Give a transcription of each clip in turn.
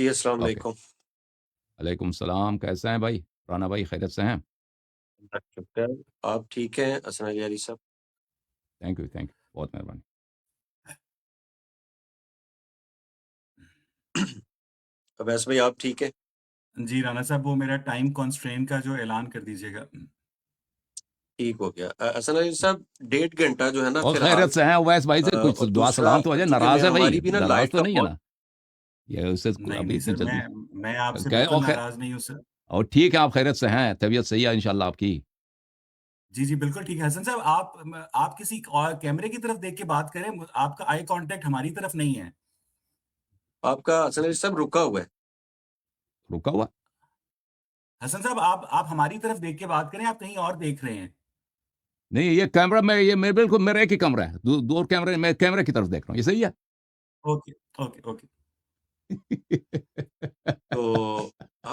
جی السلام اوکے علیکم. علیکم السلام، کیسے ہیں بھائی؟ رانا بھائی خیریت سے ہیں؟ اللہ کا شکر ہے. آپ ٹھیک ہیں حسن علی علی صاحب؟ تھینک یو بہت مہربانی. اویس بھائی آپ ٹھیک ہیں؟ جی رانا صاحب وہ میرا ٹائم کانسٹرین کا جو اعلان کر دیجیے گا. ٹھیک ہو گیا. حسن علی صاحب 1.5 گھنٹہ جو ہے نا اور فی الحال. خیریت سے ہیں اویس بھائی سے کچھ اور دعا دوسرا سلام تو ہے، چونکہ میں ناراض ہے بھائی؟ ہماری بھی نا ناراض لائٹ تو کا نہیں ہے بہت. نا؟ یہ اسے نہیں ابھی نہیں اتنی سر، جلدی میں آپ سے کہ بالکل ناراض نہیں ہوں سر. اور ٹھیک ہے، آپ خیریت سے ہیں، طبیعت صحیح ہے انشاءاللہ آپ کی؟ جی جی بالکل ٹھیک ہے. حسن صاحب آپ کسی اور کیمرے کی طرف دیکھ کے بات کریں، آپ کا آئی کانٹیکٹ ہماری طرف نہیں ہے. آپ کا حسن علی صاحب رکا ہوا ہے. رکا ہوا؟ حسن صاحب آپ ہماری طرف دیکھ کے بات کریں، آپ کہیں اور دیکھ رہے ہیں. نہیں، یہ کیمرہ میں یہ میں بالکل میرا ایک ہی کمرہ ہے، دو کیمرے، میں کیمرے کی طرف دیکھ رہا ہوں، یہ صحیح ہے؟ Okay okay okay. تو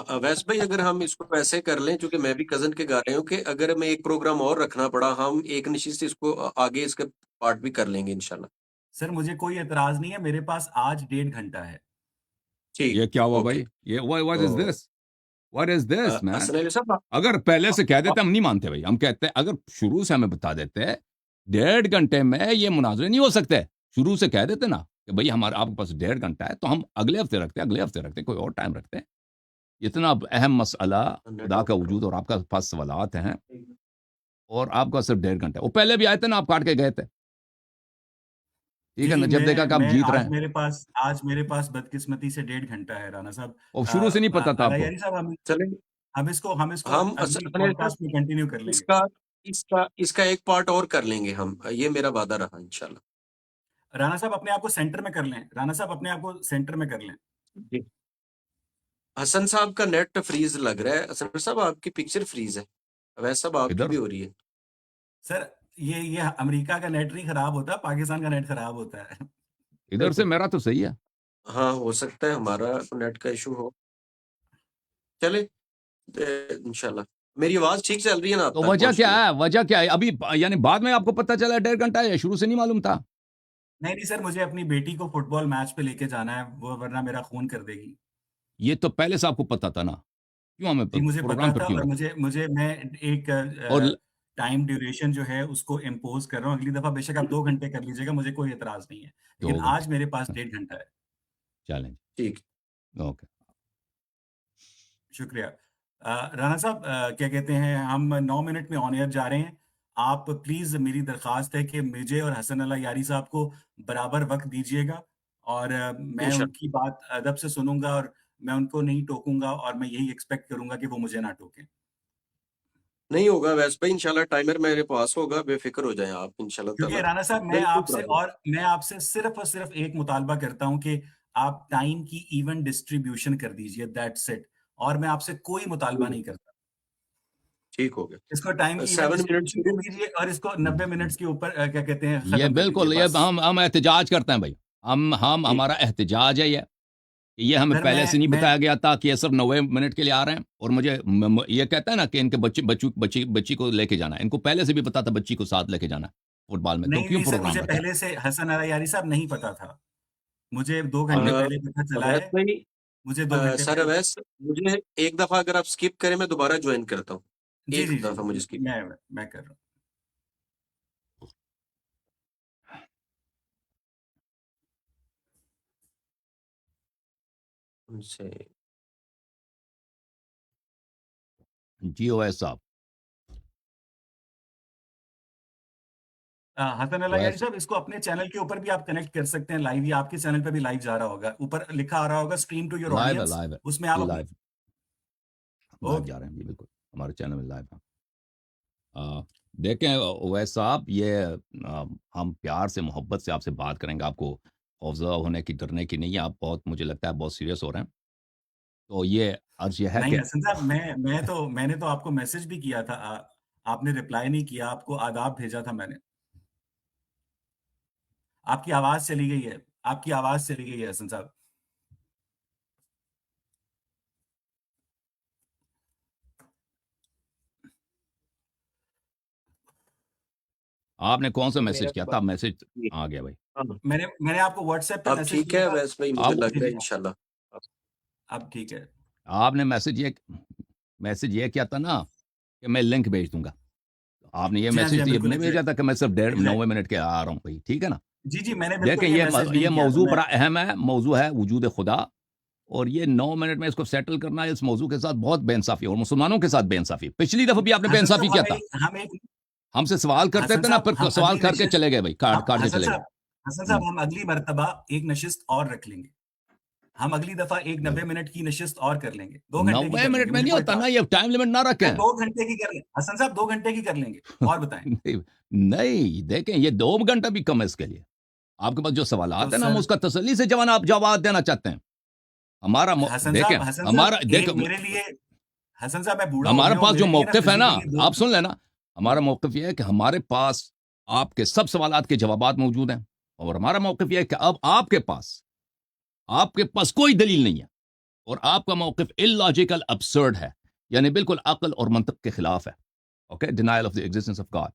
اویس بھائی اگر ہم اس کو ایسے کر لیں، چونکہ میں بھی کزن کے گا رہے ہوں کہ اگر ہمیں ایک پروگرام اور رکھنا پڑا، ہم ایک نشست اس کو آگے اس کا پارٹ بھی کر لیں گے انشاءاللہ. سر مجھے کوئی اعتراض نہیں ہے، میرے پاس آج 1.5 گھنٹہ ہے. ٹھیک. یہ کیا ہوا اوکے. بھائی؟ یہ واٹ از تو دس؟ واٹ از دس مین؟ حسن علی صاحب اگر پہلے سے کہہ دیتے ہم نہیں مانتے بھائی، ہم کہتے اگر شروع سے ہمیں بتا دیتے 1.5 گھنٹے میں یہ مناظرے نہیں ہو سکتے، شروع سے کہہ دیتے نا کہ بھائی ہمارا آپ کے پاس 1.5 گھنٹہ ہے تو ہم اگلے ہفتے رکھتے ہیں، اگلے ہفتے رکھتے ہیں، کوئی اور ٹائم رکھتے ہیں. اتنا اہم مسئلہ خدا کا وجود اور آپ کا پاس سوالات ہیں اور آپ کا صرف 1.5 گھنٹہ. وہ پہلے بھی آئے تھے نا، آپ کاٹ کے گئے تھے. ٹھیک جی ہے نا، جی جب دیکھا کہ آپ میں جیت رہے آج ہیں. میرے پاس بدقسمتی سے 1.5 گھنٹہ ہے رانا صاحب. اور شروع سے نہیں پتا تھا آپ کو؟ علیاری صاحب چلیں ہم اس کو ہم اگلی حسن علی پوڈ صاحب کاسٹ میں کنٹینیو کر لیں اس گے. کا اس کا ایک پارٹ اور کر لیں گے ہم، یہ میرا وعدہ رہا انشاءاللہ. رانا صاحب اپنے آپ کو سینٹر میں کر لیں. رانا صاحب اپنے آپ کو سینٹر میں کر لیں. جی. حسن صاحب کا نیٹ فریز لگ رہا ہے. حسن صاحب آپ کی پکچر فریز ہے. ویسے صاحب آپ کی ادھر بھی ہو رہی ہے. سر یہ امریکہ کا نیٹ نہیں خراب ہوتا، پاکستان کا نیٹ خراب ہوتا ہے. ادھر سے میرا تو صحیح ہے. ہاں ہو سکتا ہے ہمارا نیٹ کا ایشو ہو. چلے انشاءاللہ. میری آواز ٹھیک چل رہی ہے نا آپ تو تک وجہ پہنچ کیا رہی ہے؟ ہے؟ وجہ کیا ہے ابھی؟ یعنی بعد میں آپ کو پتہ چلا 1.5 گھنٹہ ہے، شروع سے نہیں معلوم تھا؟ نہیں سر، مجھے اپنی بیٹی کو فٹ بال میچ پہ لے کے جانا ہے، وہ ورنہ میرا خون کر دے گی. یہ تو پہلے سے آپ کو پتا تھا نا، کیوں ہمیں جی مجھے پتا پروگرام پر تھا، کیوں اور رکھا؟ میں ایک اور ٹائم ڈیوریشن جو ہے اس کو امپوز کر رہا ہوں. اگلی دفعہ بے شک آپ 2 گھنٹے کر لیجیے گا، مجھے کوئی اعتراض نہیں ہے، لیکن 2 گھنٹے آج میرے پاس 1.5 گھنٹہ ہے. چیلنج. ٹھیک. اوکے. شکریہ. رانا صاحب کیا کہتے ہیں، ہم 9 منٹ میں آن ایئر جا رہے ہیں. آپ پلیز، میری درخواست ہے کہ مجھے اور حسن اللہ یاری صاحب کو برابر وقت دیجیے گا، اور میں ان انشاءاللہ کی بات ادب سے سنوں گا، اور میں ان کو نہیں ٹوکوں گا، اور میں یہی ایکسپیکٹ کروں گا کہ وہ مجھے نہ ٹوکیں. نہیں ہوگا ویسے بھائی، انشاءاللہ ٹائمر میرے پاس ہوگا، بے فکر ہو جائیں آپ انشاءاللہ کیونکہ تعالی. رانا صاحب بالکل پرابلم. میں آپ سے صرف اور صرف ایک مطالبہ کرتا ہوں کہ آپ ٹائم کی ایون ڈسٹریبیوشن کر دیجئے، دیٹس اٹ. اور میں آپ سے کوئی مطالبہ نہیں کرتا. ٹھیک ہو گیا. اس کو ٹائم کی ایون 7 منٹ ڈسٹریبیوشن کر دیجئے، اور اس کو 90 منٹس کے اوپر کیا کہتے ہیں یہ ختم کر دیجئے بالکل، یہ بس. ہم احتجاج کرتے ہیں بھائی. ٹھیک. ہمارا احتجاج ہے یہ ہمیں سر پہلے سے نہیں میں بتایا گیا تھا کہ یہ صرف 90 منٹ کے لیے آ رہے ہیں. اور مجھے یہ کہتا ہے نا کہ ان کے بچی کو لے کے جانا ہے، ان کو پہلے سے بھی پتا تھا بچی کو ساتھ لے کے جانا ہے فٹ بال میں، تو کیوں نہیں سر، پروگرام مجھے رکھا ہے؟ پہلے سے حسن یاری صاحب نہیں پتا تھا. مجھے 2 گھنٹے نہیں، پہلے پتا چلا اویس ہے. بھائی، مجھے 2 گھنٹے سر پہلے. اویس مجھے ایک دفعہ اگر آپ سکپ کریں میں دوبارہ جوائن کرتا ہوں. جی ایک جی جی دفعہ مجھے سکپ میں کر رہا ہوں. سے. جی اویس صاحب. حسن اللہ یاری اویس صاحب، اس کو اپنے چینل کے اوپر بھی آپ کنیکٹ کر سکتے ہیں لائیو، یا آپ کے چینل پہ بھی لائیو جا رہا ہوگا، اوپر لکھا آ رہا ہوگا اسٹریم ٹو یور لائیو ہے، آڈینس، لائیو ہے اس میں آپ جی، اپنے. Live okay. جا رہے ہیں جی، بالکل ہمارے چینل میں لائیو ہیں. دیکھیں اویس صاحب، یہ ہم پیار سے محبت سے آپ سے بات کریں گے، آپ کو خوفزدہ ہونے کی، ڈرنے کی نہیں ہے. آپ بہت، مجھے لگتا ہے بہت سیریس ہو رہے ہیں. تو یہ عرض یہ ہے کہ نہیں حسن صاحب، میں نے تو آپ کو میسج بھی کیا تھا، آپ نے رپلائی نہیں کیا. آپ کو آداب بھیجا تھا میں نے. آپ کی آواز چلی گئی ہے، آپ کی آواز چلی گئی ہے حسن صاحب. آپ نے کون سا میرا میسج کیا تھا؟ میسج جی. آ گیا بھائی. ہاں. میں نے آپ کو واٹس ایپ پہ اب میسج ٹھیک کیا ہے تھا. ویس بھائی، آپ مجھے لگ جی رہا جی ہے انشاءاللہ. اب ٹھیک ہے. آپ نے میسج یہ کیا تھا نا کہ میں لنک بھیج دوں گا. آپ نے یہ جی ہاں، جی میسج ہاں، تو یہ بالکل نہیں بھیجا تھا کہ میں صرف 90 exactly. منٹ کے آ رہا ہوں بھائی, ٹھیک ہے نا. جی میں نے بالکل دیکھیں یہ میسج یہ نہیں کیا موضوع تھا. بڑا اہم ہے, موضوع ہے وجود خدا, اور یہ 9 منٹ میں اس کو سیٹل کرنا ہے, اس موضوع کے ساتھ بہت بے انصافی, اور مسلمانوں کے ساتھ بے انصافی. پچھلی دفعہ بھی آپ نے بے حسن انصافی صاحب کیا تھا, ہم ایک ہم سے سوال کرتے حسن تھے نا, صاحب پھر ہم سوال اگلی کر کے نشست چلے گئے بھائی, کاٹ کے حسن چلے گئے. صاحب ہم اگلی مرتبہ ایک نشست اور رکھ لیں گے. ہم اگلی دفعہ ایک 90 منٹ کی نشست اور کر لیں گے, 2 گھنٹے کی 90 کر لیں منٹ گے, میں مجھے نہیں کوئی ہوتا نا, اعتراض یہ ٹائم لمٹ نہ رکھیں. نہیں. 2 گھنٹے کی کر لیں حسن صاحب, 2 گھنٹے کی کر لیں گے. اور بتائیں. نہیں دیکھیں, یہ 2 گھنٹہ بھی کم ہے اس کے لیے. آپ کے پاس جو تو سوالات ہیں نا, ہم سر اس کا تسلی سے جواب دینا چاہتے ہیں. ہمارا حسن دیکھیں صاحب ہمارا دیکھ میرے لیے حسن صاحب میں بوڑھا ہو ہمارے گیا ہوں, پاس جو میرے لیے نا موقف ہے نا, فزیکلی آپ سن لینا, ہمارا موقف یہ ہے کہ ہمارے پاس آپ کے سب سوالات کے جوابات موجود ہیں, اور ہمارا موقف یہ ہے کہ اب آپ کے پاس کوئی دلیل نہیں ہے, اور آپ کا موقف illogical absurd ہے, یعنی بالکل عقل اور منطق کے خلاف ہے. Okay, denial of the existence of God,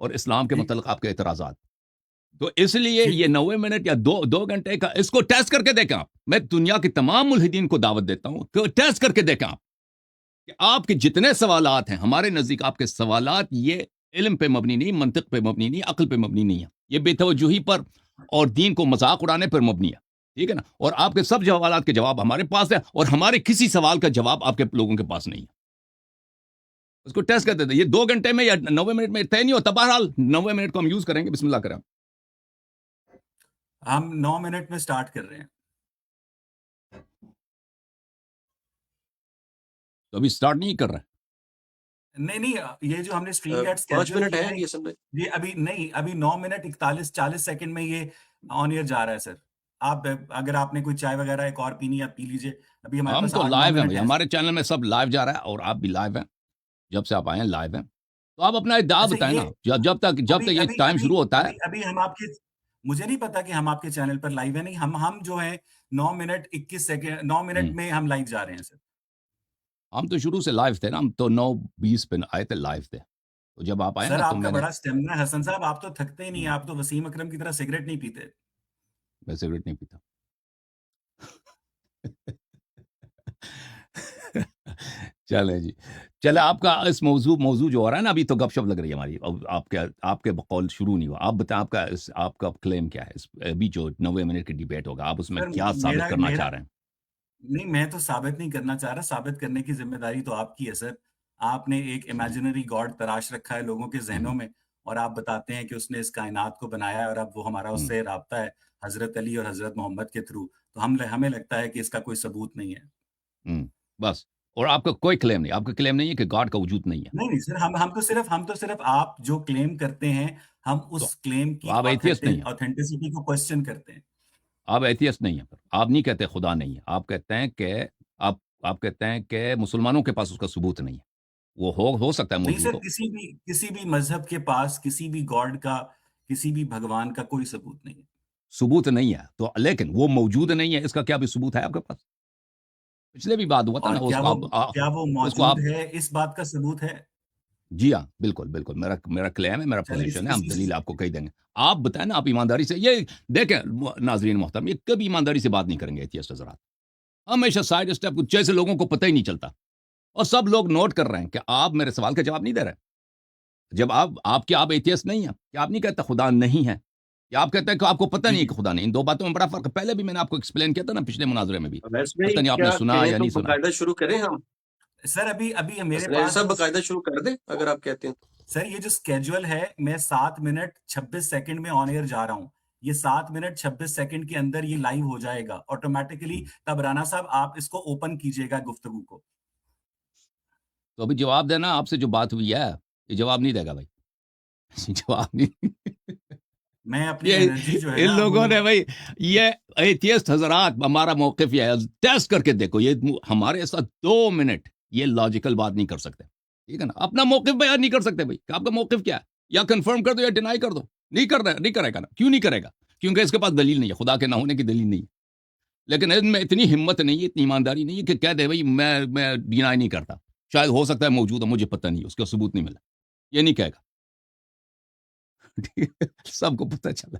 اور اسلام کے متعلق آپ کے اعتراضات. تو اس لیے یہ 90 منٹ یا 2 گھنٹے کا, اس کو ٹیسٹ کر کے دیکھیں آپ. میں دنیا کے تمام ملحدین کو دعوت دیتا ہوں کہ ٹیسٹ کر کے دیکھیں آپ کہ آپ کے جتنے سوالات ہیں, ہمارے نزدیک آپ کے سوالات یہ علم پہ مبنی نہیں, منطق پہ مبنی نہیں, عقل پہ مبنی نہیں ہے, یہ بے توجہی پر اور دین کو مذاق اڑانے پر مبنی ہے, ٹھیک ہے نا. اور آپ کے سب سوالات کے جواب ہمارے پاس ہے, اور ہمارے کسی سوال کا جواب آپ کے لوگوں کے پاس نہیں ہے. اس کو ٹیسٹ کرتے تھے. یہ 2 گھنٹے میں یا 90 منٹ میں طے نہیں ہوتا. بہرحال 90 منٹ کو ہم یوز کریں گے. بسم اللہ کریں. ہم 9 منٹ میں سٹارٹ کر رہے ہیں. تو ابھی سٹارٹ نہیں کر رہے. نہیں, یہ جو ہم نے اسٹریم یارڈ 5 اسکیڈول منٹ کیا ہے ہے, یہ سب میں. یہ ابھی 9 منٹ 40 سیکنڈ میں یہ آن ایئر جا رہا ہے. سر آپ اگر آپ نے کوئی چائے وغیرہ ایک اور پینی ہے آپ پی لیجئے. ابھی ہمارے ہم پاس تو 8-9 لائیو ہیں منٹ بھائی, ہے. ہمارے چینل میں سب لائیو جا رہا ہے, اور آپ بھی لائیو ہیں. جب سے آپ آئے ہیں لائیو ہیں, تو آپ اپنا ادعا اچھا, بتائیں نا. یہ جب تک یہ ٹائم شروع ہوتا ہے. ابھی ہم آپ کے, مجھے نہیں پتا کہ ہم آپ کے چینل پر لائیو ہیں. نہیں, ہم جو ہیں 9 منٹ 21 سیکنڈ 9 منٹ میں ہم لائیو جا رہے ہیں. سر ہم تو شروع سے لائیو تھے نا, ہم تو 9:20 پہ آئے تھے, لائیو تھے. تو جب آپ آئے سر نا تو آپ کا میں نے, بڑا اسٹیمنا ہے حسن صاحب, آپ تو تھکتے ہی نہیں. آپ تو وسیم اکرم کی طرح سگریٹ نہیں پیتے. میں سگریٹ نہیں پیتا. چلے جی, چلے. آپ کا اس موضوع جو ہو رہا ہے نا, ابھی تو گپ شپ لگ رہی ہے ہماری. آپ کے بقول شروع نہیں ہوا. آپ بتائیں آپ کا کلیم کیا ہے. ابھی جو 90 منٹ کی ڈیبیٹ ہوگا, آپ اس میں سر کیا ثابت کرنا چاہ رہے ہیں؟ نہیں, میں تو ثابت نہیں کرنا چاہ رہا. ثابت کرنے کی ذمہ داری تو آپ کی ہے. سر آپ نے ایک امیجنری گاڈ تراش رکھا ہے لوگوں کے ذہنوں میں, اور آپ بتاتے ہیں کہ اس نے اس کائنات کو بنایا ہے, اور اب وہ ہمارا اس سے رابطہ ہے حضرت علی اور حضرت محمد کے تھرو. تو ہمیں لگتا ہے کہ اس کا کوئی ثبوت نہیں ہے. بس. اور آپ کا کوئی کلیم نہیں, آپ کا کلیم نہیں ہے کہ گاڈ کا وجود نہیں ہے. نہیں سر, ہم تو صرف آپ جو کلیم کرتے ہیں, ہم اس کلیم کی آپ ایتھیسٹ نہیں ہیں. آتھینٹسٹی کو کوسچن کرتے ہیں. آپ ایتھیسٹ نہیں ہیں. آپ نہیں کہتے خدا نہیں ہے. آپ کہتے ہیں کہ آپ کہتے ہیں کہ مسلمانوں کے پاس اس کا ثبوت نہیں ہے. وہ ہو سکتا ہے نہیں موجود سر, ہو. کسی بھی مذہب کے پاس کسی بھی گاڈ کا, کسی بھی بھگوان کا کوئی ثبوت نہیں ہے. ثبوت نہیں ہے تو, لیکن وہ موجود نہیں ہے, اس کا کیا بھی ثبوت ہے آپ کے پاس؟ پچھلے بھی بات ہوا تھا اور نا, کیا وہ اس کو آپ, موجود ہے, اس بات کا ثبوت ہے. جی ہاں بالکل میرا کلیم ہے, میرا چلے پوزیشن ہے. ہم دلیل آپ کو کہیں دیں گے. آپ بتائیں نا, آپ ایمانداری سے یہ دیکھیں. ناظرین محترم, یہ کبھی ایمانداری سے بات نہیں کریں گے ایتھیسٹ حضرات. ہمیشہ سائڈ اسٹیپ, جیسے لوگوں کو پتہ ہی نہیں چلتا, اور سب لوگ نوٹ کر رہے ہیں کہ آپ میرے سوال کا جواب نہیں دے رہے. جب آپ ایتھیسٹ نہیں ہیں, کہ آپ نہیں کہتے خدا نہیں ہے, یا آپ کہتے ہیں کہ آپ کو پتہ نہیں ہے کہ خدا نہیں. ان دو باتوں میں بڑا فرق ہے. پہلے بھی میں نے آپ کو ایکسپلین کیا تھا نا, پچھلے مناظرے میں بھی. پتہ نہیں آپ نے سنا یا نہیں سنا. باقاعدہ شروع کریں ہم. سر ابھی میرے حسن پاس صاحب باقاعدہ شروع کر دیں اگر آپ کہتے ہیں. سر یہ جو اسکیجول ہے, میں 7 منٹ 26 سیکنڈ میں آن ایئر جا رہا ہوں. یہ 7 منٹ 26 سیکنڈ کے اندر یہ لائیو ہو جائے گا آٹومیٹکلی. تب رانا صاحب آپ اس کو اوپن کیجئے گا گفتگو کو. تو ابھی جواب دینا, آپ سے جو بات ہوئی ہے, یہ جواب نہیں دے گا بھائی. جواب نہیں. میں اپنی انرجی جو ہے ان نا, لوگوں نے بھائی, یہ ایتھیسٹ حضرات, ہمارا موقف یہ ہے, ٹیسٹ کر کے دیکھو. یہ ہمارے ساتھ 2 منٹ یہ لاجیکل بات نہیں کر سکتے, ٹھیک ہے نا. اپنا موقف بیان نہیں کر سکتے بھائی, کہ آپ کا موقف کیا ہے, یا کنفرم کر دو یا ڈینائی کر دو. نہیں کرے گا نا. کیوں نہیں کرے گا؟ کیونکہ اس کے پاس دلیل نہیں ہے, خدا کے نہ ہونے کی دلیل نہیں ہے. لیکن ان میں اتنی ہمت نہیں ہے, اتنی ایمانداری نہیں ہے کہ کہہ دے بھائی میں ڈینائی نہیں کرتا, شاید ہو سکتا ہے موجود ہے, مجھے پتہ نہیں, اس کا ثبوت نہیں ملا. یہ نہیں کہے گا. سب کو پتہ چلا.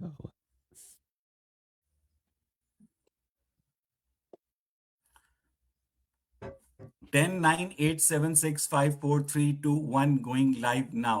Oh, 10 9 8 7 6 5 4 3 2 1 going live now।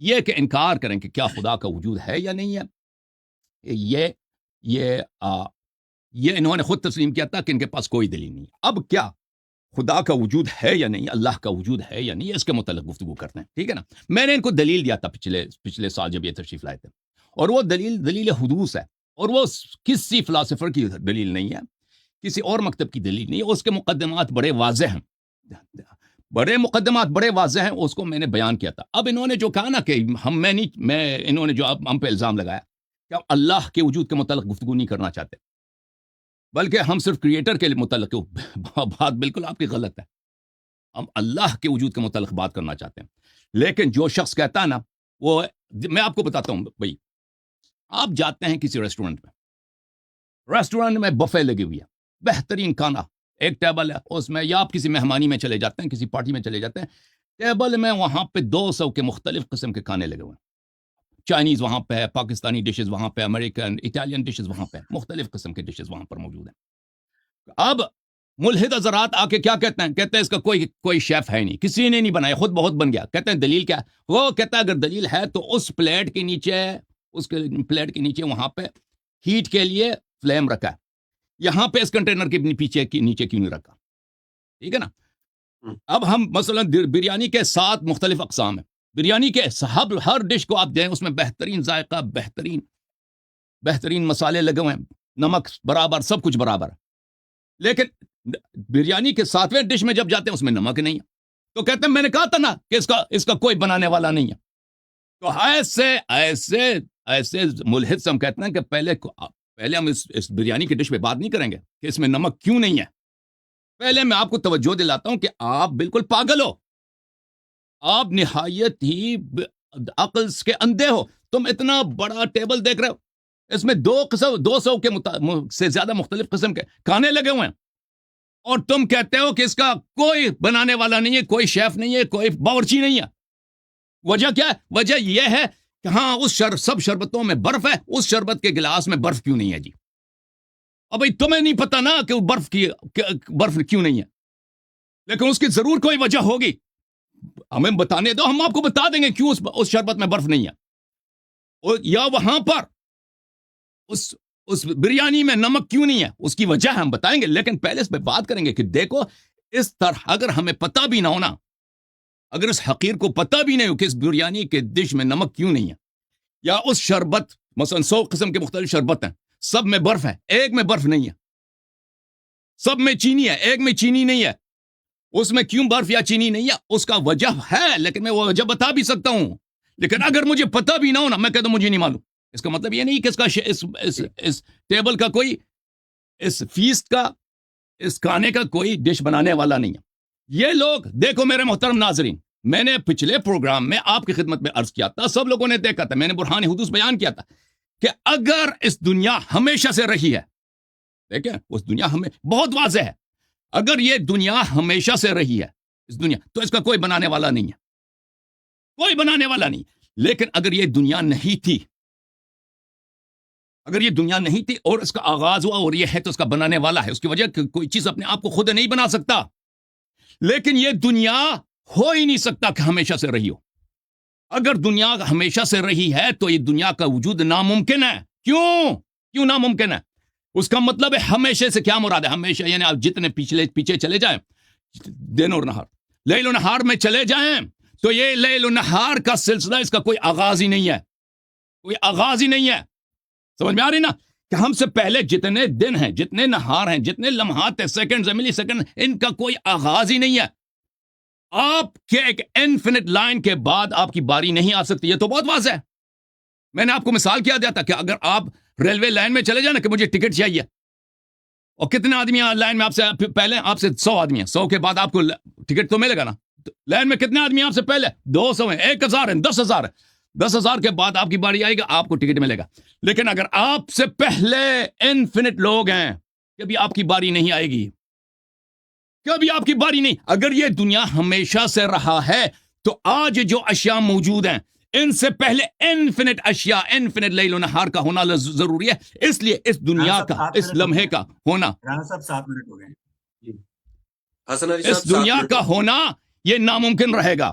یہ کہ انکار کریں کہ کیا خدا کا وجود ہے یا نہیں ہے، یہ انہوں نے خود تسلیم کیا تھا کہ ان کے پاس کوئی دلیل نہیں ہے۔ اب کیا خدا کا وجود ہے یا نہیں، اللہ کا وجود ہے یا نہیں، اس کے متعلق گفتگو کرتے ہیں، ٹھیک ہے نا۔ میں نے ان کو دلیل دیا تھا پچھلے سال جب یہ تشریف لائے تھے، اور وہ دلیل حدوث ہے، اور وہ کسی فلاسفر کی دلیل نہیں ہے، کسی اور مکتب کی دلیل نہیں ہے، اس کے مقدمات بڑے واضح ہیں، بڑے واضح ہیں، اس کو میں نے بیان کیا تھا۔ اب انہوں نے جو کہا نا کہ انہوں نے جو ہم پہ الزام لگایا کہ ہم اللہ کے وجود کے متعلق گفتگو نہیں کرنا چاہتے، بلکہ ہم صرف کریٹر کے متعلق، بات بالکل آپ کی غلط ہے، ہم اللہ کے وجود کے متعلق بات کرنا چاہتے ہیں۔ لیکن جو شخص کہتا ہے نا، وہ میں آپ کو بتاتا ہوں بھائی، آپ جاتے ہیں کسی ریسٹورنٹ میں بفے لگی ہوئی ہے، بہترین کھانا، ایک ٹیبل ہے اس میں، یا آپ کسی مہمانی میں چلے جاتے ہیں، کسی پارٹی میں چلے جاتے ہیں، ٹیبل میں وہاں پہ 200 کے مختلف قسم کے کھانے لگے ہوئے ہیں، چائنیز وہاں پہ ہے، پاکستانی ڈشز وہاں پہ، امریکن اٹالین ڈشز وہاں پہ، مختلف قسم کے ڈشز وہاں پر موجود ہیں۔ اب ملحد حضرات آ کے کیا کہتے ہیں اس کا کوئی شیف ہے نہیں، کسی نے نہیں بنایا، خود بہت بن گیا۔ کہتے ہیں دلیل کیا ہے؟ وہ کہتا ہے اگر دلیل ہے تو اس پلیٹ کے نیچے وہاں پہ ہیٹ کے لیے فلیم رکھا ہے، یہاں پہ اس کنٹینر کے نیچے کیوں نہیں رکھا؟ ٹھیک ہے نا۔ اب ہم مثلا بریانی کے 7 مختلف اقسام ہیں، بریانی کے ہر ڈش کو آپ دیں، اس میں بہترین ذائقہ، بہترین مسالے لگے ہوئے ہیں، نمک برابر، سب کچھ برابر، لیکن بریانی کے 7ویں ڈش میں جب جاتے ہیں اس میں نمک نہیں ہے، تو کہتے ہیں میں نے کہا تھا نا کہ اس کا کوئی بنانے والا نہیں ہے۔ تو ایسے ملحد سے ہم کہتے ہیں کہ پہلے ہم اس بریانی کے ڈش پہ بات نہیں کریں گے کہ اس میں نمک کیوں نہیں ہے۔ پہلے میں آپ کو توجہ دلاتا ہوں کہ آپ بالکل پاگل ہو، آپ نہایت ہی عقل کے اندھے ہو۔ تم اتنا بڑا ٹیبل دیکھ رہے ہو، اس میں 200 کے سے زیادہ مختلف قسم کے کھانے لگے ہوئے ہیں، اور تم کہتے ہو کہ اس کا کوئی بنانے والا نہیں ہے، کوئی شیف نہیں ہے، کوئی باورچی نہیں ہے۔ وجہ کیا ہے؟ وجہ یہ ہے کہ ہاں سب شربتوں میں برف ہے، اس شربت کے گلاس میں برف کیوں نہیں ہے جی؟ اب بھائی تمہیں نہیں پتا نا کہ برف کیوں نہیں ہے، لیکن اس کی ضرور کوئی وجہ ہوگی، ہمیں بتانے دو، ہم آپ کو بتا دیں گے کیوں اس شربت میں برف نہیں ہے، یا وہاں پر اس بریانی میں نمک کیوں نہیں ہے، اس کی وجہ ہم بتائیں گے۔ لیکن پہلے اس پہ بات کریں گے کہ دیکھو، اس طرح اگر ہمیں پتہ بھی نہ ہونا، اگر اس حقیر کو پتہ بھی نہیں ہو کہ اس بریانی کے ڈش میں نمک کیوں نہیں ہے، یا اس شربت مثلا 100 قسم کے مختلف شربت ہیں، سب میں برف ہے، ایک میں برف نہیں ہے، سب میں چینی ہے، ایک میں چینی نہیں ہے، اس میں کیوں برف یا چینی نہیں ہے، اس کا وجہ ہے، لیکن میں وہ وجہ بتا بھی سکتا ہوں۔ لیکن اگر مجھے پتہ بھی نہ ہونا، میں کہتا ہوں مجھے نہیں معلوم، اس کا مطلب یہ نہیں کہ اس ٹیبل کا کوئی، اس فیسٹ کا، اس کھانے کا کوئی ڈش بنانے والا نہیں ہے۔ یہ لوگ دیکھو میرے محترم ناظرین، میں نے پچھلے پروگرام میں آپ کی خدمت میں عرض کیا تھا، سب لوگوں نے دیکھا تھا، میں نے برہان حدوث بیان کیا تھا کہ اگر اس دنیا ہمیشہ سے رہی ہے، دیکھیں اس دنیا ہمیں بہت واضح ہے، اگر یہ دنیا ہمیشہ سے رہی ہے، اس دنیا تو اس کا کوئی بنانے والا نہیں ہے، کوئی بنانے والا نہیں۔ لیکن اگر یہ دنیا نہیں تھی، اور اس کا آغاز ہوا اور یہ ہے تو اس کا بنانے والا ہے، اس کی وجہ کوئی چیز اپنے آپ کو خود نہیں بنا سکتا، لیکن یہ دنیا ہو ہی نہیں سکتا کہ ہمیشہ سے رہی ہو۔ اگر دنیا ہمیشہ سے رہی ہے تو یہ دنیا کا وجود ناممکن ہے۔ کیوں ناممکن ہے؟ اس کا مطلب ہے ہمیشہ سے کیا مراد ہے؟ ہمیشہ یعنی آپ جتنے پیچھے چلے جائیں، دن اور نہار، لیل و نہار میں چلے جائیں، تو یہ لیل و نہار کا سلسلہ، اس کا کوئی آغاز ہی نہیں ہے، سمجھ میں آ رہی نا؟ کہ ہم سے پہلے جتنے دن ہیں، جتنے نہار ہیں، جتنے لمحات ہیں، سیکنڈز ہیں، ملی سیکنڈ، ان کا کوئی آغاز ہی نہیں ہے۔ آپ کے ایک انفینٹ لائن کے بعد آپ کی باری نہیں آ سکتی، یہ تو بہت واضح ہے۔ میں نے آپ کو مثال کیا دیا تھا کہ اگر آپ ریلوے لائن میں چلے جائیں نا کہ مجھے ٹکٹ چاہیے، اور کتنے آدمی ہیں لائن میں آپ سے پہلے؟ آپ سے 100 آدمی ہیں، 100 کے بعد آپ کو ٹکٹ تو ملے گا نا۔ لائن میں کتنے آدمی ہیں آپ سے پہلے؟ 200 ہیں، 1000 ہیں، 10,000 ہیں، 10,000 کے بعد آپ کی باری آئے گا، آپ کو ٹکٹ ملے گا۔ لیکن اگر آپ سے پہلے انفینٹ لوگ ہیں، کبھی آپ کی باری نہیں آئے گی، کبھی آپ کی باری نہیں۔ اگر یہ دنیا ہمیشہ سے رہا ہے تو آج جو اشیاء موجود ہیں، ان سے پہلے انفینٹ اشیاء، انفینٹ لیل و نہار کا ہونا ضروری ہے۔ اس لیے اس دنیا کا، اس لمحے کا ہونا، رانا صاحب 7 منٹ ہو گئے، حسن علی صاحب اس دنیا کا ہونا یہ ناممکن رہے گا۔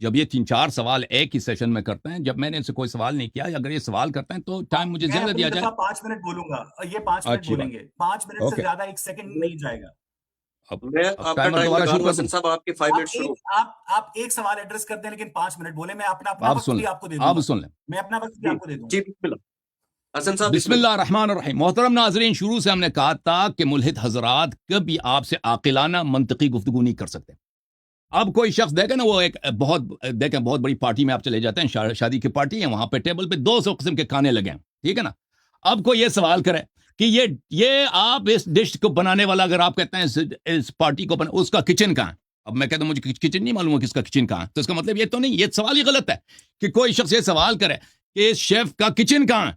جب یہ 3-4 سوال ایک ہی سیشن میں کرتے ہیں, جب میں نے ان سے کوئی سوال نہیں کیا, اگر یہ سوال کرتے ہیں تو ٹائم مجھے زیادہ دیا جائے. 5 منٹ بولوں گا, یہ 5 منٹ اچھی بات. بولیں گے, 5 منٹ سے اوکے, زیادہ 1 سیکنڈ نہیں جائے گا. میں آپ کا ٹائمر ٹائم دوبارہ لگا شروع رہا ہوں کر حسن دیں. صاحب, آپ کے 5 منٹ شروع. آپ ایک سوال ایڈریس کر دیں لیکن 5 منٹ بولیں, میں اپنا آپ وقت سن بھی لیں, آپ کو دے دوں آپ گا, سن لیں. میں اپنا وقت بھی آپ کو دے دوں گا. جی بسم اللہ حسن صاحب, بسم اللہ الرحمن الرحیم. محترم ناظرین, شروع سے ہم نے کہا تھا کہ ملحد حضرات کبھی آپ سے عاقلانہ منطقی گفتگو نہیں کر سکتے. اب کوئی شخص دیکھیں نا, وہ ایک بہت بڑی پارٹی میں آپ چلے جاتے ہیں, شادی کی پارٹی ہے, وہاں پہ ٹیبل پہ 200 قسم کے کھانے لگے ہیں, ٹھیک ہے نا. اب کوئی یہ سوال کرے کہ یہ آپ اس ڈش کو بنانے والا, اگر آپ کہتے ہیں اس پارٹی کو اس کا کچن کہاں ہے, اب میں کہتا ہوں مجھے کچن نہیں معلوم ہے کس کا کچن کہاں ہے, تو اس کا مطلب یہ تو نہیں, یہ سوال ہی غلط ہے کہ کوئی شخص یہ سوال کرے کہ اس شیف کا کچن کہاں ہے,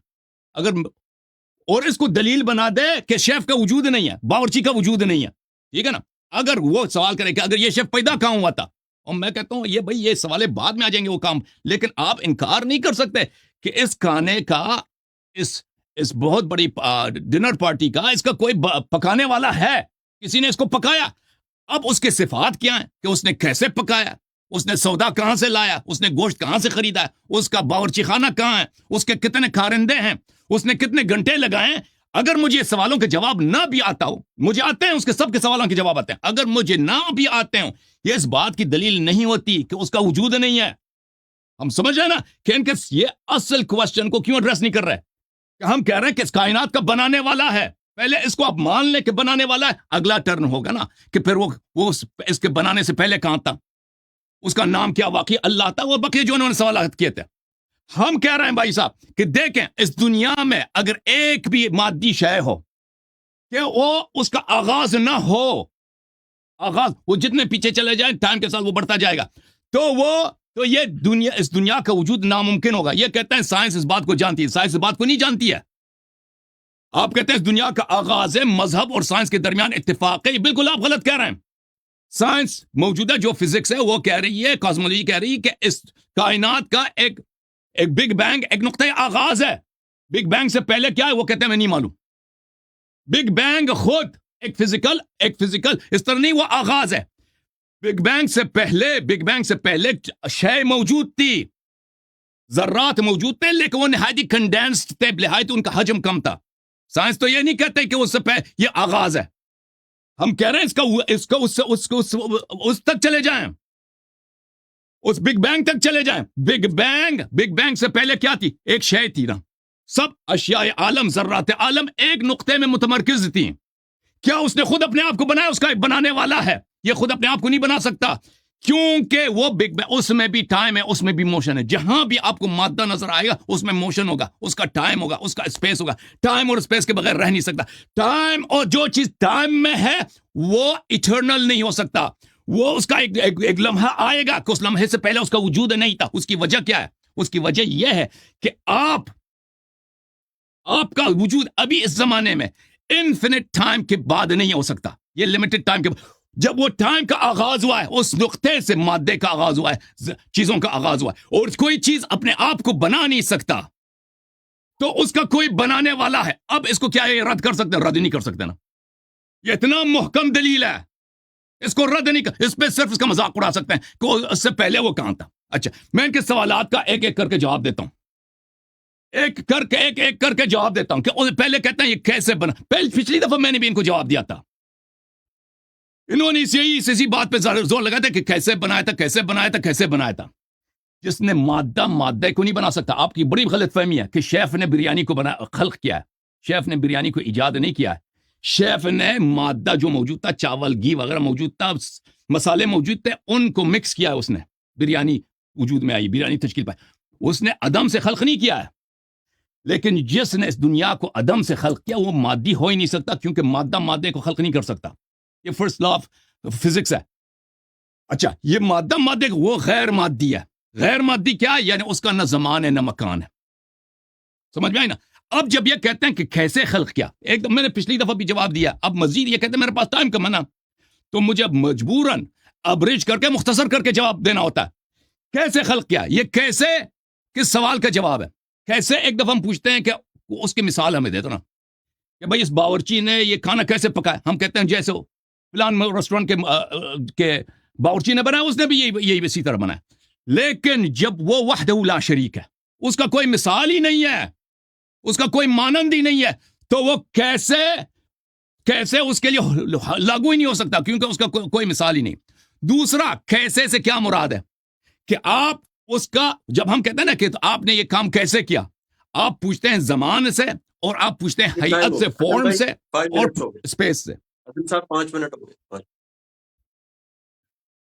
اگر اور اس کو دلیل بنا دے کہ شیف کا وجود نہیں ہے, باورچی کا وجود نہیں ہے, ٹھیک ہے نا. اگر وہ سوال کرے کہ اگر یہ شیف پیدا کہاں ہوا تھا, اور میں کہتا ہوں یہ سوالے بعد میں آ جائیں گے وہ کام, لیکن آپ انکار نہیں کر سکتے کہ اس کھانے کا, اس بہت بڑی ڈنر پارٹی کا, اس کا کوئی پکانے والا ہے, کسی نے اس کو پکایا. اب اس کے صفات کیا ہیں کہ اس نے کیسے پکایا, اس نے سودا کہاں سے لایا, اس نے گوشت کہاں سے خریدا, اس کا باورچی خانہ کہاں ہے, اس کے کتنے کارندے ہیں, اس نے کتنے گھنٹے لگائے ہیں. اگر مجھے یہ سوالوں کے جواب نہ بھی آتا ہو, مجھے آتے ہیں اس کے سب کے سوالوں کے جواب آتے ہیں, اگر مجھے نہ بھی آتے ہوں, یہ اس بات کی دلیل نہیں ہوتی کہ اس کا وجود نہیں ہے. ہم سمجھ رہے ہیں نا کہ ان کے یہ اصل کوشچن کو کیوں ایڈریس نہیں کر رہے, کہ ہم کہہ رہے ہیں کہ اس کائنات کا بنانے والا ہے. پہلے اس کو آپ مان لیں کہ بنانے والا ہے, اگلا ٹرن ہوگا نا کہ پھر وہ اس کے بنانے سے پہلے کہاں تھا, اس کا نام کیا واقعی اللہ تھا, وہ بقیہ جو انہوں نے سوالات کیے تھے. ہم کہہ رہے ہیں بھائی صاحب کہ دیکھیں, اس دنیا میں اگر ایک بھی مادی شے ہو کہ وہ اس کا آغاز نہ ہو, آغاز وہ جتنے پیچھے چلے جائیں ٹائم کے ساتھ وہ بڑھتا جائے گا, تو یہ اس دنیا کا وجود ناممکن ہوگا. یہ کہتے ہیں سائنس اس بات کو جانتی ہے, سائنس اس بات کو نہیں جانتی ہے. آپ کہتے ہیں اس دنیا کا آغاز ہے, مذہب اور سائنس کے درمیان اتفاق ہے, بالکل آپ غلط کہہ رہے ہیں. سائنس موجودہ جو فزکس ہے وہ کہہ رہی ہے, کاسمولوجی کہہ رہی ہے کہ اس کائنات کا ایک بگ بینگ, ایک نقطۂ آغاز ہے. بگ بینگ سے پہلے کیا ہے وہ کہتے ہیں میں نہیں معلوم. بگ بینگ خود ایک فزیکل اس طرح نہیں, وہ آغاز ہے. بگ بینگ سے پہلے شے موجود تھی, ذرات موجود تھے, لیکن وہ نہایت ہی کنڈینسڈ تھے, نہایت ان کا حجم کم تھا. سائنس تو یہ نہیں کہتے کہ اس سے پہلے یہ آغاز ہے. ہم کہہ رہے ہیں اس تک چلے جائیں, اس بگ بینگ تک چلے جائیں. بگ بینگ سے پہلے کیا تھی, ایک شے تھی نا. سب اشیاء عالم, ذرات عالم ایک نقطے میں متمرکز تھی. کیا اس نے خود اپنے آپ کو بنایا, اس کا ایک بنانے والا ہے. یہ خود اپنے آپ کو نہیں بنا سکتا, کیونکہ وہ بگ بینگ, اس میں بھی ٹائم ہے, اس میں بھی موشن ہے. جہاں بھی آپ کو مادہ نظر آئے گا اس میں موشن ہوگا, اس کا ٹائم ہوگا, اس کا اسپیس ہوگا. ٹائم اور اسپیس کے بغیر رہ نہیں سکتا. ٹائم, اور جو چیز ٹائم میں ہے وہ ایٹرنل نہیں ہو سکتا. وہ اس کا ایک لمحہ آئے گا کہ اس لمحے سے پہلے اس کا وجود نہیں تھا. اس کی وجہ کیا ہے, اس کی وجہ یہ ہے کہ آپ کا وجود ابھی اس زمانے میں انفینٹ ٹائم کے بعد نہیں ہو سکتا. یہ لمیٹڈ ٹائم کے جب وہ ٹائم کا آغاز ہوا ہے, اس نقطے سے مادے کا آغاز ہوا ہے, چیزوں کا آغاز ہوا ہے, اور کوئی چیز اپنے آپ کو بنا نہیں سکتا, تو اس کا کوئی بنانے والا ہے. اب اس کو کیا یہ رد کر سکتے ہیں؟ رد نہیں کر سکتے نا. یہ اتنا محکم دلیل ہے, اس کو رد نہیں کر, اس پہ صرف اس کا مذاق اڑا سکتے ہیں کہ اس سے پہلے وہ کہاں تھا. اچھا, میں ان کے سوالات کا ایک ایک کر کے جواب دیتا ہوں, ایک کر کے جواب دیتا ہوں کہ پہلے کہتے ہیں یہ کیسے بنا. پچھلی دفعہ میں نے بھی ان کو جواب دیا تھا, انہوں نے اسی بات پہ زور لگایا تھا کہ کیسے بنایا تھا. جس نے مادہ کو نہیں بنا سکتا. آپ کی بڑی غلط فہمی ہے کہ شیف نے بریانی کو خلق کیا ہے. شیف نے بریانی کو ایجاد نہیں کیا ہے. شیف نے مادہ جو موجود تھا, چاول, گھی وغیرہ موجود تھا, مسالے موجود تھے, ان کو مکس کیا ہے اس نے, بریانی وجود میں آئی, بریانی تشکیل پائی. اس نے عدم سے خلق نہیں کیا ہے. لیکن جس نے اس دنیا کو عدم سے خلق کیا وہ مادی ہو ہی نہیں سکتا, کیونکہ مادہ مادے کو خلق نہیں کر سکتا. یہ فرسٹ لا آف فزکس ہے. اچھا, یہ مادے وہ غیر مادی ہے. غیر مادی کیا ہے؟ یعنی اس کا نہ زمان ہے نہ مکان ہے. سمجھ میں آئی نا. اب جب یہ کہتے ہیں کہ کیسے خلق کیا, ایک میں نے پچھلی دفعہ بھی جواب دیا, اب مزید یہ کہتے ہیں میرے پاس ٹائم کم ہے نا, تو مجھے اب مجبوراً ابریج کر کے مختصر کر کے جواب دینا ہوتا ہے. کیسے خلق کیا, یہ کیسے کس سوال کا جواب ہے. کیسے ایک دفعہ ہم پوچھتے ہیں کہ اس کی مثال ہمیں دے دو نا, کہ بھائی اس باورچی نے یہ کھانا کیسے پکایا. ہم کہتے ہیں جیسے فلان ریسٹورینٹ کے باورچی نے بنایا, اس نے بھی یہی اسی طرح بنایا. لیکن جب وہ وحدہ لا شریک ہے, اس کا کوئی مثال ہی نہیں ہے, اس کا کوئی مانند ہی نہیں ہے, تو وہ کیسے اس کے لیے لاگو ہی نہیں ہو سکتا, کیونکہ اس کا کوئی مثال ہی نہیں. دوسرا, کیسے سے کیا مراد ہے کہ آپ اس کا, جب ہم کہتے ہیں نا کہ آپ نے یہ کام کیسے کیا, آپ پوچھتے ہیں زمان سے, اور آپ پوچھتے ہیں حیات سے, فارم سے, 5 اور منٹ ہو گئے اسپیس سے. عادل صاحب, 5 منٹ ہو گئے.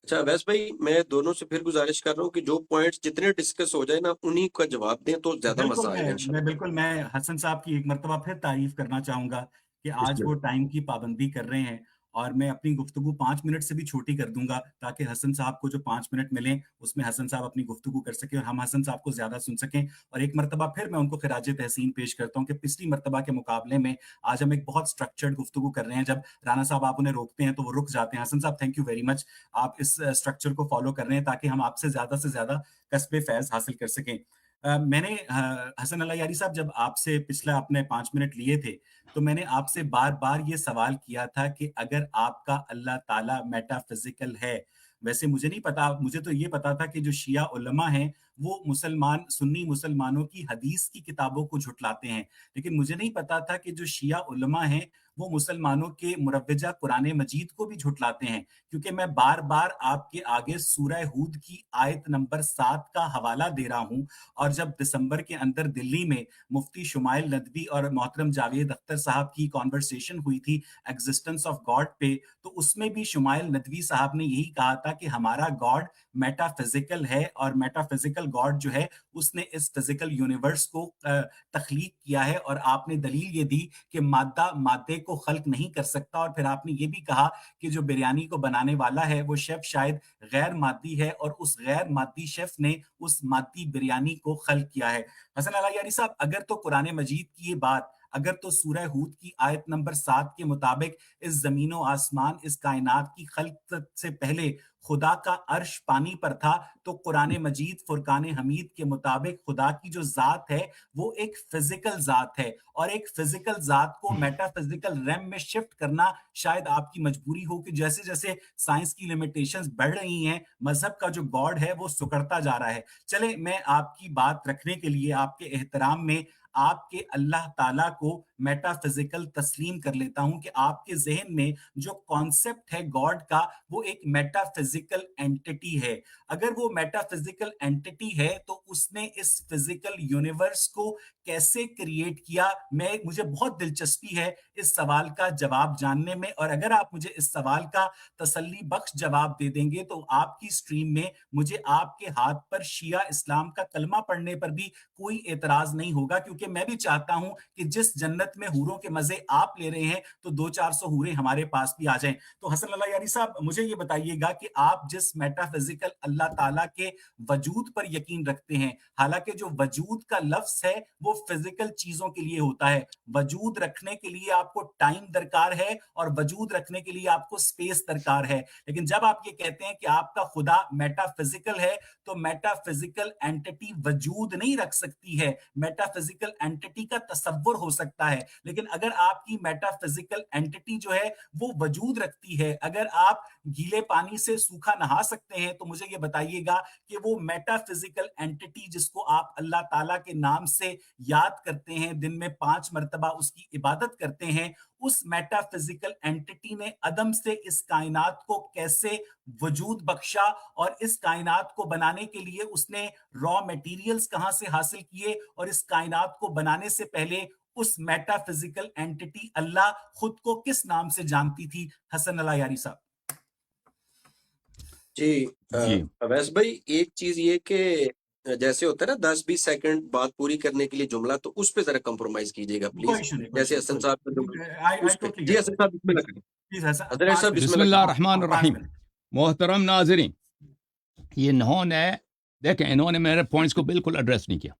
اچھا اویس بھائی, میں دونوں سے پھر گزارش کر رہا ہوں کہ جو پوائنٹس جتنے ڈسکس ہو جائے نا انہی کا جواب دیں تو زیادہ مزہ آئے گا انشاءاللہ. بالکل میں حسن صاحب کی ایک مرتبہ پھر تعریف کرنا چاہوں گا کہ آج بسم وہ اللہ. ٹائم کی پابندی کر رہے ہیں, اور میں اپنی گفتگو 5 منٹ سے بھی چھوٹی کر دوں گا تاکہ حسن صاحب کو جو 5 منٹ ملیں اس میں حسن صاحب اپنی گفتگو کر سکیں اور ہم حسن صاحب کو زیادہ سن سکیں. اور ایک مرتبہ پھر میں ان کو خراج تحسین پیش کرتا ہوں کہ پچھلی مرتبہ کے مقابلے میں آج ہم ایک بہت سٹرکچرڈ گفتگو کر رہے ہیں. جب رانا صاحب آپ انہیں روکتے ہیں تو وہ رک جاتے ہیں. حسن صاحب تھینک یو ویری مچ, آپ اس سٹرکچر کو فالو کر رہے ہیں تاکہ ہم آپ سے زیادہ کسب فیض حاصل کر سکیں. میں نے حسن اللہ یاری صاحب, جب آپ سے پچھلا اپنے 5 منٹ لیے تھے تو میں نے آپ سے بار بار یہ سوال کیا تھا کہ اگر آپ کا اللہ تعالیٰ میٹا فزیکل ہے, ویسے مجھے نہیں پتا, مجھے تو یہ پتا تھا کہ جو شیعہ علماء ہیں وہ سنی مسلمانوں کی حدیث کی کتابوں کو جھٹلاتے ہیں, لیکن مجھے نہیں پتا تھا کہ جو شیعہ علماء ہیں وہ مسلمانوں کے مروجہ قرآن مجید کو بھی جھٹلاتے ہیں. کیونکہ میں بار بار آپ کے آگے سورہ ہود کی آیت نمبر 7 کا حوالہ دے رہا ہوں, اور جب دسمبر کے اندر دلی میں مفتی شمائل ندوی اور محترم جاوید اختر صاحب کی کانورسیشن ہوئی تھی ایگزسٹنس آف گاڈ پہ, تو اس میں بھی شمائل ندوی صاحب نے یہی کہا تھا کہ ہمارا گاڈ میٹا فزیکل ہے, اور میٹا فزیکل گاڈ جو ہے اس نے اس فزیکل یونیورس کو تخلیق کیا ہے. اور آپ نے دلیل یہ دی کہ مادہ مادے کو خلق نہیں کر سکتا, اور پھر آپ نے یہ بھی کہا کہ جو بریانی کو بنانے والا ہے وہ شیف شاید غیر مادی ہے, اور اس غیر مادی شیف نے اس مادی بریانی کو خلق کیا ہے. حسن اللہ یاری صاحب, اگر تو قرآن مجید کی یہ بات, اگر تو سورہ ہود کی آیت نمبر 7 کے مطابق اس زمین و آسمان, اس کائنات کی خلق سے پہلے خدا کا عرش پانی پر تھا, تو قرآن مجید فرقان حمید کے مطابق خدا کی جو ذات ہے وہ ایک فزیکل ذات ہے, اور ایک فزیکل ذات کو میٹا فزیکل ریم میں شفٹ کرنا شاید آپ کی مجبوری ہو, کہ جیسے جیسے سائنس کی لیمیٹیشنز بڑھ رہی ہیں مذہب کا جو گاڈ ہے وہ سکڑتا جا رہا ہے. چلے میں آپ کی بات رکھنے کے لیے آپ کے احترام میں آپ کے اللہ تعالیٰ کو میٹا فزیکل تسلیم کر لیتا ہوں کہ آپ کے ذہن میں جو کانسیپٹ ہے گاڈ کا وہ ایک میٹا فزیکل اینٹی ہے. اگر وہ میٹا فزیکل اینٹی ہے تو اس نے اس فزیکل یونیورس کو کیسے کریٹ کیا؟ مجھے بہت دلچسپی ہے اس سوال کا جواب جاننے میں, اور اگر آپ مجھے اس سوال کا تسلی بخش جواب دے دیں گے تو آپ کی سٹریم میں مجھے آپ کے ہاتھ پر شیعہ اسلام کا کلمہ پڑھنے پر بھی کوئی اعتراض نہیں ہوگا, کیونکہ میں بھی چاہتا ہوں کہ جس جنت میں حوروں کے مزے آپ لے رہے ہیں تو 200-400 حوریں ہمارے پاس بھی آ جائیں. تو حسن اللہ یاری صاحب, مجھے یہ بتائیے گا کہ آپ جس میٹا فزیکل اللہ تعالیٰ کے وجود پر یقین رکھتے ہیں, حالانکہ جو وجود کا لفظ ہے وہ فزیکل چیزوں کے لیے ہوتا ہے, وجود رکھنے کے لیے آپ کو ٹائم درکار ہے اور وجود رکھنے کے لیے آپ کو سپیس درکار ہے, لیکن جب آپ یہ کہتے ہیں کہ آپ کا خدا میٹا فزیکل ہے تو میٹا فزیکل اینٹی وجود نہیں رکھ سکتی ہے, میٹا فزیکل اینٹی کا تصور ہو سکتا ہے, لیکن اگر آپ کی میٹا فزیکل اینٹی جو ہے وہ وجود رکھتی ہے, اگر آپ گیلے پانی سے سوکھا نہا سکتے ہیں تو مجھے یہ بتائیے گا کہ وہ میٹا فزیکل اینٹی جس کو آپ اللہ تعالیٰ کے نام سے یاد کرتے ہیں, دن میں 5 مرتبہ اس کی عبادت کرتے ہیں, اس میٹا فزیکل اینٹی نے عدم سے اس کائنات کو کیسے وجود بخشا, اور اس کائنات کو بنانے کے لیے اس نے را میٹیریلز کہاں سے حاصل کیے, اور اس کائنات کو بنانے سے پہلے اس میٹا فزیکل اینٹی اللہ خود کو کس نام سے جانتی تھی؟ حسن اللہ یاری صاحب. جی اویس بھائی, ایک چیز یہ کہ جیسے ہوتا ہے نا 10-20 سیکنڈ بات پوری کرنے کے لیے جملہ, تو اس پہ ذرا کمپرومائز کیجیے گا پلیز, جیسے حسن صاحب جی حسن صاحب بسم اللہ کریں. بسم اللہ الرحمن الرحیم. محترم ناظرین, انہوں نے میرے پوائنٹس کو بالکل ایڈریس نہیں کیا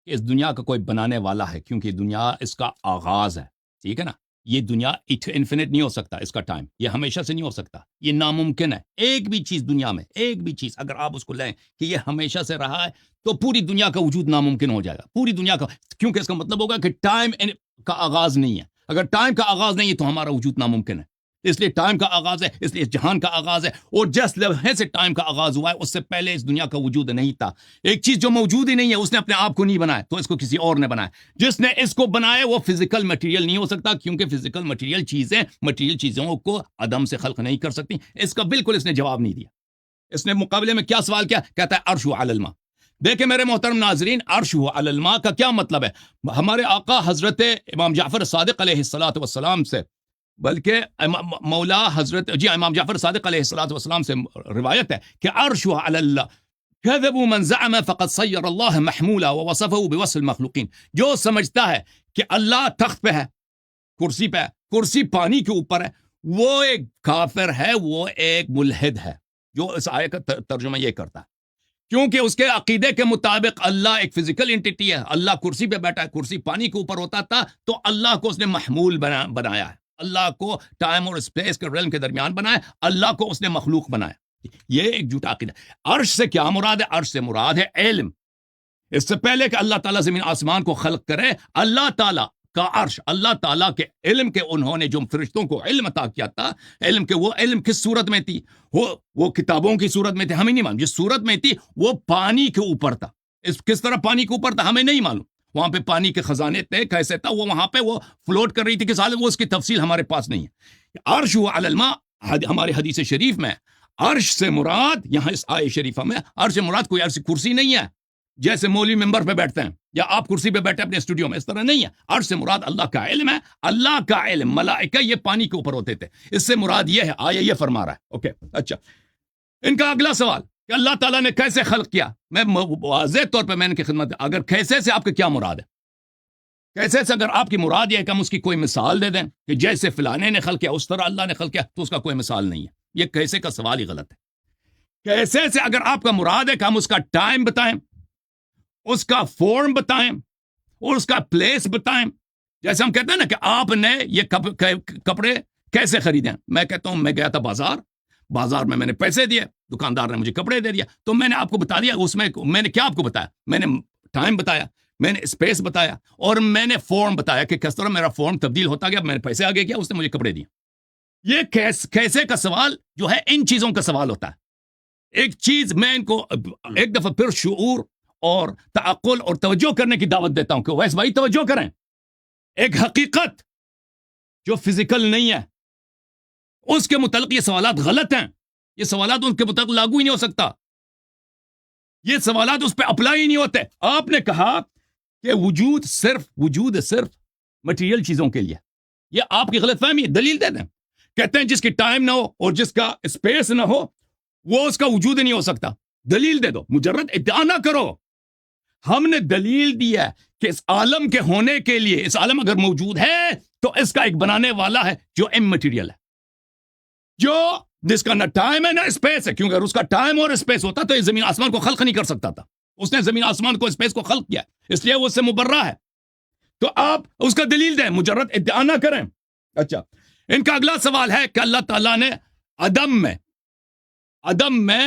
کہ اس دنیا کا کوئی بنانے والا ہے, کیونکہ دنیا اس کا آغاز ہے, ٹھیک ہے نا. یہ دنیا انفینٹ نہیں ہو سکتا, اس کا ٹائم یہ ہمیشہ سے نہیں ہو سکتا, یہ ناممکن ہے. ایک بھی چیز دنیا میں, ایک بھی چیز اگر آپ اس کو لیں کہ یہ ہمیشہ سے رہا ہے تو پوری دنیا کا وجود ناممکن ہو جائے گا, پوری دنیا کا, کیونکہ اس کا مطلب ہوگا کہ ٹائم کا آغاز نہیں ہے. اگر ٹائم کا آغاز نہیں ہے تو ہمارا وجود ناممکن ہے. اس لیے ٹائم کا آغاز ہے, اس لیے جہان کا آغاز ہے, اور جس لمحے سے ٹائم کا آغاز ہوا ہے اس سے پہلے اس دنیا کا وجود نہیں تھا. ایک چیز جو موجود ہی نہیں ہے اس نے اپنے آپ کو نہیں بنایا, تو اس کو کسی اور نے بنایا. جس نے اس کو بنایا وہ فزیکل مٹیریل نہیں ہو سکتا, کیونکہ فزیکل مٹیریل چیزوں کو عدم سے خلق نہیں کر سکتی. اس کا بالکل اس نے جواب نہیں دیا. اس نے مقابلے میں کیا سوال کیا, کہتا ہے عرش علی الماء. دیکھیں میرے محترم ناظرین, عرش علی الماء کا کیا مطلب ہے؟ ہمارے آقا حضرت امام جعفر صادق علیہ الصلوۃ والسلام سے, بلکہ مولا حضرت امام جعفر صادق علیہ الصلوۃ والسلام سے روایت ہے کہ عرش علی اللہ كذبوا من زعم فقد صير الله محمولا ووصفه بوصف المخلوقین. جو سمجھتا ہے کہ اللہ تخت پہ ہے, کرسی پہ ہے, کرسی پانی کے اوپر ہے, وہ ایک کافر ہے, وہ ایک ملحد ہے جو اس آیت کا ترجمہ یہ کرتا ہے, کیونکہ اس کے عقیدے کے مطابق اللہ ایک فزیکل انٹیٹی ہے. اللہ کرسی پہ بیٹھا ہے, کرسی پانی کے اوپر ہوتا تھا, تو اللہ کو اس نے محمول بنایا ہے, اللہ کو ٹائم اور اسپیس کے ریلم کے درمیان بنایا, اللہ کو اس نے مخلوق بنایا. یہ ایک جھوٹا عقیدہ. عرش سے کیا مراد ہے؟ عرش سے مراد ہے علم. اس سے پہلے کہ اللہ تعالیٰ زمین آسمان کو خلق کرے, اللہ تعالیٰ کا عرش, اللہ تعالیٰ کے علم کے انہوں نے جو فرشتوں کو علم عطا کیا تھا, علم کے وہ علم کس صورت میں تھی؟ وہ کتابوں کی صورت میں تھی, ہمیں نہیں معلوم. جس صورت میں تھی وہ پانی کے اوپر تھا. کس طرح پانی کے اوپر تھا ہمیں نہیں معلوم. وہاں پہ پانی کے خزانے تھے, کیسے تھا وہ, وہاں پہ وہ فلوٹ کر رہی تھی کس حالت, وہ اس کی تفصیل ہمارے پاس نہیں ہے. عرش علی الماء ہمارے حدیث شریف میں عرش سے مراد, یہاں اس آیت شریفہ میں عرش سے مراد کوئی عرش کرسی نہیں ہے جیسے مولوی ممبر پہ بیٹھتے ہیں یا آپ کرسی پہ بیٹھے اپنے اسٹوڈیو میں, اس طرح نہیں ہے. عرش سے مراد اللہ کا علم ہے. اللہ کا علم, ملائکہ یہ پانی کے اوپر ہوتے تھے, اس سے مراد یہ ہے, آیا یہ فرما رہا ہے. اوکے اچھا, ان کا اگلا سوال کہ اللہ تعالیٰ نے کیسے خلق کیا. میں واضح طور پہ میں ان کی خدمت, اگر کیسے سے آپ کا کیا مراد ہے, کیسے سے اگر آپ کی مراد یہ ہے کہ ہم اس کی کوئی مثال دے دیں کہ جیسے فلانے نے خلق کیا اس طرح اللہ نے خلق کیا, تو اس کا کوئی مثال نہیں ہے. یہ کیسے کا سوال ہی غلط ہے. کیسے سے اگر آپ کا مراد ہے کہ ہم اس کا ٹائم بتائیں, اس کا فارم بتائیں اور اس کا پلیس بتائیں, جیسے ہم کہتے ہیں نا کہ آپ نے یہ کپڑے کیسے خریدیں, میں کہتا ہوں میں گیا تھا بازار میں نے پیسے دیے, دکاندار نے مجھے کپڑے دے دیا, تو میں نے آپ کو بتا دیا, اس میں نے کیا آپ کو بتایا, میں نے ٹائم بتایا, میں نے اسپیس بتایا, اور میں نے فارم بتایا کہ کس طرح میرا فارم تبدیل ہوتا گیا, میں نے پیسے آگے کیا, اس نے مجھے کپڑے دیے. یہ کیسے کا سوال جو ہے ان چیزوں کا سوال ہوتا ہے. ایک چیز میں ان کو ایک دفعہ پھر شعور اور تعقل اور توجہ کرنے کی دعوت دیتا ہوں کہ ویس بھائی توجہ کریں. ایک حقیقت جو فزیکل نہیں ہے اس کے متعلق یہ سوالات غلط ہیں. یہ سوالات ان کے متعلق لاگو ہی نہیں ہو سکتا, یہ سوالات اس پہ اپلائی ہی نہیں ہوتے. آپ نے کہا کہ وجود صرف مٹیریل چیزوں کے لیے, یہ آپ کی غلط فہمی ہے. دلیل دے دیں. کہتے ہیں جس کی ٹائم نہ ہو اور جس کا اسپیس نہ ہو وہ اس کا وجود ہی نہیں ہو سکتا. دلیل دے دو, مجرد ادعا نہ کرو. ہم نے دلیل دی ہے کہ اس عالم کے ہونے کے لیے, اس عالم اگر موجود ہے تو اس کا ایک بنانے والا ہے جو امٹیریل ہے, جو جس کا نہ ٹائم ہے نہ اسپیس ہے, کیونکہ اگر اس کا ٹائم اور اسپیس ہوتا تو یہ زمین آسمان کو خلق نہیں کر سکتا تھا. اس نے زمین آسمان کو اسپیس کو خلق کیا, اس لیے وہ اس سے مبرہ ہے. تو آپ اس کا دلیل دیں, مجرد ادعا نہ کریں. اچھا, ان کا اگلا سوال ہے کہ اللہ تعالیٰ نے عدم میں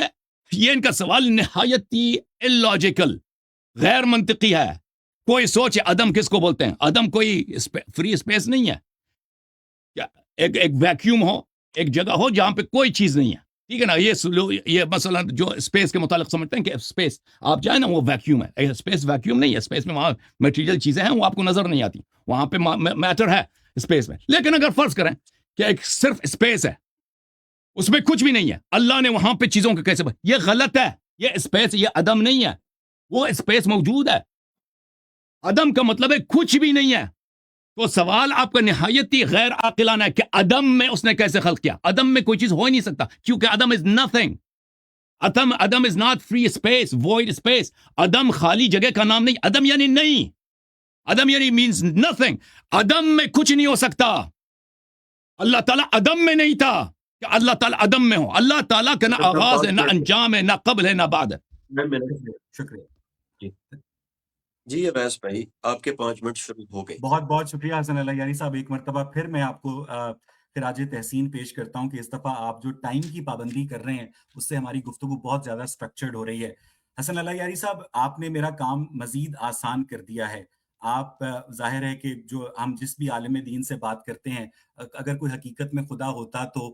یہ ان کا سوال نہایت ہی illogical, غیر منطقی ہے. کوئی سوچے عدم کس کو بولتے ہیں؟ عدم کوئی فری اسپیس نہیں ہے. ایک ویکیوم ہو, ایک جگہ ہو جہاں پہ کوئی چیز نہیں ہے, ٹھیک ہے نا. یہ مثلا جو اسپیس کے متعلق سمجھتے ہیں کہ اسپیس آپ جائیں نا وہ ویکیوم ہے. اسپیس ویکیوم نہیں ہے. اسپیس میں وہاں میٹیریل چیزیں ہیں وہ آپ کو نظر نہیں آتی, وہاں پہ میٹر ہے اسپیس میں. لیکن اگر فرض کریں کہ ایک صرف اسپیس ہے, اس میں کچھ بھی نہیں ہے, اللہ نے وہاں پہ چیزوں کا کیسے یہ غلط ہے. یہ اسپیس, یہ عدم نہیں ہے. وہ اسپیس موجود ہے. عدم کا مطلب ہے کچھ بھی نہیں ہے. تو سوال آپ کا نہایت ہی غیر عاقلانہ ہے کہ عدم میں اس نے کیسے خلق کیا. عدم میں کوئی چیز ہو ہی نہیں سکتا, کیونکہ عدم از نتھنگ. عدم is not free space, void space. عدم خالی جگہ کا نام نہیں. عدم یعنی نہیں. عدم یعنی مینز نتھنگ. عدم میں کچھ نہیں ہو سکتا. اللہ تعالیٰ عدم میں نہیں تھا کہ اللہ تعالیٰ عدم میں ہو. اللہ تعالیٰ کا نہ آغاز ہے, نہ انجام ہے, نہ قبل ہے, نہ بعد ہے. شکریہ. جی اویس بھائی, آپ کے 5 منٹ شروع ہو گئے. بہت بہت شکریہ حسن اللہ یاری صاحب. ایک مرتبہ پھر میں آپ کو خراج تحسین پیش کرتا ہوں کہ اس دفعہ آپ جو ٹائم کی پابندی کر رہے ہیں اس سے ہماری گفتگو بہت زیادہ اسٹرکچرڈ ہو رہی ہے. حسن اللہ یاری صاحب, آپ نے میرا کام مزید آسان کر دیا ہے. آپ ظاہر ہے کہ جو ہم جس بھی عالم دین سے بات کرتے ہیں اگر کوئی حقیقت میں خدا ہوتا تو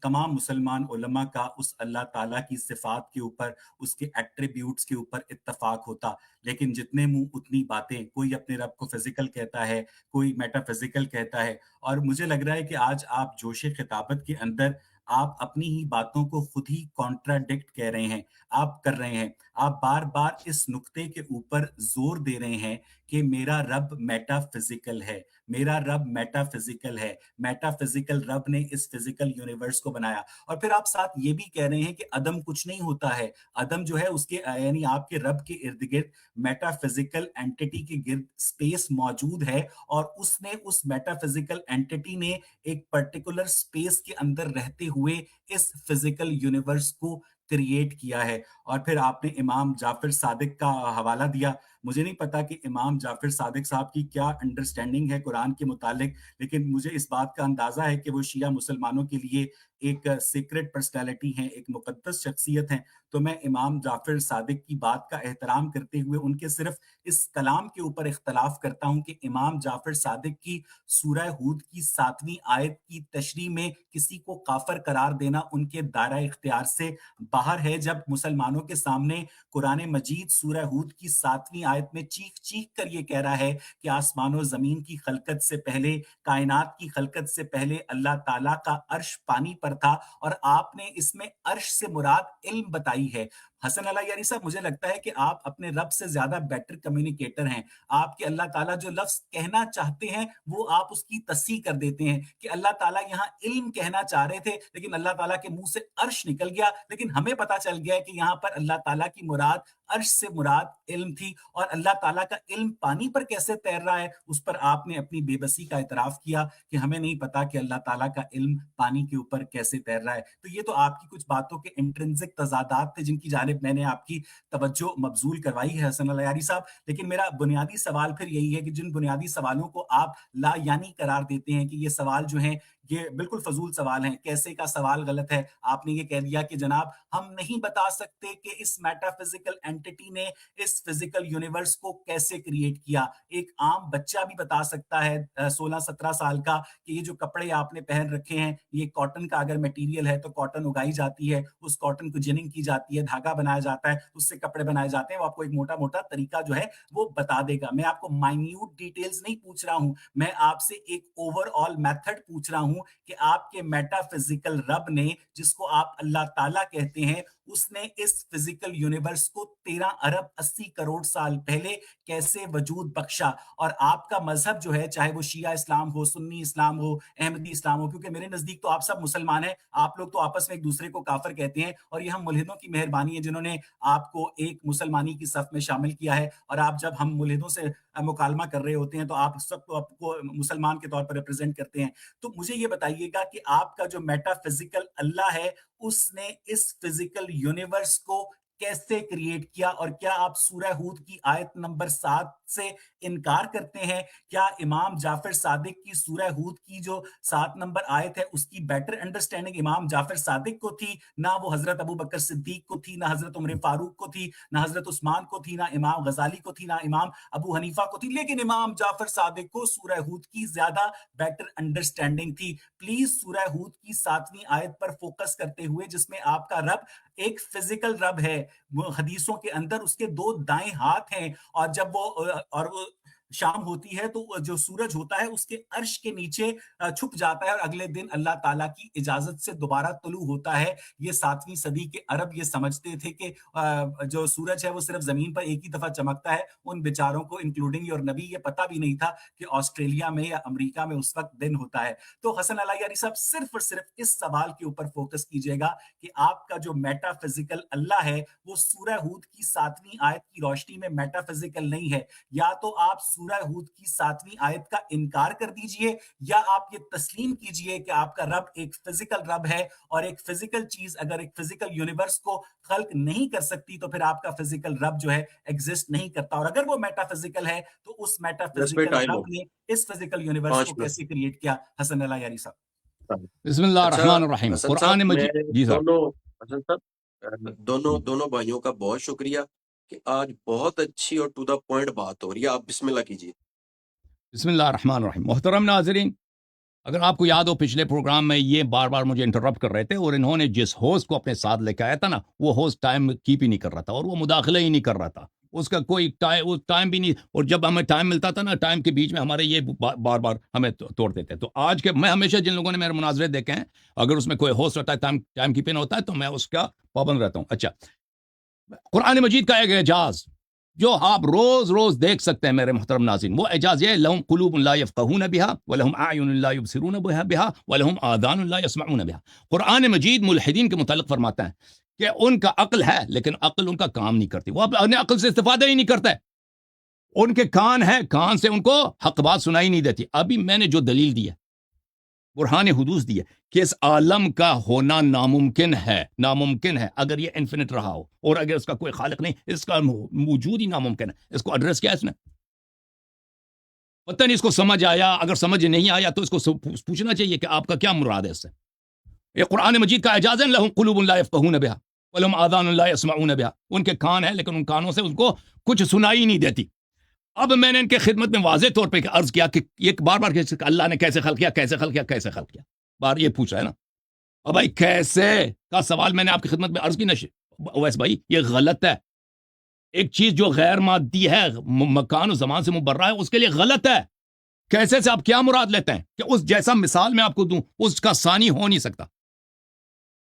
تمام مسلمان علماء کا اس اللہ تعالیٰ کی صفات کے اوپر اس کے ایٹریبیوٹس کے اوپر اتفاق ہوتا، لیکن جتنے منہ اتنی باتیں، کوئی اپنے رب کو فزیکل کہتا ہے، کوئی میٹا فزیکل کہتا ہے، اور مجھے لگ رہا ہے کہ آج آپ جوش خطابت کے اندر آپ اپنی ہی باتوں کو خود ہی کانٹراڈکٹ کہہ رہے ہیں، آپ کر رہے ہیں، آپ بار بار اس نقطے کے اوپر زور دے رہے ہیں کہ میرا رب میٹا فزیکل ہے، میرا رب میٹا فزیکل ہے، میٹا فزیکل رب نے اس فزیکل یونیورس کو بنایا، اور پھر آپ ساتھ یہ بھی کہہ رہے ہیں کہ عدم کچھ نہیں ہوتا ہے، عدم جو ہے اس کے یعنی آپ کے رب کے ارد گرد میٹا فزیکل اینٹی کے گرد سپیس موجود ہے، اور اس نے اس میٹا فزیکل اینٹی نے ایک پرٹیکولر سپیس کے اندر رہتے ہوئے اس فزیکل یونیورس کو کریٹ کیا ہے۔ اور پھر آپ نے امام جعفر صادق کا حوالہ دیا، مجھے نہیں پتا کہ امام جعفر صادق صاحب کی کیا انڈرسٹینڈنگ ہے قرآن کے متعلق، لیکن مجھے اس بات کا اندازہ ہے کہ وہ شیعہ مسلمانوں کے لیے ایک سیکرٹ پرسنالٹی ہیں، ایک مقدس شخصیت ہیں، تو میں امام جعفر صادق کی بات کا احترام کرتے ہوئے ان کے صرف اس کلام کے اوپر اختلاف کرتا ہوں کہ امام جعفر صادق کی سورہ ہود کی 7ویں آیت کی تشریح میں کسی کو کافر قرار دینا ان کے دائرہ اختیار سے باہر ہے، جب مسلمانوں کے سامنے قرآن مجید سورہ ہود کی 7ویں آیت میں چیخ چیخ کر یہ کہہ رہا ہے کہ آسمان و زمین کی خلقت سے پہلے، کائنات کی خلقت سے پہلے اللہ تعالیٰ کا عرش پانی پر تھا، اور آپ نے اس میں عرش سے مراد علم بتائی ہے۔ حسن اللہ یاری صاحب، مجھے لگتا ہے کہ آپ اپنے رب سے زیادہ بیٹر کمیونیکیٹر ہیں، آپ کے اللہ تعالیٰ جو لفظ کہنا چاہتے ہیں وہ آپ اس کی تصحیح کر دیتے ہیں کہ اللہ تعالیٰ یہاں علم کہنا چاہ رہے تھے لیکن اللہ تعالیٰ کے منہ سے عرش نکل گیا، لیکن ہمیں پتا چل گیا کہ یہاں پر اللہ تعالیٰ کی مراد عرش سے مراد علم تھی، اور اللہ تعالیٰ کا علم پانی پر کیسے تیر رہا ہے اس پر آپ نے اپنی بے بسی کا اعتراف کیا کہ ہمیں نہیں پتا کہ اللہ تعالیٰ کا علم پانی کے اوپر کیسے تیر رہا ہے۔ تو یہ تو آپ کی کچھ باتوں کے انٹرنزک تضادات تھے جن کی جانب میں نے آپ کی توجہ مبذول کروائی ہے حسن اللہ یاری صاحب، لیکن میرا بنیادی سوال پھر یہی ہے کہ جن بنیادی سوالوں کو آپ لا یعنی قرار دیتے ہیں کہ یہ سوال جو ہیں یہ بالکل فضول سوال ہیں، کیسے کا سوال غلط ہے، آپ نے یہ کہہ دیا کہ جناب ہم نہیں بتا سکتے کہ اس میٹا فزیکل اینٹی نے اس فزیکل یونیورس کو کیسے کریٹ کیا، ایک عام بچہ بھی بتا سکتا ہے 16-17 سال کا کہ یہ جو کپڑے آپ نے پہن رکھے ہیں یہ کاٹن کا اگر میٹیریل ہے تو کاٹن اگائی جاتی ہے، اس کاٹن کو جننگ کی جاتی ہے، دھاگا بنایا جاتا ہے، اس سے کپڑے بنائے جاتے ہیں، وہ آپ کو ایک موٹا موٹا طریقہ جو ہے وہ بتا دے گا۔ میں آپ کو مائنیوٹ ڈیٹیلز نہیں پوچھ رہا ہوں، میں آپ سے ایک اوور آل میتھڈ پوچھ رہا ہوں کہ آپ کے میٹا فزیکل رب نے، جس کو آپ اللہ تعالیٰ کہتے ہیں، اس نے اس فزیکل یونیورس کو 13 ارب 80 کروڑ سال پہلے کیسے وجود بخشا، اور آپ کا مذہب جو ہے چاہے وہ شیعہ اسلام ہو، سنی اسلام ہو، احمدی اسلام ہو، کیونکہ میرے نزدیک تو آپ سب مسلمان ہیں، آپ لوگ تو آپس میں ایک دوسرے کو کافر کہتے ہیں، اور یہ ہم ملحدوں کی مہربانی ہے جنہوں نے آپ کو ایک مسلمانی کی صف میں شامل کیا ہے، اور آپ جب ہم ملحدوں سے مکالمہ کر رہے ہوتے ہیں تو آپ سب کو مسلمان کے طور پر ریپرزینٹ کرتے ہیں۔ تو مجھے یہ بتائیے گا کہ آپ کا جو میٹا فزیکل اللہ ہے اس نے اس فزیکل یونیورس کو کیسے کریٹ کیا، اور کیا آپ سورہ ہود کی آیت نمبر 7 سے انکار کرتے ہیں؟ کیا امام جعفر صادق کی سورہ ہود کی جو 7 نمبر آیت ہے اس کی بیٹر انڈرسٹینڈنگ امام جعفر صادق کو تھی، نہ وہ حضرت ابو بکر صدیق کو تھی، نہ حضرت عمر فاروق کو تھی، نہ حضرت عثمان کو تھی، نہ امام غزالی کو تھی، نہ امام ابو حنیفہ کو تھی، لیکن امام جعفر صادق کو سورہ ہود کی زیادہ بیٹر انڈرسٹینڈنگ تھی۔ پلیز سورہ ہود کی 7ویں آیت پر فوکس کرتے ہوئے جس میں آپ کا رب ایک فزیکل رب ہے، حدیثوں کے اندر اس کے 2 دائیں ہاتھ ہیں، اور جب وہ شام ہوتی ہے تو جو سورج ہوتا ہے اس کے عرش کے نیچے چھپ جاتا ہے، اور اگلے دن اللہ تعالیٰ کی اجازت سے دوبارہ طلوع ہوتا ہے۔ یہ 7ویں صدی کے عرب یہ سمجھتے تھے کہ جو سورج ہے وہ صرف زمین پر ایک ہی دفعہ چمکتا ہے، ان بیچاروں کو انکلوڈنگ اور نبی یہ پتہ بھی نہیں تھا کہ آسٹریلیا میں یا امریکہ میں اس وقت دن ہوتا ہے۔ تو حسن اللہ یاری صاحب صرف اور صرف اس سوال کے اوپر فوکس کیجئے گا کہ آپ کا جو میٹا فزیکل اللہ ہے وہ سورہ ہود کی 7ویں آیت کی روشنی میں میٹا فزیکل نہیں ہے، یا تو آپ سورہ ہود کی 7ویں آیت کا انکار کر دیجئے، یا آپ یہ تسلیم کیجئے کہ آپ کا رب ایک فزیکل رب ہے، اور ایک فزیکل چیز اگر ایک فزیکل یونیورس کو خلق نہیں کر سکتی تو پھر آپ کا فزیکل رب جو ہے ایگزسٹ نہیں کرتا، اور اگر وہ میٹا فزیکل ہے تو اس میٹا فزیکل رب نے اس فزیکل یونیورس کو کیسے کریٹ کیا؟ حسن اللہ یاری صاحب۔ بسم اللہ الرحمن الرحیم۔ حسن قرآن صاحب، مجید، جی صاحب، حسن صاحب دونوں بھائیوں کا بہت شکریہ کہ آج بہت اچھی اور ٹو دا پوائنٹ بات ہو رہی ہے. آپ بسم اللہ کیجیے. بسم اللہ الرحمن الرحیم. محترم ناظرین، اگر آپ کو یاد ہو پچھلے پروگرام میں یہ بار بار مجھے انٹرپٹ کر رہے تھے، اور انہوں نے جس ہوسٹ کو اپنے ساتھ لے کے آیا تھا نا، وہ ہوسٹ ٹائم کیپ ہی نہیں کر رہا تھا، اور وہ مداخلہ ہی نہیں کر رہا تھا. اس کا کوئی ٹائم بھی نہیں، اور جب ہمیں ٹائم ملتا تھا نا، ٹائم کے بیچ میں ہمارے یہ بار بار ہمیں توڑ دیتے. تو آج کے میں ہمیشہ جن لوگوں نے میرے مناظرے دیکھے ہیں، اگر اس میں کوئی ہوسٹ ہوتا ہے ٹائم کیپنگ ہوتا ہے، تو میں اس کا پابند رہتا ہوں. اچھا، قرآن مجید کا ایک اعجاز جو آپ روز روز دیکھ سکتے ہیں میرے محترم ناظرین، وہ اعجاز یہ: لہم قلوب لا یفقہون بہا ولہم اعین لا یبصرون بہا ولہم آذان لا یسمعون بہا. قرآن مجید ملحدین کے متعلق فرماتا ہے کہ ان کا عقل ہے لیکن عقل ان کا کام نہیں کرتی، وہ اپنے عقل سے استفادہ ہی نہیں کرتا ہے. ان کے کان ہے، کان سے ان کو حق بات سنائی نہیں دیتی. ابھی میں نے جو دلیل دی ہے، برہان حدوث دی ہے کہ اس عالم کا ہونا ناممکن ہے اگر یہ انفینٹ رہا ہو، اور اگر اس کا کوئی خالق نہیں، اس کا موجود ہی ناممکن ہے. اس کو ایڈریس کیا ہے اس نے؟ پتہ نہیں اس کو سمجھ آیا. اگر سمجھ نہیں آیا تو اس کو پوچھنا چاہیے کہ آپ کا کیا مراد ہے اس سے. یہ قرآن مجید کا اعجاز ہے: لہم قلوب لا یفقہون بہا ولہم آذان لا یسمعون بہا. ان کے کان ہیں لیکن ان کانوں سے ان کو کچھ سنائی نہیں دیتی. اب میں نے ان کے خدمت میں واضح طور پہ عرض کیا کہ یہ بار بار اللہ نے کیسے خلق کیا بار یہ پوچھا ہے نا. اب بھائی کیسے کا سوال میں نے آپ کی خدمت میں عرض کی ویسے بھائی یہ غلط ہے. ایک چیز جو غیر مادی ہے، مکان و زمان سے مبرہ ہے، اس کے لیے غلط ہے. کیسے سے آپ کیا مراد لیتے ہیں کہ اس جیسا مثال میں آپ کو دوں، اس کا ثانی ہو نہیں سکتا،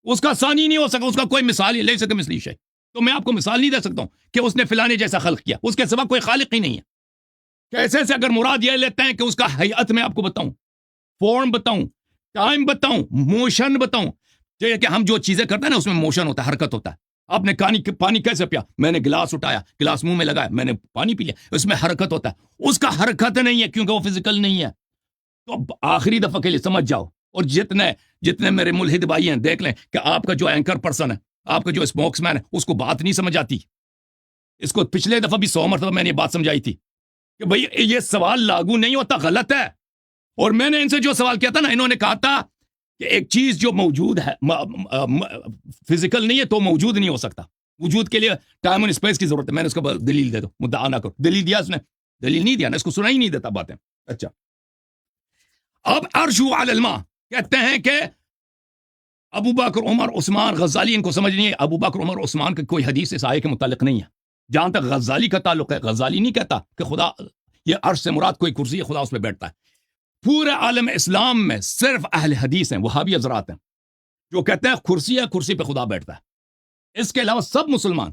اس کا ثانی نہیں ہو سکتا، اس کا کوئی مثال ہی لے سکے مثلی شے. تو میں آپ کو مثال نہیں دے سکتا ہوں کہ اس نے فلانے جیسا خلق کیا، اس کے سوا کوئی خالق ہی نہیں ہے. کیسے سے اگر مراد یہ لیتے ہیں کہ اس کا ہیئت میں آپ کو بتاؤں، فارم بتاؤں، ٹائم بتاؤں، موشن بتاؤں. کہ ہم جو چیزیں کرتے ہیں نا، اس میں موشن ہوتا ہے، حرکت ہوتا ہے. آپ نے پانی کیسے پیا؟ میں نے گلاس اٹھایا، گلاس منہ میں لگایا، میں نے پانی پی لیا. اس میں حرکت ہوتا ہے. اس کا حرکت نہیں ہے کیونکہ وہ فزیکل نہیں ہے. تو آخری دفعہ کے لیے سمجھ جاؤ. اور جتنے میرے ملحد بھائی ہیں، دیکھ لیں کہ آپ کا جو اینکر پرسن ہے، آپ کا جو اسپوکس مین ہے، اس کو بات نہیں سمجھ آتی. اس کو پچھلے دفعہ بھی 100 مرتبہ میں نے یہ بات سمجھائی تھی کہ بھئی یہ سوال لاگو نہیں ہوتا، غلط ہے. اور میں نے ان سے جو سوال کیا تھا نا، انہوں نے کہا تھا کہ ایک چیز جو موجود ہے فزیکل نہیں ہے تو موجود نہیں ہو سکتا. وجود کے لیے ٹائم اور اسپیس کی ضرورت ہے. میں نے اس کو دلیل دے دو، مدعا نہ کرو. دلیل دیا اس نے؟ دلیل نہیں دیا نا، اس کو سنا ہی نہیں دیتا باتیں. اچھا، اب عرش علی الماء کہتے ہیں کہ ابو بکر عمر عثمان غزالی ان کو سمجھ نہیں ہے. ابو بکر عمر عثمان کی کوئی حدیث اس آیے کے متعلق نہیں ہے. جہاں تک غزالی کا تعلق ہے، غزالی نہیں کہتا کہ خدا یہ عرش سے مراد کوئی کرسی ہے، خدا اس پہ بیٹھتا ہے. پورے عالم اسلام میں صرف اہل حدیث ہیں، وہابی حضرات ہیں، جو کہتے ہیں کرسی ہے، کرسی پہ خدا بیٹھتا ہے. اس کے علاوہ سب مسلمان،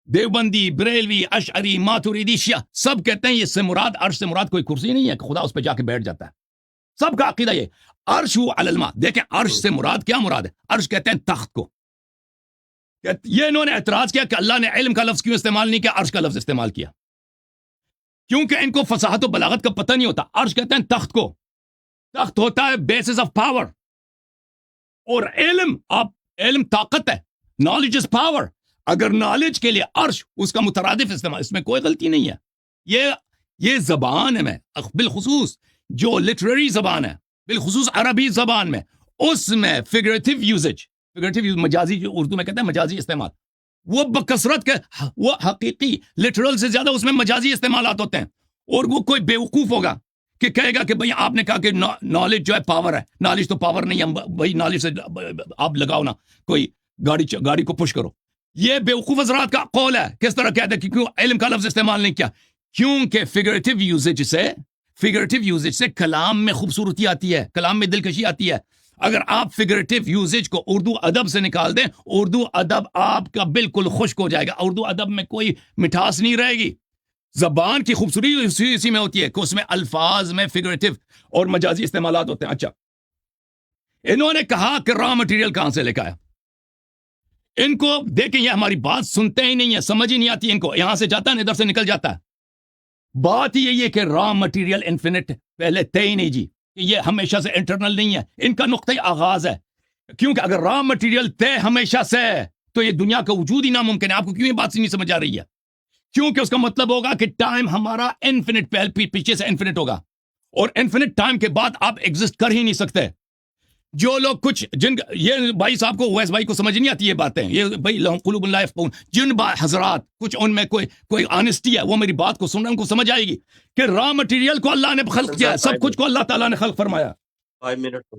دیوبندی، بریلوی، اشعری، ماتوریدی، شیعہ، سب کہتے ہیں یہ سے مراد، عرش سے مراد کوئی کرسی نہیں ہے کہ خدا اس پہ جا کے بیٹھ جاتا ہے. سب کا عقیدہ یہ عرش علی الماء. دیکھیں عرش سے مراد کیا مراد ہے؟ عرش کہتے ہیں تخت کو. یہ انہوں نے اعتراض کیا کہ اللہ نے علم کا لفظ کیوں استعمال نہیں کیا، عرش کا لفظ استعمال کیا؟ کیونکہ ان کو فصاحت و بلاغت کا پتہ نہیں ہوتا. عرش کہتے ہیں تخت کو. تخت ہوتا ہے بیسس آف پاور، اور علم طاقت ہے. Knowledge is power. اگر نالج کے لیے عرش اس کا مترادف استعمال، اس میں کوئی غلطی نہیں ہے. یہ زبان ہے، میں بالخصوص جو لٹریری زبان ہے، بالخصوص عربی زبان میں، اس میں فگریٹیو یوزج، مجازی، جو اردو میں کہتے ہیں مجازی استعمال، وہ بکثرت کے، وہ حقیقی لٹرل سے زیادہ اس میں مجازی استعمالات ہوتے ہیں. اور وہ کوئی بیوقوف ہوگا کہ کہے گا کہ بھئی آپ نے کہا کہ نالج جو ہے پاور ہے. نالج تو پاور نہیں ہے بھئی، نالج سے آپ لگاؤ نا کوئی گاڑی کو پش کرو. یہ بیوقوف حضرات کا قول ہے. کس طرح کہتے ہیں کہ کیوں علم کا لفظ استعمال نہیں کیا؟ کیونکہ فگریٹیو یوزج سے کلام میں خوبصورتی آتی ہے، کلام میں دلکشی آتی ہے. اگر آپ فگریٹیو یوزج کو اردو ادب سے نکال دیں، اردو ادب آپ کا بالکل خشک ہو جائے گا. اردو ادب میں کوئی مٹھاس نہیں رہے گی. زبان کی خوبصورتی اسی میں ہوتی ہے کہ اس میں الفاظ میں فگریٹیو اور مجازی استعمالات ہوتے ہیں. اچھا، انہوں نے کہا کہ را مٹیریل کہاں سے لے کے آیا. ان کو دیکھیں، یہ ہماری بات سنتے ہی نہیں ہے، سمجھ ہی نہیں آتی ان کو. یہاں سے جاتا ہے ادھر سے نکل جاتا ہے. بات یہی ہے کہ را مٹیریل انفینٹ پہلے طے ہی نہیں جی، کہ یہ ہمیشہ سے انٹرنل نہیں ہے. ان کا نقطۂ آغاز ہے. کیونکہ اگر را مٹیریل طے ہمیشہ سے ہے تو یہ دنیا کا وجود ہی ناممکن ہے. آپ کو کیوں یہ بات نہیں سمجھ آ رہی ہے؟ کیونکہ اس کا مطلب ہوگا کہ ٹائم ہمارا انفینٹ پیچھے سے انفینٹ ہوگا، اور انفینٹ ٹائم کے بعد آپ ایگزسٹ کر ہی نہیں سکتے. جو لوگ کچھ جن یہ بھائی صاحب کو اویس بھائی کو سمجھ نہیں آتی یہ باتیں, یہ بھائی لہم قلوب لا یفقہون, جن حضرات کچھ ان میں کوئی آنےسٹی ہے وہ میری بات کو سن رہے ہیں, ان کو سمجھ آئے گی کہ را مٹیریل کو اللہ نے خلق کیا ہے, سب کچھ کو اللہ تعالیٰ نے خلق فرمایا. 5 منٹ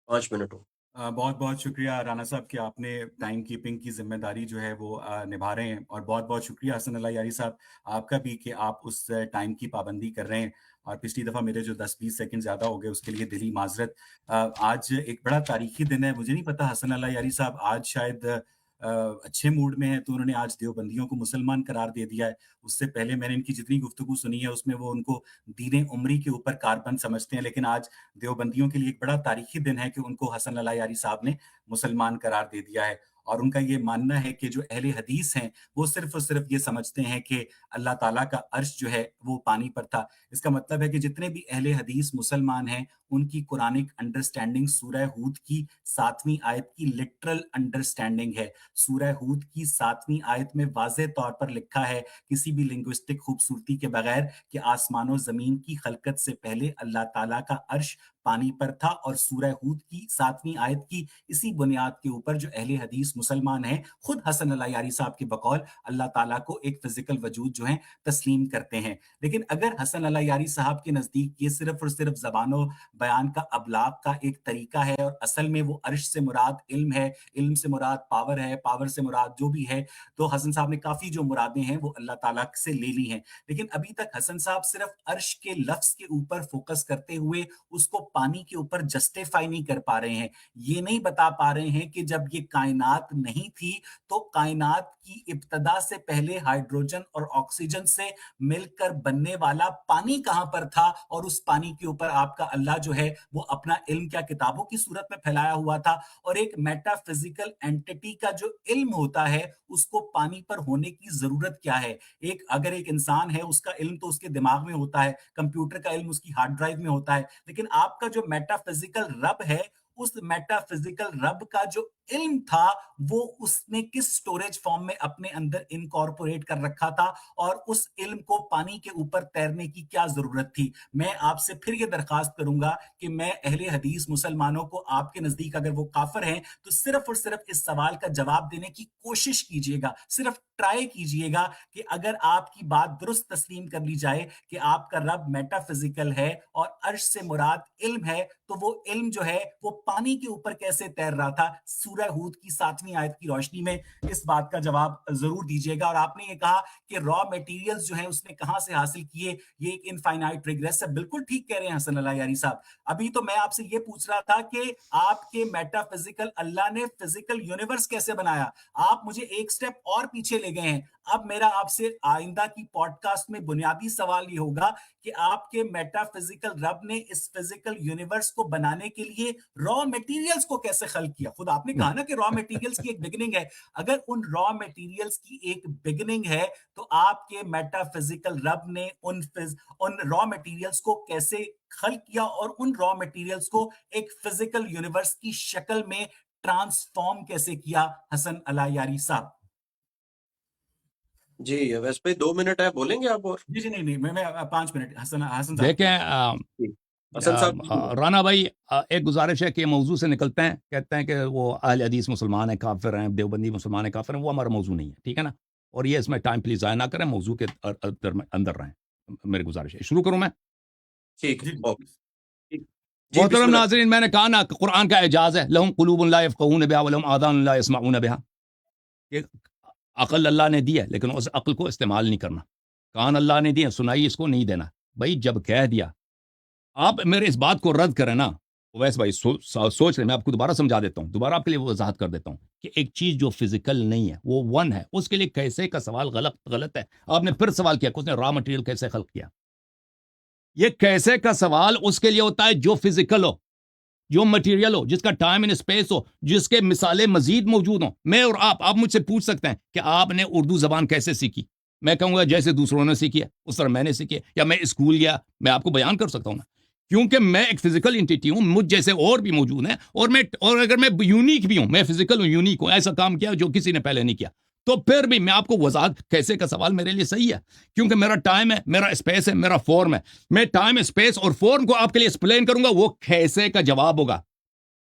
5 منٹ بہت بہت شکریہ رانا صاحب کہ آپ نے ٹائم کیپنگ کی ذمہ داری جو ہے وہ نبھا رہے ہیں, اور بہت بہت شکریہ حسن اللہ یاری صاحب آپ کا بھی کہ آپ اس ٹائم کی پابندی کر رہے ہیں, اور پچھلی دفعہ میرے جو 10-20 سیکنڈ زیادہ ہو گئے اس کے لیے دلی معذرت. آج ایک بڑا تاریخی دن ہے, مجھے نہیں پتا حسن اللہ یاری صاحب آج شاید اچھے موڈ میں ہیں تو انہوں نے آج دیوبندیوں کو مسلمان قرار دے دیا ہے. اس سے پہلے میں نے ان کی جتنی گفتگو سنی ہے اس میں وہ ان کو دین عمری کے اوپر کاربند سمجھتے ہیں, لیکن آج دیوبندیوں کے لیے ایک بڑا تاریخی دن ہے کہ ان کو حسن اللہ یاری صاحب نے مسلمان قرار دے دیا ہے. اور ان کا یہ ماننا ہے کہ جو اہل حدیث ہیں وہ صرف اور صرف یہ سمجھتے ہیں کہ اللہ تعالیٰ کا عرش جو ہے وہ پانی پر تھا. اس کا مطلب ہے کہ جتنے بھی اہل حدیث مسلمان ہیں ان کی قرآنک انڈرسٹینڈنگ سورہ ہود کی 7ویں آیت کی لٹرل انڈرسٹینڈنگ ہے. سورہ ہود کی 7ویں آیت میں واضح طور پر لکھا ہے کسی بھی لنگوسٹک خوبصورتی کے بغیر کہ آسمان و زمین کی خلقت سے پہلے اللہ تعالیٰ کا عرش پانی پر تھا, اور سورہ ہود کی 7ویں آیت کی اسی بنیاد کے اوپر جو اہل حدیث مسلمان ہیں خود حسن اللہ یاری صاحب کے بقول اللہ تعالیٰ کو ایک فزیکل وجود جو ہیں تسلیم کرتے ہیں. لیکن اگر حسن اللہ یاری صاحب کے نزدیک یہ صرف اور صرف زبان و بیان کا ابلاغ کا ایک طریقہ ہے اور اصل میں وہ عرش سے مراد علم ہے, علم سے مراد پاور ہے, پاور سے مراد جو بھی ہے, تو حسن صاحب نے کافی جو مرادیں ہیں وہ اللہ تعالیٰ سے لے لی ہیں. لیکن ابھی تک حسن صاحب صرف عرش کے لفظ کے اوپر فوکس کرتے ہوئے اس کو پانی کے اوپر جسٹیفائی نہیں کر پا رہے ہیں. یہ نہیں بتا پا رہے ہیں کہ جب یہ کائنات نہیں تھی تو کائنات کی ابتدا سے پہلے ہائیڈروجن اور آکسیجن سے مل کر بننے والا پانی کہاں پر تھا, اور اس پانی کے اوپر آپ کا اللہ جو ہے وہ اپنا علم کیا کتابوں کی صورت میں پھیلایا ہوا تھا. اور ایک میٹا فزیکل اینٹی کا جو علم ہوتا ہے اس کو پانی پر ہونے کی ضرورت کیا ہے. اگر ایک انسان ہے اس کا علم تو اس کے دماغ میں ہوتا ہے, کمپیوٹر کا علم اس کی ہارڈ ڈرائیو میں ہوتا ہے, لیکن آپ کا جو میٹا فزیکل رب ہے اس میٹا فزیکل رب کا جو علم تھا وہ اس نے کس سٹوریج فارم میں اپنے اندر انکارپوریٹ کر رکھا تھا, اور اس علم کو پانی کے اوپر تیرنے کی کیا ضرورت تھی. میں آپ سے پھر یہ درخواست کروں گا کہ میں اہل حدیث مسلمانوں کو آپ کے نزدیک اگر وہ کافر ہیں تو صرف اور صرف اس سوال کا جواب دینے کی کوشش کیجئے گا, صرف ٹرائی کیجئے گا کہ اگر آپ کی بات درست تسلیم کر لی جائے کہ آپ کا رب میٹا فزیکل ہے اور عرش سے مراد علم ہے, تو وہ علم جو ہے وہ پانی کے اوپر کیسے تیر رہا تھا سورہ ہود کی 7ویں آیت کی روشنی میں. اس بات کا جواب ضرور دیجیے گا. اور آپ نے یہ کہا کہ را میٹیریلز جو ہیں اس نے کہاں سے حاصل کیے, یہ ایک انفائنائٹ ریگریس ہے. بالکل ٹھیک کہہ رہے ہیں حسن اللہ یاری صاحب. ابھی تو میں آپ سے یہ پوچھ رہا تھا کہ آپ کے میٹا فزیکل اللہ نے فزیکل یونیورس کیسے بنایا. آپ مجھے ایک سٹیپ اور پیچھے لے گئے ہیں. اب میرا آپ سے آئندہ کی پوڈ کاسٹ میں بنیادی سوال یہ ہوگا کہ آپ کے میٹا فزیکل رب نے اس فزیکل یونیورس کو بنانے کے لیے را میٹیریلز کو کیسے خلق کیا. خود آپ نے کہا نا کہ را میٹیریلز کی ایک بگننگ ہے. اگر ان را میٹیریلز کی ایک بگننگ ہے تو آپ کے میٹا فزیکل رب نے ان را میٹیریلز کو کیسے خلق کیا اور ان را میٹیریلز کو ایک فزیکل یونیورس کی شکل میں ٹرانسفارم کیسے کیا حسن اللہ یاری صاحب. جی ویسے پہ 2 منٹ ہے, بولیں گے آپ اور؟ جی نہیں میں 5 منٹ حسن صاحب دیکھیں حسن صاحب رانا بھائی, ایک گزارش ہے کہ موضوع سے نکلتے ہیں, کہتے ہیں کہ وہ اہل حدیث مسلمان ہیں کافر ہیں, دیوبندی مسلمان ہیں کافر ہیں. وہ ہمارا موضوع نہیں ہے, ٹھیک ہے نا, اور یہ اس میں ٹائم پلیز ضائع نہ کریں, موضوع کے اندر رہیں. میری گزارش ہے, شروع کروں میں. ٹھیک محترم ناظرین, میں نے کہا نا قرآن کا اعجاز ہے, لہم قلوب لا یفقہون بہا ولہم آذان لا یسمعون بہا. عقل اللہ نے دی ہے لیکن اس عقل کو استعمال نہیں کرنا. کان اللہ نے دیے, سنائی اس کو نہیں دینا. بھائی جب کہہ دیا, آپ میرے اس بات کو رد کریں نا ویسے بھائی, سوچ رہے, میں آپ کو دوبارہ سمجھا دیتا ہوں, دوبارہ آپ کے لیے وضاحت کر دیتا ہوں کہ ایک چیز جو فزیکل نہیں ہے وہ ون ہے, اس کے لیے کیسے کا سوال غلط ہے. آپ نے پھر سوال کیا کہ اس نے را مٹیریل کیسے خلق کیا. یہ کیسے کا سوال اس کے لیے ہوتا ہے جو فزیکل ہو, جو مٹیریل ہو, جس کا ٹائم اینڈ اسپیس ہو, جس کے مثالیں مزید موجود ہوں. میں اور آپ مجھ سے پوچھ سکتے ہیں کہ آپ نے اردو زبان کیسے سیکھی. میں کہوں گا جیسے دوسروں نے سیکھی ہے اس طرح میں نے سیکھی ہے, یا میں اسکول گیا, میں آپ کو بیان کر سکتا ہوں نا, کیونکہ میں ایک فزیکل انٹیٹی ہوں, مجھ جیسے اور بھی موجود ہیں, اور اگر میں یونیک بھی ہوں, میں فزیکل ہوں, یونیک ہوں, ایسا کام کیا جو کسی نے پہلے نہیں کیا, تو پھر بھی میں آپ کو وضاحت کیسے کا سوال میرے لیے صحیح ہے, کیونکہ میرا ٹائم ہے, میرا اسپیس ہے, میرا فارم ہے. میں ٹائم اسپیس اور فارم کو آپ کے لیے ایکسپلین کروں گا, وہ کیسے کا جواب ہوگا.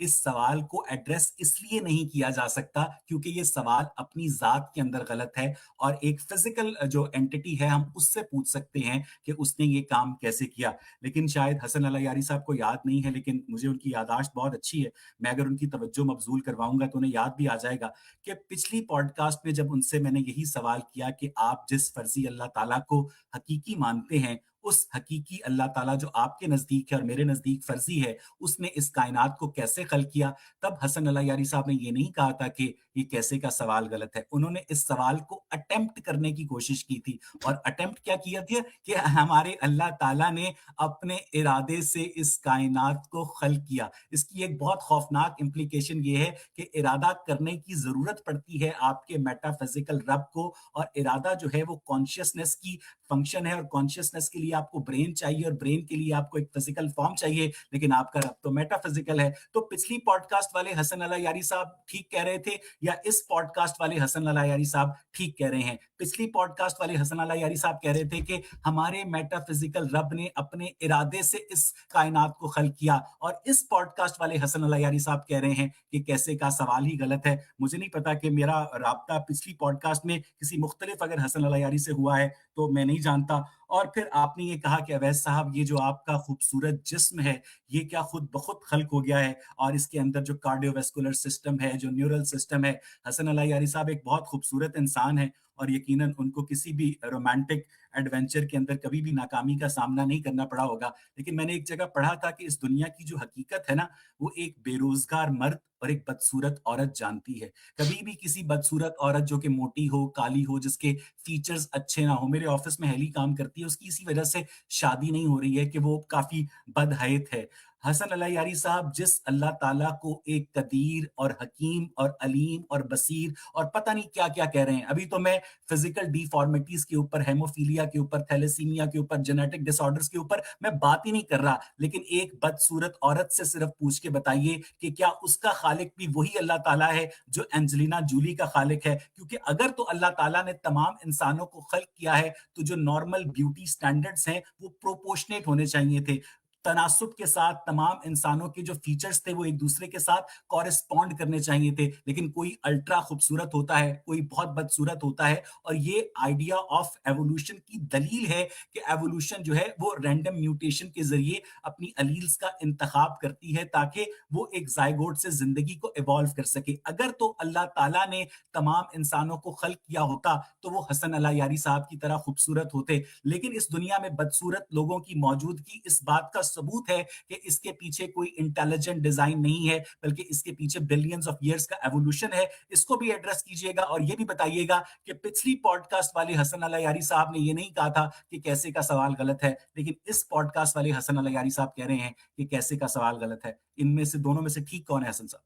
اس سوال کو ایڈریس اس لیے نہیں کیا جا سکتا کیونکہ یہ سوال اپنی ذات کے اندر غلط ہے، اور ایک فزیکل جو اینٹی ہے ہم اس سے پوچھ سکتے ہیں کہ اس نے یہ کام کیسے کیا. لیکن شاید حسن اللہ یاری صاحب کو یاد نہیں ہے، لیکن مجھے ان کی یادداشت بہت اچھی ہے. میں اگر ان کی توجہ مبذول کرواؤں گا تو انہیں یاد بھی آ جائے گا کہ پچھلی پوڈ کاسٹ میں جب ان سے میں نے یہی سوال کیا کہ آپ جس فرضی اللہ تعالیٰ کو حقیقی مانتے ہیں، اس حقیقی اللہ تعالیٰ جو آپ کے نزدیک ہے اور میرے نزدیک فرضی ہے، اس نے اس کائنات کو کیسے خلق کیا، تب حسن اللہ یاری صاحب نے یہ نہیں کہا تھا کہ یہ کیسے کا سوال غلط ہے. انہوں نے اس سوال کو اٹیمپٹ کرنے کی کوشش کی تھی. اور اٹیمپٹ کیا کیا تھا کہ ہمارے اللہ تعالیٰ نے اپنے ارادے سے اس کائنات کو خلق کیا. اس کی ایک بہت خوفناک امپلیکیشن یہ ہے کہ ارادہ کرنے کی ضرورت پڑتی ہے آپ کے میٹا فزیکل رب کو، اور ارادہ جو ہے وہ کانشیسنس کی فنکشن ہے، اور کانشیسنس کے لیے آپ کو برین چاہیے، اور برین کے لیے آپ کو ایک فزیکل فارم چاہیے، لیکن آپ کا رب تو میٹا فزیکل ہے. تو پچھلی پوڈ کاسٹ والے حسن اللہ یاری صاحب ٹھیک کہہ رہے تھے یا اس پوڈ کاسٹ والے حسن اللہ یاری صاحب ٹھیک کہہ رہے ہیں؟ پچھلی پوڈ کاسٹ والے حسن اللہ یاری صاحب کہہ رہے تھے کہ ہمارے میٹا فزیکل رب نے اپنے ارادے سے اس کائنات کو خلق کیا، اور اس پوڈ کاسٹ والے حسن اللہ یاری صاحب کہہ رہے ہیں کہ کیسے کا سوال ہی غلط ہے. مجھے نہیں پتا کہ میرا رابطہ پچھلی پوڈ کاسٹ میں کسی مختلف اگر حسن اللہ یاری سے ہوا ہے تو میں نہیں جانتا. اور پھر آپ نے یہ کہا کہ اویس صاحب یہ جو آپ کا خوبصورت جسم ہے یہ کیا خود بخود خلق ہو گیا ہے، اور اس کے اندر جو کارڈیو ویسکولر سسٹم ہے، جو نیورل سسٹم ہے. حسن اللہ یاری صاحب ایک بہت خوبصورت انسان ہے، اور یقیناً ان کو کسی بھی رومانٹک ایڈونچر کے اندر کبھی بھی ناکامی کا سامنا نہیں کرنا پڑا ہوگا. لیکن میں نے ایک جگہ پڑھا تھا کہ اس دنیا کی جو حقیقت ہے نا، وہ ایک بے روزگار مرد اور ایک بدصورت عورت جانتی ہے. کبھی بھی کسی بدصورت عورت جو کہ موٹی ہو، کالی ہو، جس کے فیچرز اچھے نہ ہو، میرے آفس میں ہیلی کام کرتی ہے، اس کی اسی وجہ سے شادی نہیں ہو رہی ہے کہ وہ کافی بدحیت ہے. حسن اللہ یاری صاحب جس اللہ تعالیٰ کو ایک قدیر اور حکیم اور علیم اور بصیر اور پتہ نہیں کیا کیا کہہ رہے ہیں. ابھی تو میں فزیکل ڈیفارمیٹیز کے اوپر، ہیموفیلیا کے اوپر، تھیلیسیمیا کے اوپر، جینیٹک ڈس آرڈرز کے اوپر میں بات ہی نہیں کر رہا، لیکن ایک بدصورت عورت سے صرف پوچھ کے بتائیے کہ کیا اس کا خالق بھی وہی اللہ تعالیٰ ہے جو اینجلینا جولی کا خالق ہے؟ کیونکہ اگر تو اللہ تعالیٰ نے تمام انسانوں کو خلق کیا ہے تو جو نارمل بیوٹی سٹینڈرڈز ہیں وہ پروپورشنیٹ ہونے چاہیے تھے، تناسب کے ساتھ تمام انسانوں کے جو فیچرز تھے وہ ایک دوسرے کے ساتھ کورسپونڈ کرنے چاہیے تھے. لیکن کوئی الٹرا خوبصورت ہوتا ہے، کوئی بہت بدصورت ہوتا ہے. اور یہ آئیڈیا آف ایوولوشن کی دلیل ہے کہ ایوولوشن جو ہے وہ رینڈم میوٹیشن کے ذریعے اپنی الیلز کا انتخاب کرتی ہے تاکہ وہ ایک زائگوٹ سے زندگی کو ایوالو کر سکے. اگر تو اللہ تعالیٰ نے تمام انسانوں کو خلق کیا ہوتا تو وہ حسن اللہ یاری صاحب کی طرح خوبصورت ہوتے. لیکن اس دنیا میں بدصورت لوگوں کی موجودگی اس بات کا ثبوت ہے کہ اس کے پیچھے کوئی انٹیلیجنٹ ڈیزائن نہیں ہے، بلکہ اس کے پیچھے بلینز آف ایئرز کا ایوولوشن ہے. اس کو بھی ایڈریس کیجئے گا، اور یہ بھی بتائیے گا کہ پچھلی پوڈ کاسٹ والے حسن اللہ یاری صاحب نے یہ نہیں کہا تھا کہ کیسے کا سوال غلط ہے، لیکن اس پوڈ کاسٹ والے حسن اللہ یاری صاحب کہہ رہے ہیں کہ کیسے کا سوال غلط ہے. ان میں سے دونوں میں سے ٹھیک کون ہے حسن صاحب؟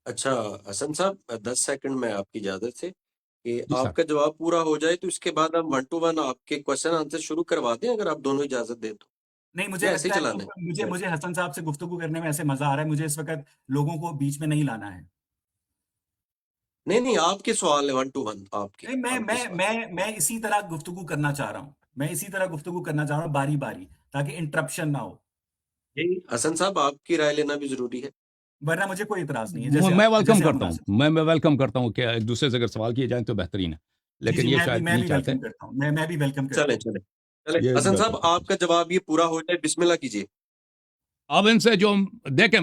اچھا حسن صاحب 10 سیکنڈ میں آپ کی اجازت سے کہ جی سر. آپ کا جواب پورا ہو جائے تو اس کے بعد ہم 1 to 1 آپ کے کوشچن آنسر شروع کروا دیں، اگر آپ دونوں اجازت دیں تو. نہیں، مجھے یا ایسے لگتا ہی ہے چلانا ہے؟ مجھے حسن صاحب سے گفتگو کرنے میں ایسے مزہ آ رہا ہے، مجھے اس وقت لوگوں کو بیچ میں نہیں لانا ہے. نہیں آپ کے سوال ہے 1 to 1 آپ کے نہیں، میں اسی طرح گفتگو کرنا چاہ رہا ہوں، باری باری، تاکہ انٹرپشن نہ ہو. حسن صاحب آپ کی رائے لینا بھی ضروری ہے. ورنہ مجھے کوئی اعتراض نہیں ہے. جیسے میں ویلکم کرتا ہوں، میں ویلکم کرتا ہوں کہ ایک دوسرے سے اگر سوال کیے جائیں تو بہترین ہے، لیکن یہ شاید نہیں چاہتے. میں بھی ویلکم کرتا ہوں. چلیں حسن صاحب آپ کا جواب یہ پورا ہو جائے، بسم اللہ کیجیے. اب ان سے جو دیکھیں،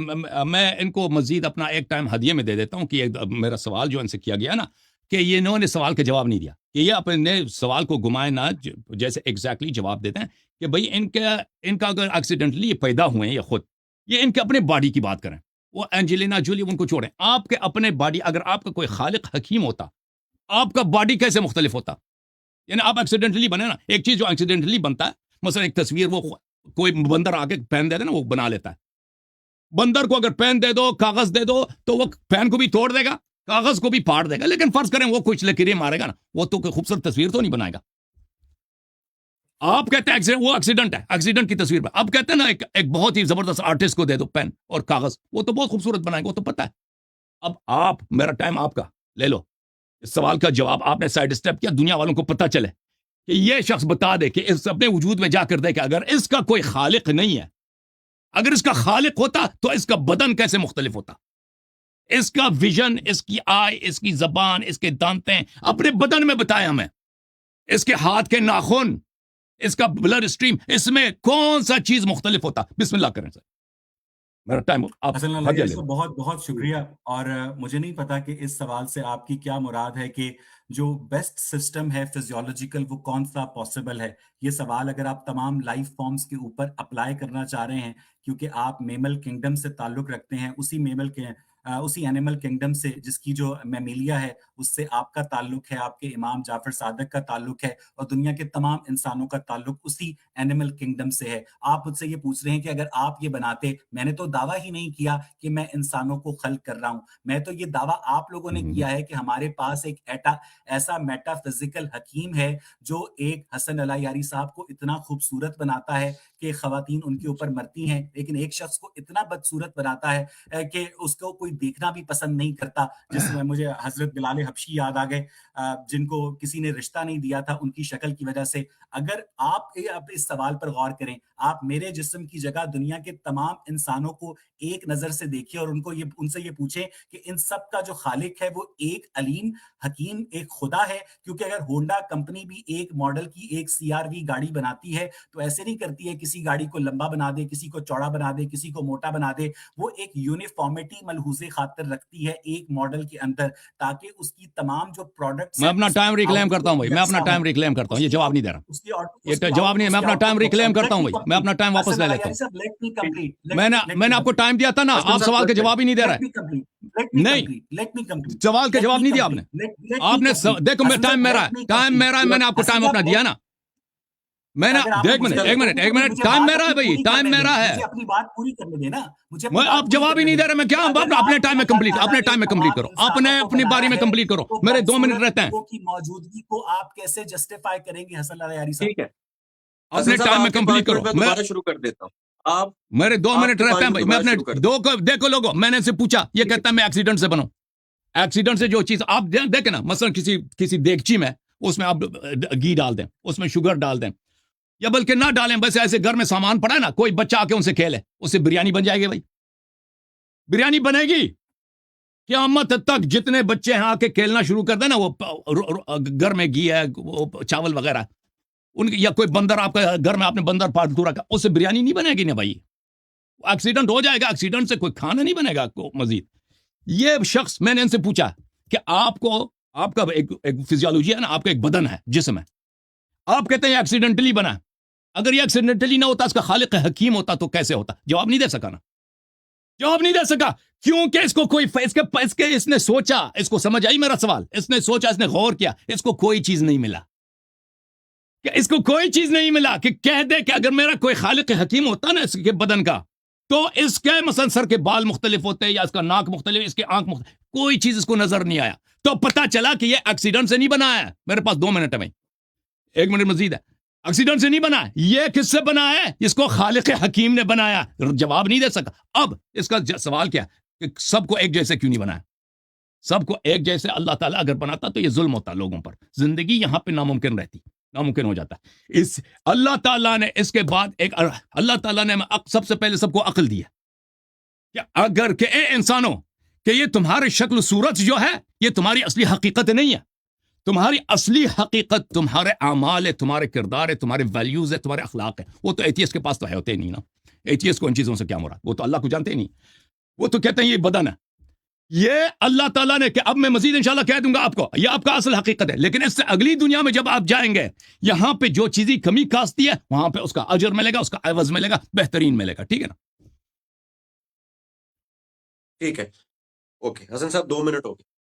میں ان کو مزید اپنا ایک ٹائم ہدیے میں دے دیتا ہوں کہ میرا سوال جو ان سے کیا گیا نا کہ یہ انہوں نے سوال کا جواب نہیں دیا، کہ یہ اپنے سوال کو گھمائے نہ جیسے ایگزیکٹلی جواب دیتے ہیں کہ بھئی ان کا اگر ایکسیڈنٹلی یہ پیدا ہوئے ہیں یا خود یہ ان کے اپنے باڈی کی بات کریں، وہ اینجلینا جولی ان کو چھوڑیں. آپ کے اپنے باڈی، اگر آپ کا کوئی خالق حکیم ہوتا آپ کا باڈی کیسے مختلف ہوتا؟ یعنی آپ ایکسیڈنٹلی بنے نا. ایک چیز جو ایکسیڈنٹلی بنتا ہے، مثلا ایک تصویر وہ کوئی بندر آ کے پین دے دے نا، وہ بنا لیتا ہے. بندر کو اگر پین دے دو، کاغذ دے دو تو وہ پین کو بھی توڑ دے گا، کاغذ کو بھی پھاڑ دے گا. لیکن فرض کریں وہ کچھ لکیریں مارے گا نا، وہ تو کوئی خوبصورت تصویر تو نہیں بنائے گا. آپ کہتے ہیں وہ ایکسیڈنٹ ہے، ایکسیڈنٹ کی تصویر. اب کہتے ہیں نا ایک بہت ہی زبردست آرٹسٹ کو دے دو پین اور کاغذ، وہ تو بہت خوبصورت بنائے گا، وہ تو پتہ ہے. اب آپ، میرا ٹائم آپ کا لے لو، اس سوال کا جواب آپ نے سائڈ اسٹیپ کیا، دنیا والوں کو پتہ چلے کہ یہ شخص بتا دے کہ اس اپنے وجود میں جا کر دے کہ اگر اس کا کوئی خالق نہیں ہے، اگر اس کا خالق ہوتا تو اس کا بدن کیسے مختلف ہوتا؟ اس کا ویژن، اس کی آئی، اس کی زبان، اس کے دانتیں اپنے بدن میں بتایا ہمیں، اس کے ہاتھ کے ناخن، اس کا بلڈ اسٹریم، اس میں کون سا چیز مختلف ہوتا؟ بسم اللہ کریں سر، میرا ٹائم آپ حسن حج اللہ لے صاحب بہت بہت شکریہ. اور مجھے نہیں پتا کہ اس سوال سے آپ کی کیا مراد ہے کہ جو بیسٹ سسٹم ہے فزیولوجیکل وہ کون سا پاسبل ہے. یہ سوال اگر آپ تمام لائف فارمز کے اوپر اپلائی کرنا چاہ رہے ہیں کیونکہ آپ میمل کنگڈم سے تعلق رکھتے ہیں، اسی اینیمل کنگڈم سے جس کی جو میمیلیا ہے اس سے آپ کا تعلق ہے، آپ کے امام جعفر صادق کا تعلق ہے، اور دنیا کے تمام انسانوں کا تعلق اسی اینیمل کنگڈم سے ہے. آپ مجھ سے یہ پوچھ رہے ہیں کہ اگر آپ یہ بناتے، میں نے تو دعویٰ ہی نہیں کیا کہ میں انسانوں کو خلق کر رہا ہوں، میں تو یہ دعویٰ آپ لوگوں نے کیا ہے کہ ہمارے پاس ایک ایسا میٹا فزیکل حکیم ہے جو ایک حسن اللہ یاری صاحب کو اتنا خوبصورت بناتا ہے کہ خواتین ان کے اوپر مرتی ہیں، لیکن ایک شخص کو اتنا بدصورت بناتا ہے کہ اس کو کوئی دیکھنا بھی پسند نہیں کرتا. جس میں مجھے حضرت بلال حبشی یاد آ گئے جن کو کسی نے رشتہ نہیں دیا تھا ان کی شکل کی وجہ سے. اگر آپ اس سوال پر غور کریں، آپ میرے جسم کی جگہ دنیا کے تمام انسانوں کو ایک نظر سے دیکھیں اور ان سے یہ پوچھیں کہ ان سب کا جو خالق ہے وہ ایک علیم حکیم ایک خدا ہے. کیونکہ اگر ہونڈا کمپنی بھی ایک ماڈل کی ایک CR-V گاڑی بناتی ہے تو ایسے نہیں کرتی ہے کسی گاڑی کو لمبا بنا دے، کسی کو چوڑا بنا دے، کسی کو موٹا بنا دے. وہ ایک یونیفارمٹی ملحوظ خاطر رکھتی ہے ایک ماڈل کے اندر تاکہ اس کی تمام جو پروڈکٹس. میں اپنا ٹائم ریکلیم کرتا ہوں بھائی، میں اپنا ٹائم ریکلیم کرتا ہوں، یہ جواب نہیں دے رہا، یہ جواب نہیں ہے، میں اپنا ٹائم ریکلیم کرتا ہوں بھائی، میں اپنا ٹائم واپس لے لیتا ہوں. میں نے آپ کو ٹائم دیا تھا نا، آپ سوال کا جواب ہی نہیں دے رہے. نہیں، سوال کا جواب نہیں دیا آپ نے دیکھو ٹائم میرا ہے، میں نے آپ کو ٹائم اپنا دیا نا. میں نے ایک منٹ ٹائم میرا ہے بھائی، ٹائم میرا ہے. اپنی بات پوری کرنے دینا مجھے. آپ جواب ہی نہیں دے رہے، میں کیا اپنے ٹائم میں کمپلیٹ کرو، اپنی باری میں کمپلیٹ کرو، میرے 2 منٹ رہتے ہیں. کی موجودگی کو آپ کیسے جسٹیفائی کریں گے حسن اللہ یاری صاحب؟ ٹھیک ہے، اپنے ٹائم میں کمپلیٹ کرو. میں دوبارہ شروع کر دیتا ہوں. آپ میرے 2 منٹ رہتے ہیں بھائی، میں اپنے دیکھو لوگوں، میں نے سے پوچھا، یہ کہتا ہے میں ایکسیڈنٹ سے بنوں. ایکسیڈنٹ سے جو چیز آپ دیکھیں نا، مثلا کسی دیگچی میں اس میں آپ گھی ڈال دیں، اس میں شوگر ڈال دیں، یا بلکہ نہ ڈالیں، بس ایسے گھر میں سامان پڑا ہے نا، کوئی بچہ آ کے ان سے کھیلے، اس سے بریانی بن جائے گی بھائی، بریانی بنے گی. قیامت تک جتنے بچے ہیں آ کے کھیلنا شروع کر دیں نا، وہ گھر میں گھی ہے، وہ چاول وغیرہ، یا کوئی بندر آپ کا گھر میں آپ نے بندر پالتو رکھا، اس سے بریانی نہیں بنے گی نا بھائی. ایکسیڈنٹ ہو جائے گا، ایکسیڈنٹ سے کوئی کھانا نہیں بنے گا کو مزید. یہ شخص، میں نے ان سے پوچھا کہ آپ کا ایک فزیولوجی ہے نا، آپ کا ایک بدن ہے، جسم ہے، آپ کہتے ہیں ایکسیڈنٹلی بنا. اگر یہ ایکسیڈنٹلی نہ ہوتا، اس کا خالق حکیم ہوتا تو کیسے ہوتا؟ جواب نہیں دے سکا نا، جواب نہیں دے سکا، کیونکہ اس کو کوئی اس نے سوچا، اس کو سمجھ آئی میرا سوال، اس نے سوچا، اس نے غور کیا، اس کو کوئی چیز نہیں ملا، کہ اس کو کوئی چیز نہیں ملا کہ کہہ دے کہ اگر میرا کوئی خالق حکیم ہوتا نا اس کے بدن کا، تو اس کے مثلا سر کے بال مختلف ہوتے، یا اس کا ناک مختلف، اس کے آنکھ مختلف، کوئی چیز اس کو نظر نہیں آیا. تو پتا چلا کہ یہ ایکسیڈنٹ سے نہیں بنا ہے. میرے پاس 2 منٹ ہے بھائی، 1 منٹ مزید ہے. ایکسیڈنٹ سے نہیں بنا ہے، یہ کس سے بنا ہے؟ اس کو خالق حکیم نے بنایا. جواب نہیں دے سکا. اب اس کا سوال کیا کہ سب کو ایک جیسے کیوں نہیں بنایا؟ سب کو ایک جیسے اللہ تعالیٰ اگر بناتا تو یہ ظلم ہوتا لوگوں پر، زندگی یہاں پہ ناممکن رہتی، ناممکن ہو جاتا. اس اللہ تعالیٰ نے اس کے بعد اللہ تعالیٰ نے سب سے پہلے سب کو عقل دی ہے کہ اگر کہ اے انسانوں، کہ یہ تمہاری شکل صورت جو ہے یہ تمہاری اصلی حقیقت نہیں ہے. تمہاری اصلی حقیقت تمہارے اعمال ہے، تمہارے کردار ہے، تمہارے ویلیوز ہے، تمہارے اخلاق ہے. وہ تو ایتھیسٹ کے پاس تو ہے ہوتے ہی نہیں نا. ایتھیسٹ کو ان چیزوں سے کیا مراد؟ وہ تو اللہ کو جانتے ہی نہیں. وہ تو کہتے ہیں یہ بدن ہے. یہ اللہ تعالیٰ نے کہ اب میں مزید انشاءاللہ کہہ دوں گا آپ کو، یہ آپ کا اصل حقیقت ہے. لیکن اس سے اگلی دنیا میں جب آپ جائیں گے، یہاں پہ جو چیزیں کمی کاستی ہے وہاں پہ اس کا اجر ملے گا، اس کا عوض ملے گا، بہترین ملے گا. ٹھیک ہے نا؟ ٹھیک ہے، اوکے حسن صاحب 2 منٹ ہو گئے.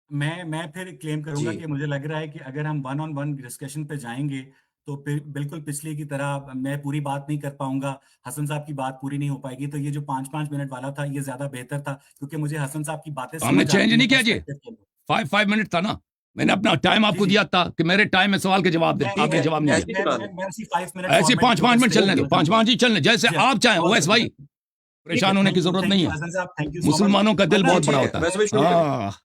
میں پھر کلیم کروں گا کہ مجھے لگ رہا ہے کہ اگر ہم 1-on-1 ڈسکشن پہ جائیں گے تو پھر بالکل پچھلی کی طرح میں پوری بات نہیں کر پاؤں گا، حسن صاحب کی بات پوری نہیں ہو پائے گی. تو یہ جو 5 منٹ والا تھا یہ زیادہ بہتر تھا، کیونکہ مجھے حسن صاحب کی باتیں ہم نے چینج نہیں کیا جی. 5 منٹ تھا نا، میں نے اپنا ٹائم آپ کو دیا تھا کہ میرے ٹائم میں سوال کے جواب دیں. آپ نے جواب نہیں دیا. ایسے 5 منٹ چلنے دو، 5 ہی چلنے، جیسے آپ چاہیں. اویس بھائی پریشان ہونے کی ضرورت نہیں ہے، مسلمانوں کا دل بہت بڑا ہوتا ہے.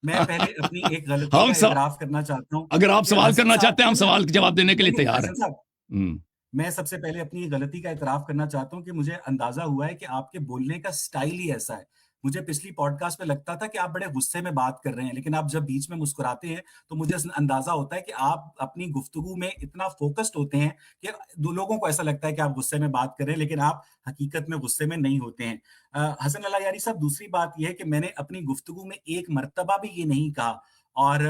میں پہلے اپنی ایک غلطی کا اعتراف کرنا چاہتا ہوں. اگر آپ سوال کرنا چاہتے ہیں ہم سوال کے جواب دینے کے لیے تیار ہیں. میں سب سے پہلے اپنی غلطی کا اعتراف کرنا چاہتا ہوں کہ مجھے اندازہ ہوا ہے کہ آپ کے بولنے کا سٹائل ہی ایسا ہے. مجھے پچھلی پوڈ کاسٹ میں لگتا تھا کہ آپ بڑے غصے میں بات کر رہے ہیں، لیکن آپ جب بیچ میں مسکراتے ہیں تو مجھے اندازہ ہوتا ہے کہ آپ اپنی گفتگو میں اتنا فوکسڈ ہوتے ہیں کہ دو لوگوں کو ایسا لگتا ہے کہ آپ غصے میں بات کر رہے ہیں، لیکن آپ حقیقت میں غصے میں نہیں ہوتے ہیں. حسن اللہ یاری صاحب، دوسری بات یہ ہے کہ میں نے اپنی گفتگو میں ایک مرتبہ بھی یہ نہیں کہا اور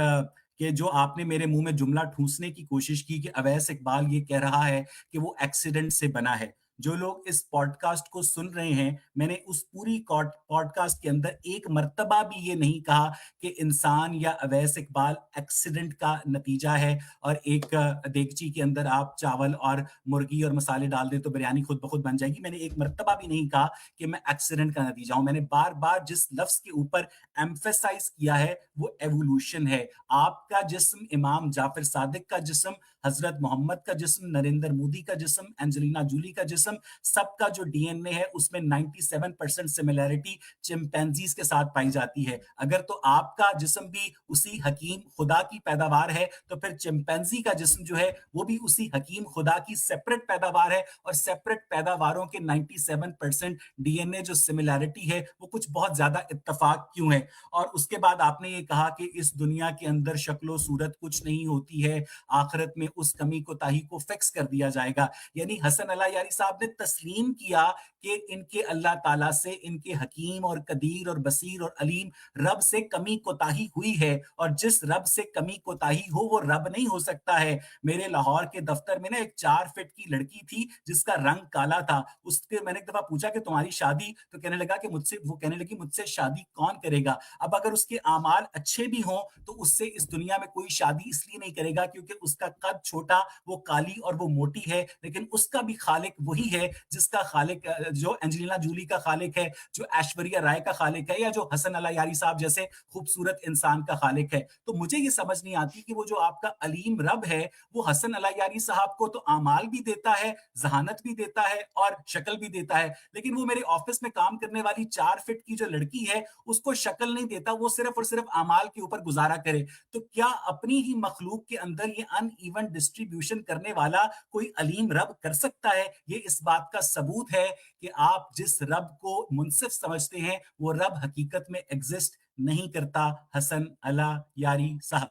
کہ جو آپ نے میرے منہ میں جملہ ٹھونسنے کی کوشش کی کہ اویس اقبال یہ کہہ رہا ہے کہ وہ ایکسیڈنٹ سے بنا ہے. جو لوگ اس پوڈ کاسٹ کو سن رہے ہیں، میں نے اس پوری پوڈ کاسٹ کے اندر ایک مرتبہ بھی یہ نہیں کہا کہ انسان یا اویس اقبال ایکسیڈنٹ کا نتیجہ ہے اور ایک دیگچی کے اندر آپ چاول اور مرغی اور مسالے ڈال دیں تو بریانی خود بخود بن جائے گی. میں نے ایک مرتبہ بھی نہیں کہا کہ میں ایکسیڈنٹ کا نتیجہ ہوں. میں نے بار بار جس لفظ کے اوپر ایمفیسائز کیا ہے وہ ایوولوشن ہے. آپ کا جسم، امام جعفر صادق کا جسم، حضرت محمد کا جسم، نریندر مودی کا جسم، اینجلینا جولی کا جسم، سب کا جو ڈی این اے ہے اس میں 97% سملیرٹی چمپینزیز کے ساتھ پائی جاتی ہے. اگر تو آپ کا جسم بھی اسی حکیم خدا کی پیداوار ہے تو پھر چمپینزی کا جسم جو ہے وہ بھی اسی حکیم خدا کی سیپریٹ پیداوار ہے، اور سیپریٹ پیداواروں کے 97% ڈی این اے جو سملیرٹی ہے وہ کچھ بہت زیادہ اتفاق کیوں ہے. اور اس کے بعد آپ نے یہ کہا کہ اس دنیا کے اندر شکل و صورت کچھ نہیں ہوتی ہے، آخرت میں اس کمی کوتاہی کو فکس کر دیا جائے گا. یعنی حسن اللہ یاری صاحب نے تسلیم کیا کہ ان کے اللہ تعالیٰ سے، ان کے حکیم اور قدیر اور بصیر اور علیم رب سے کمی کوتاہی ہوئی ہے، اور جس رب سے کمی کوتاہی ہو وہ رب نہیں ہو سکتا ہے. میرے لاہور کے دفتر میں نا ایک 4 فٹ کی لڑکی تھی جس کا رنگ کالا تھا. اس کے میں نے ایک دفعہ پوچھا کہ تمہاری شادی، تو کہنے لگا کہ وہ کہنے لگی مجھ سے شادی کون کرے گا. اب اگر اس کے اعمال اچھے بھی ہوں تو اس سے اس دنیا میں کوئی شادی اس لیے نہیں کرے گا کیونکہ اس کا قد چھوٹا، وہ کالی اور وہ موٹی ہے، لیکن اس کا بھی خالق وہی ہے جس کا خالق جو اینجلینا جولی کا خالق ہے، جو ایشوریا رائے کا خالق ہے، یا جو حسن اللہ یاری صاحب جیسے خوبصورت انسان کا خالق ہے. تو مجھے یہ سمجھ نہیں آتی کہ وہ جو آپ کا علیم رب ہے وہ حسن اللہ یاری صاحب کو تو اعمال بھی دیتا ہے، ذہانت بھی دیتا ہے اور شکل بھی دیتا ہے، لیکن وہ میرے آفس میں کام کرنے والی 4 فٹ کی جو لڑکی ہے اس کو شکل نہیں دیتا، وہ صرف اور صرف اعمال کے اوپر گزارا کرے. تو کیا اپنی ہی مخلوق کے اندر یہ ان ایون ڈسٹریبیوشن کرنے والا کوئی علیم رب کر سکتا ہے؟ یہ اس بات کا ثبوت ہے کہ آپ جس رب کو منصف سمجھتے ہیں وہ رب حقیقت میں ایگزسٹ نہیں کرتا. حسن اللہ یاری صاحب.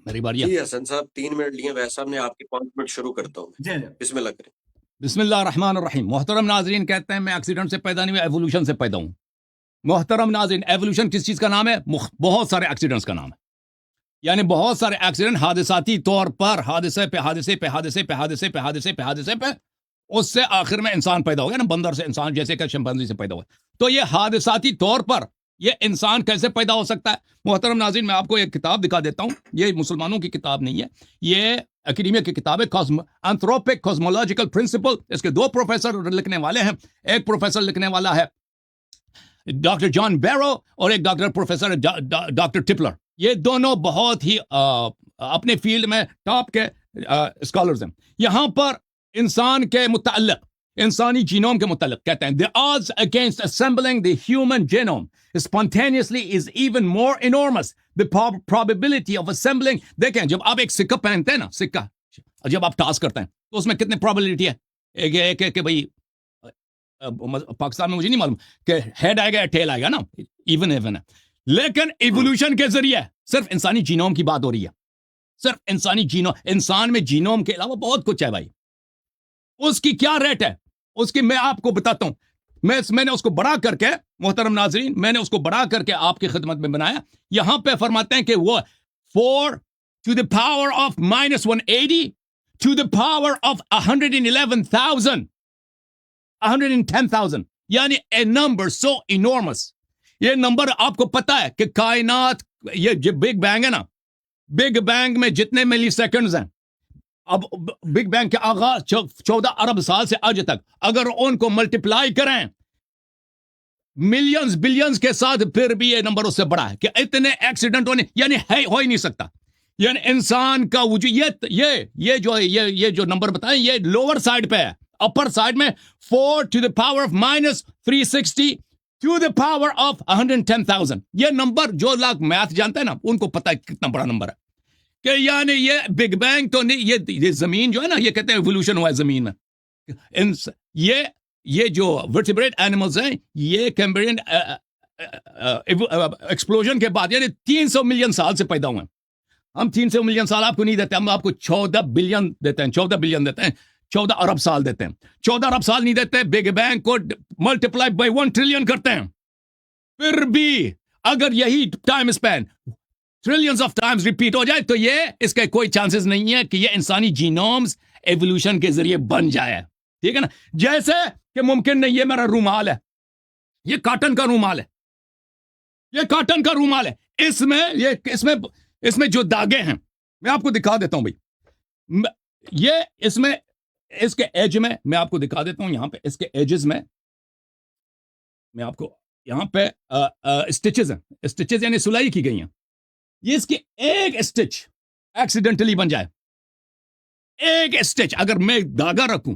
میری باری. جی حسن صاحب 3 منٹ لیے، ویسا میں آپ کے 5 منٹ شروع کرتا ہوں. جی بسم اللہ کریں. بسم اللہ الرحمن الرحیم. محترم ناظرین، کہتے ہیں میں ایکسیڈنٹ سے پیدا نہیں ہوا، ایوولوشن سے پیدا ہوں. محترم ناظرین، ایوولوشن کس چیز کا نام ہے؟ بہت سارے ایکسیڈنٹس کا نام ہے. یعنی بہت سارے ایکسیڈنٹ حادثاتی طور پر حادثے پہ حادثے پہ حادثے پہ حادثے پہ حادثے پہ حادثے پہ اس سے آخر میں انسان پیدا ہو گیا نا، بندر سے انسان، جیسے کہ شمپانزی سے پیدا ہوا. تو یہ حادثاتی طور پر یہ انسان کیسے پیدا ہو سکتا ہے؟ محترم ناظرین، میں آپ کو ایک کتاب دکھا دیتا ہوں. یہ مسلمانوں کی کتاب نہیں ہے، یہ اکیڈیمیا کی کتاب ہے، اینتھروپک کاسمولوجیکل پرنسپل. اس کے 2 پروفیسر لکھنے والے ہیں. ایک پروفیسر لکھنے والا ہے ڈاکٹر جان بیرو، اور ایک پروفیسر ڈاکٹر ٹپلر. یہ دونوں بہت ہی اپنے فیلڈ میں ٹاپ کے اسکالرز ہیں. یہاں پر انسان کے متعلق، انسانی جینوم کے متعلق کہتے ہیں the odds against assembling the human genome spontaneously is even more enormous. The probability of assembling، دیکھیں جب آپ ایک سکہ پہنتے ہیں نا، سکہ جب آپ ٹاس کرتے ہیں تو اس میں کتنے probability ہے؟ ایک کہ بھئی پاکستان میں مجھے نہیں معلوم کہ ہیڈ آئے گا یا ٹیل آئے گا نا، ایون ہے. لیکن ایوولوشن کے ذریعے صرف انسانی جینوم کی بات ہو رہی ہے، صرف انسانی جینوم. انسان میں جینوم کے علاوہ بہت کچھ ہے بھائی. اس کی کیا ریٹ ہے اس کی میں آپ کو بتاتا ہوں. میں نے اس کو بڑا کر کے، محترم ناظرین، میں نے اس کو بڑا کر کے آپ کی خدمت میں بنایا. یہاں پہ فرماتے ہیں کہ وہ 4 to the power of -180 to the power of 110,000 یعنی a number so enormous. یہ نمبر آپ کو پتا ہے کہ کائنات، یہ جو بگ بینگ ہے نا، بگ بینگ میں جتنے ملی سیکنڈز ہیں، اب بگ بینگ کے آغاز 14 ارب سال سے آج تک، اگر ان کو ملٹیپلائی کریں ملینز بلینز کے ساتھ، پھر بھی یہ نمبر اس سے بڑا ہے کہ اتنے ایکسیڈنٹ ہونے، یعنی ہو ہی نہیں سکتا. یعنی انسان کا وجود، یہ جو نمبر بتائیں، یہ لوور سائڈ پہ ہے. اپر سائڈ میں 4 to the power of -360 to the power of 110,000. یہ نمبر جو لوگ میتھ جانتے ہیں نا ان کو پتا ہے کتنا بڑا نمبر ہے. کہ یعنی یہ بگ بینگ تو نہیں, یہ زمین جو ہے نا, یہ کہتے ہیں ایوولوشن ہوا ہے زمین میں. یہ جو ورٹیبریٹ اینیملز ہیں, یہ کیمبرین ایکسپلوژن کے بعد یعنی 300 ملین سال سے پیدا ہوئے ہیں. ہم 300 ملین سال آپ کو نہیں دیتے, ہم آپ کو 14 بلین دیتے ہیں, 14 بلین دیتے ہیں, 14 ارب سال دیتے ہیں. 14 ارب سال نہیں دیتے, بگ بینگ کو ملٹیپلائی بائی 1 ٹریلین کرتے ہیں. پھر بھی اگر یہی time span trillions of times repeat ہو جائے تو یہ اس کے کوئی چانسز نہیں ہے کہ یہ انسانی جینومز ایوولوشن کے ذریعے بن جائے. ٹھیک ہے نا, جیسے کہ ممکن نہیں, یہ میرا رومال ہے, یہ کاٹن کا رومال ہے, یہ کاٹن کا رومال ہے, اس میں جو داغے ہیں میں آپ کو دکھا دیتا ہوں بھائی. یہ اس کے ایج میں آپ کو دکھا دیتا ہوں, یہاں پہ اس کے ایجز میں آپ کو یہاں پہ اسٹچز ہیں, اسٹچز یعنی سلائی کی گئی ہیں. یہ اس کے ایک اسٹچ ایکسیڈنٹلی بن جائے, ایک اسٹچ اگر میں داغا رکھوں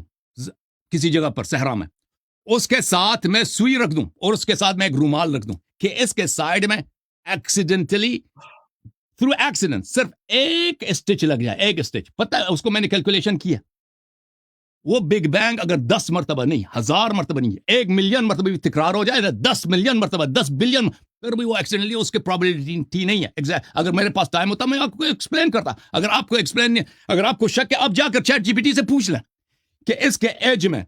کسی جگہ پر صحرا میں, اس کے ساتھ میں سوئی رکھ دوں اور اس کے ساتھ میں ایک رومال رکھ دوں کہ اس کے سائڈ میں ایکسیڈنٹلی تھرو ایکسیڈنٹ صرف ایک اسٹچ لگ جائے, ایک اسٹچ. پتہ ہے اس کو میں نے کیلکولیشن کیا, وہ بگ بینگ اگر 10 مرتبہ نہیں 1000 مرتبہ نہیں 1 ملین مرتبہ بھی تکرار ہو جائے, 10 ملین مرتبہ 10 بلین, پھر بھی وہ ایکسیڈنٹلی اس کے پرابیبلٹی نہیں ہے. ایگزیکٹ اگر میرے پاس ٹائم ہوتا میں آپ کو ایکسپلین کرتا. اگر آپ کو ایکسپلین نہیں, اگر آپ کو شک ہے آپ جا کر چیٹ جی پی ٹی سے پوچھ لیں کہ اس کے ایج میں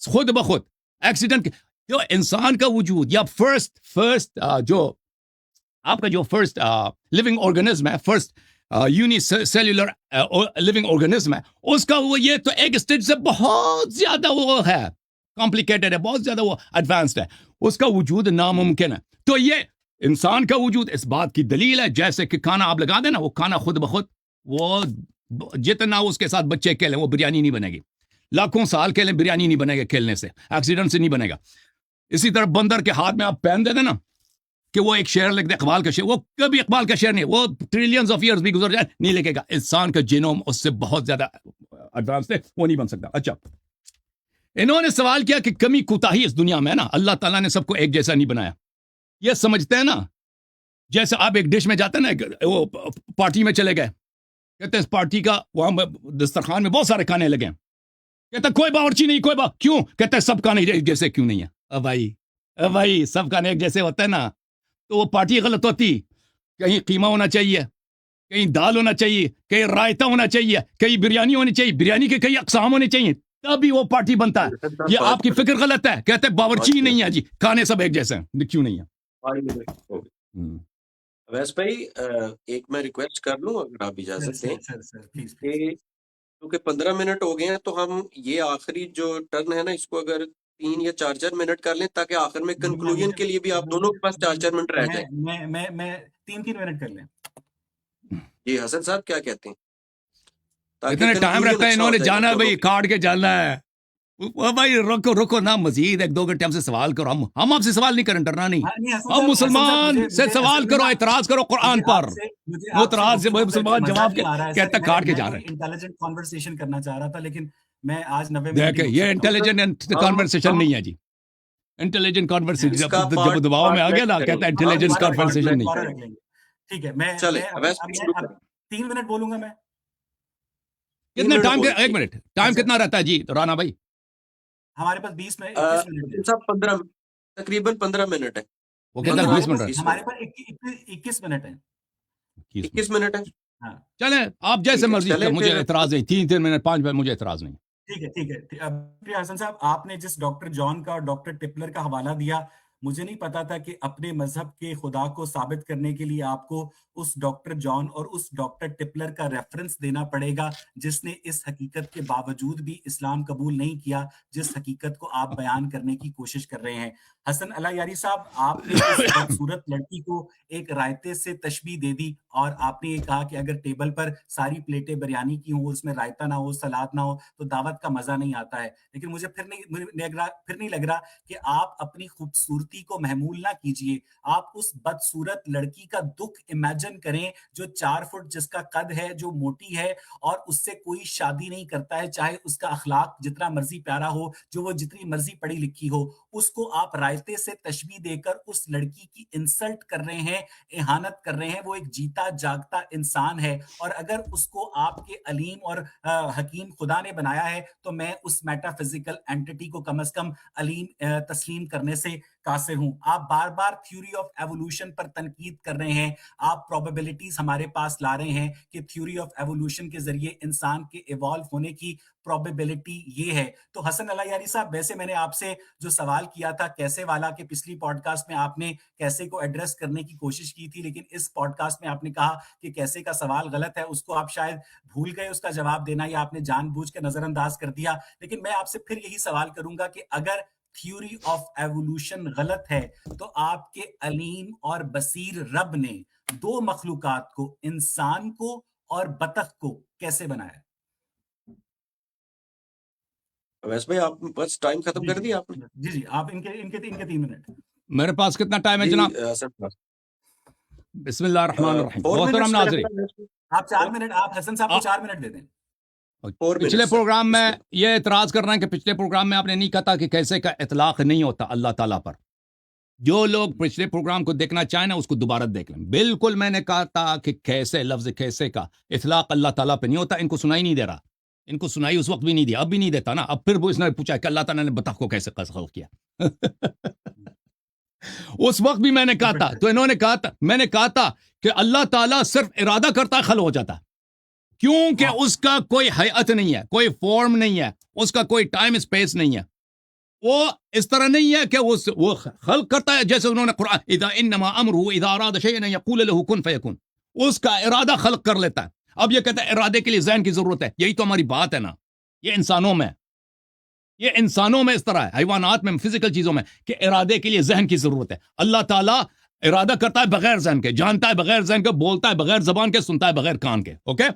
خود بخود ایکسیڈنٹ جو انسان کا وجود یا فرسٹ جو آپ کا جو فرسٹ لیونگ آرگنزم ہے, first unicellular living organism ہے, اس کا وہ یہ تو ایک اسٹیج سے بہت زیادہ وہ ہے, کمپلیکیٹڈ ہے, بہت زیادہ وہ ایڈوانسڈ ہے, اس کا وجود ناممکن ہے. تو یہ انسان کا وجود اس بات کی دلیل ہے, جیسے کہ کھانا آپ لگا دیں نا, وہ کھانا خود بخود وہ جتنا اس کے ساتھ بچے کھیلیں وہ بریانی نہیں بنے گی, لاکھوں سال کھیلیں بریانی نہیں بنے گا, کھیلنے سے ایکسیڈنٹ سے نہیں بنے گا. اسی طرح بندر کے ہاتھ میں آپ پین دے دیں نا کہ وہ ایک شعر لکھ دے, اقبال کا شعر, وہ کبھی اقبال کا شعر نہیں, وہ ٹریلینز آف ایئرز بھی گزر جائے نہیں لکھے گا. انسان کا جینوم اس سے بہت زیادہ ایڈوانس ہے, وہ نہیں بن سکتا. اچھا, انہوں نے سوال کیا کہ کمی کوتاہی اس دنیا میں ہے نا, اللہ تعالیٰ نے سب کو ایک جیسا نہیں بنایا. یہ سمجھتے ہیں نا, جیسے آپ ایک ڈش میں جاتے ہیں نا, وہ پارٹی میں چلے گئے, کہتے ہیں اس پارٹی کا وہاں دسترخوان میں بہت سارے کھانے لگے ہیں, کہتے ہیں کوئی باورچی نہیں, کوئی کیوں, کہتے ہیں سب کھانے ایک جیسے کیوں نہیں ہے. بھائی سب کھانے ایک جیسے ہوتا ہے نا, تو وہ پارٹی غلط ہوتی. کہیں قیمہ ہونا چاہیے, کہیں دال ہونا چاہیے, کہیں رائتا ہونا چاہیے, کہیں بریانی ہونی چاہیے, بریانی کے کئی اقسام ہونے چاہیے, تبھی وہ پارٹی بنتا ہے. یہ آپ کی فکر غلط ہے, کہتے ہیں باورچی ہی نہیں ہے جی, کھانے سب ایک جیسے ہیں, کیوں نہیں ہے. ویس بھائی ایک میں ریکویسٹ کر لوں اگر آپ اجازت دیں, کہ کیونکہ 15 منٹ ہو گئے ہیں تو ہم یہ آخری جو ٹرن ہے نا اس کو اگر 3 یا 4 منٹ کر لیں تاکہ آخر میں کنکلوژن کے لیے بھی آپ دونوں کے پاس 4 منٹ رہ جائیں. میں 3 منٹ کر لیں. جی حسن صاحب کیا کہتے ہیں؟ اتنے ٹائم رہتا ہے, انہوں نے جانا ہے بھائی, کاٹ کے جانا ہے. بھائی رکو نا, مزید 1-2 گھنٹے ہم سے سوال کرو. ہم آپ سے سوال نہیں کریں, ڈرنا نہیں. ہم مسلمان سے سوال کرو, اعتراض کرو قرآن پر. اعتراض سے مسلمان جواب کہتا کاٹ کے جا رہے ہیں. انٹیلیجنٹ کانورسیشن کرنا چاہ رہا تھا, لیکن میں آج 90 دیکھیں یہ انٹیلیجنٹ کانورسیشن نہیں ہے جی. انٹیلیجنٹ کانورسیشن جب دباؤ میں آ گیا نا, کہتا ہے انٹیلیجنٹ کانورسیشن نہیں. ٹھیک ہے, میں 3 منٹ بولوں گا. میں کتنا ٹائم, 1 منٹ ٹائم کتنا رہتا ہے جی رانا بھائی؟ ہمارے پاس 20 منٹ, تقریباً 15 منٹ ہے. وہ کہتا ہے 20 منٹ, ہمارے پاس 21 منٹ ہے. 21 منٹ ہے. چلیں آپ جیسے مرضی, مجھے اعتراض نہیں. 3 منٹ 5 منٹ مجھے اعتراض نہیں. ٹھیک ہے. حسن صاحب, آپ نے جس ڈاکٹر جان کا اور ڈاکٹر ٹپلر کا حوالہ دیا, مجھے نہیں پتا تھا کہ اپنے مذہب کے خدا کو ثابت کرنے کے لیے آپ کو اس ڈاکٹر جان اور اس ڈاکٹر ٹپلر کا ریفرنس دینا پڑے گا, جس نے اس حقیقت کے باوجود بھی اسلام قبول نہیں کیا جس حقیقت کو آپ بیان کرنے کی کوشش کر رہے ہیں. حسن اللہ یاری صاحب, آپ نے اس خوبصورت لڑکی کو ایک رائتے سے تشبیہ دے دی, اور آپ نے یہ کہا کہ اگر ٹیبل پر ساری پلیٹیں بریانی کی ہوں, اس میں رائتا نہ ہو, سلاد نہ ہو, تو دعوت کا مزہ نہیں آتا ہے. لیکن مجھے پھر نہیں لگ رہا کہ آپ اپنی خوبصورتی خوبصورتی کو محمول نہ کیجیے. آپ اس بدصورت لڑکی کا دکھ امیجن کریں جو 4 فٹ جس کا قد ہے, جو موٹی ہے اور اس سے کوئی شادی نہیں کرتا ہے, چاہے اس کا اخلاق جتنا مرضی پیارا ہو, جو وہ جتنی مرضی پڑھی لکھی ہو. اس کو آپ رائتے سے تشبیہ دے کر اس لڑکی کی انسلٹ کر رہے ہیں, اہانت کر رہے ہیں. وہ ایک جیتا جاگتا انسان ہے, اور اگر اس کو آپ کے علیم اور حکیم خدا نے بنایا ہے تو میں اس میٹا فزیکل اینٹی کو کم از کم علیم تسلیم کرنے سے قاصر ہوں. آپ بار بار تھیوری آف ایوولوشن پر تنقید کر رہے ہیں, آپ پروبیبلٹیز ہمارے پاس لا رہے ہیں کہ تھیوری آف ایوولوشن کے ذریعے انسان کے ایوالو ہونے کی پروبیبلٹی یہ ہے. تو حسن اللہ یاری صاحب, ویسے میں نے آپ سے جو سوال کیا تھا کیسے والا, کہ پچھلی پوڈ کاسٹ میں آپ نے کیسے کو ایڈریس کرنے کی کوشش کی تھی, لیکن اس پوڈ کاسٹ میں آپ نے کہا کہ کیسے کا سوال غلط ہے, اس کو آپ شاید بھول گئے اس کا جواب دینا, یا آپ نے جان بوجھ کے نظر انداز کر دیا. لیکن میں آپ سے پھر یہی سوال کروں گا کہ اگر تھیوری آف ایوولوشن غلط ہے تو آپ کے علیم اور بصیر رب نے دو مخلوقات کو, انسان کو اور بطخ کو, کیسے بنایا؟ ویس بھائی آپ بس ٹائم ختم کر دیا آپ نے. جی آپ ان کے 3 منٹ. میرے پاس کتنا ٹائم ہے جناب؟ بسم اللہ الرحمن الرحیم. محترم ناظرین, آپ 4 منٹ, آپ حسن صاحب کو 4 منٹ دے دیں. پچھلے پروگرام میں یہ اعتراض کرنا ہے کہ پچھلے پروگرام میں آپ نے نہیں کہا کہ کیسے کا اطلاق نہیں ہوتا اللہ تعالیٰ پر. جو لوگ پچھلے پروگرام کو دیکھنا چاہیں نا اس کو دوبارہ دیکھ لیں. بالکل میں نے کہا تھا کہ کیسے, لفظ کیسے کا اطلاق اللہ تعالیٰ پہ نہیں ہوتا. ان کو سنائی نہیں دے رہا, ان کو سنائی اس وقت بھی نہیں دیا, اب بھی نہیں دیتا نا. اب پھر وہ اس نے پوچھا کہ اللہ تعالیٰ نے بطخ کو کیسے خلق کیا. اس وقت بھی میں نے کہا تھا, تو انہوں نے کہا تھا, میں نے کہا تھا کہ اللہ تعالیٰ صرف ارادہ کرتا ہے خلق ہو جاتا, کیونکہ اس کا کوئی حیات نہیں ہے, کوئی فارم نہیں ہے, اس کا کوئی ٹائم اسپیس نہیں ہے. وہ اس طرح نہیں ہے کہ وہ خلق کرتا ہے جیسے انہوں نے قرآن اذا انما امرہ اذا اراد شیئا یقول له کن فیکون, اس کا ارادہ خلق کر لیتا ہے. اب یہ کہتا ہے ارادے کے لیے ذہن کی ضرورت ہے. یہی تو ہماری بات ہے نا, یہ انسانوں میں, یہ انسانوں میں اس طرح ہے, حیوانات میں, فزیکل چیزوں میں, کہ ارادے کے لیے ذہن کی ضرورت ہے. اللہ تعالیٰ ارادہ کرتا ہے بغیر ذہن کے, جانتا ہے بغیر ذہن کے, بولتا ہے بغیر زبان کے, سنتا ہے بغیر کان کے. اوکے,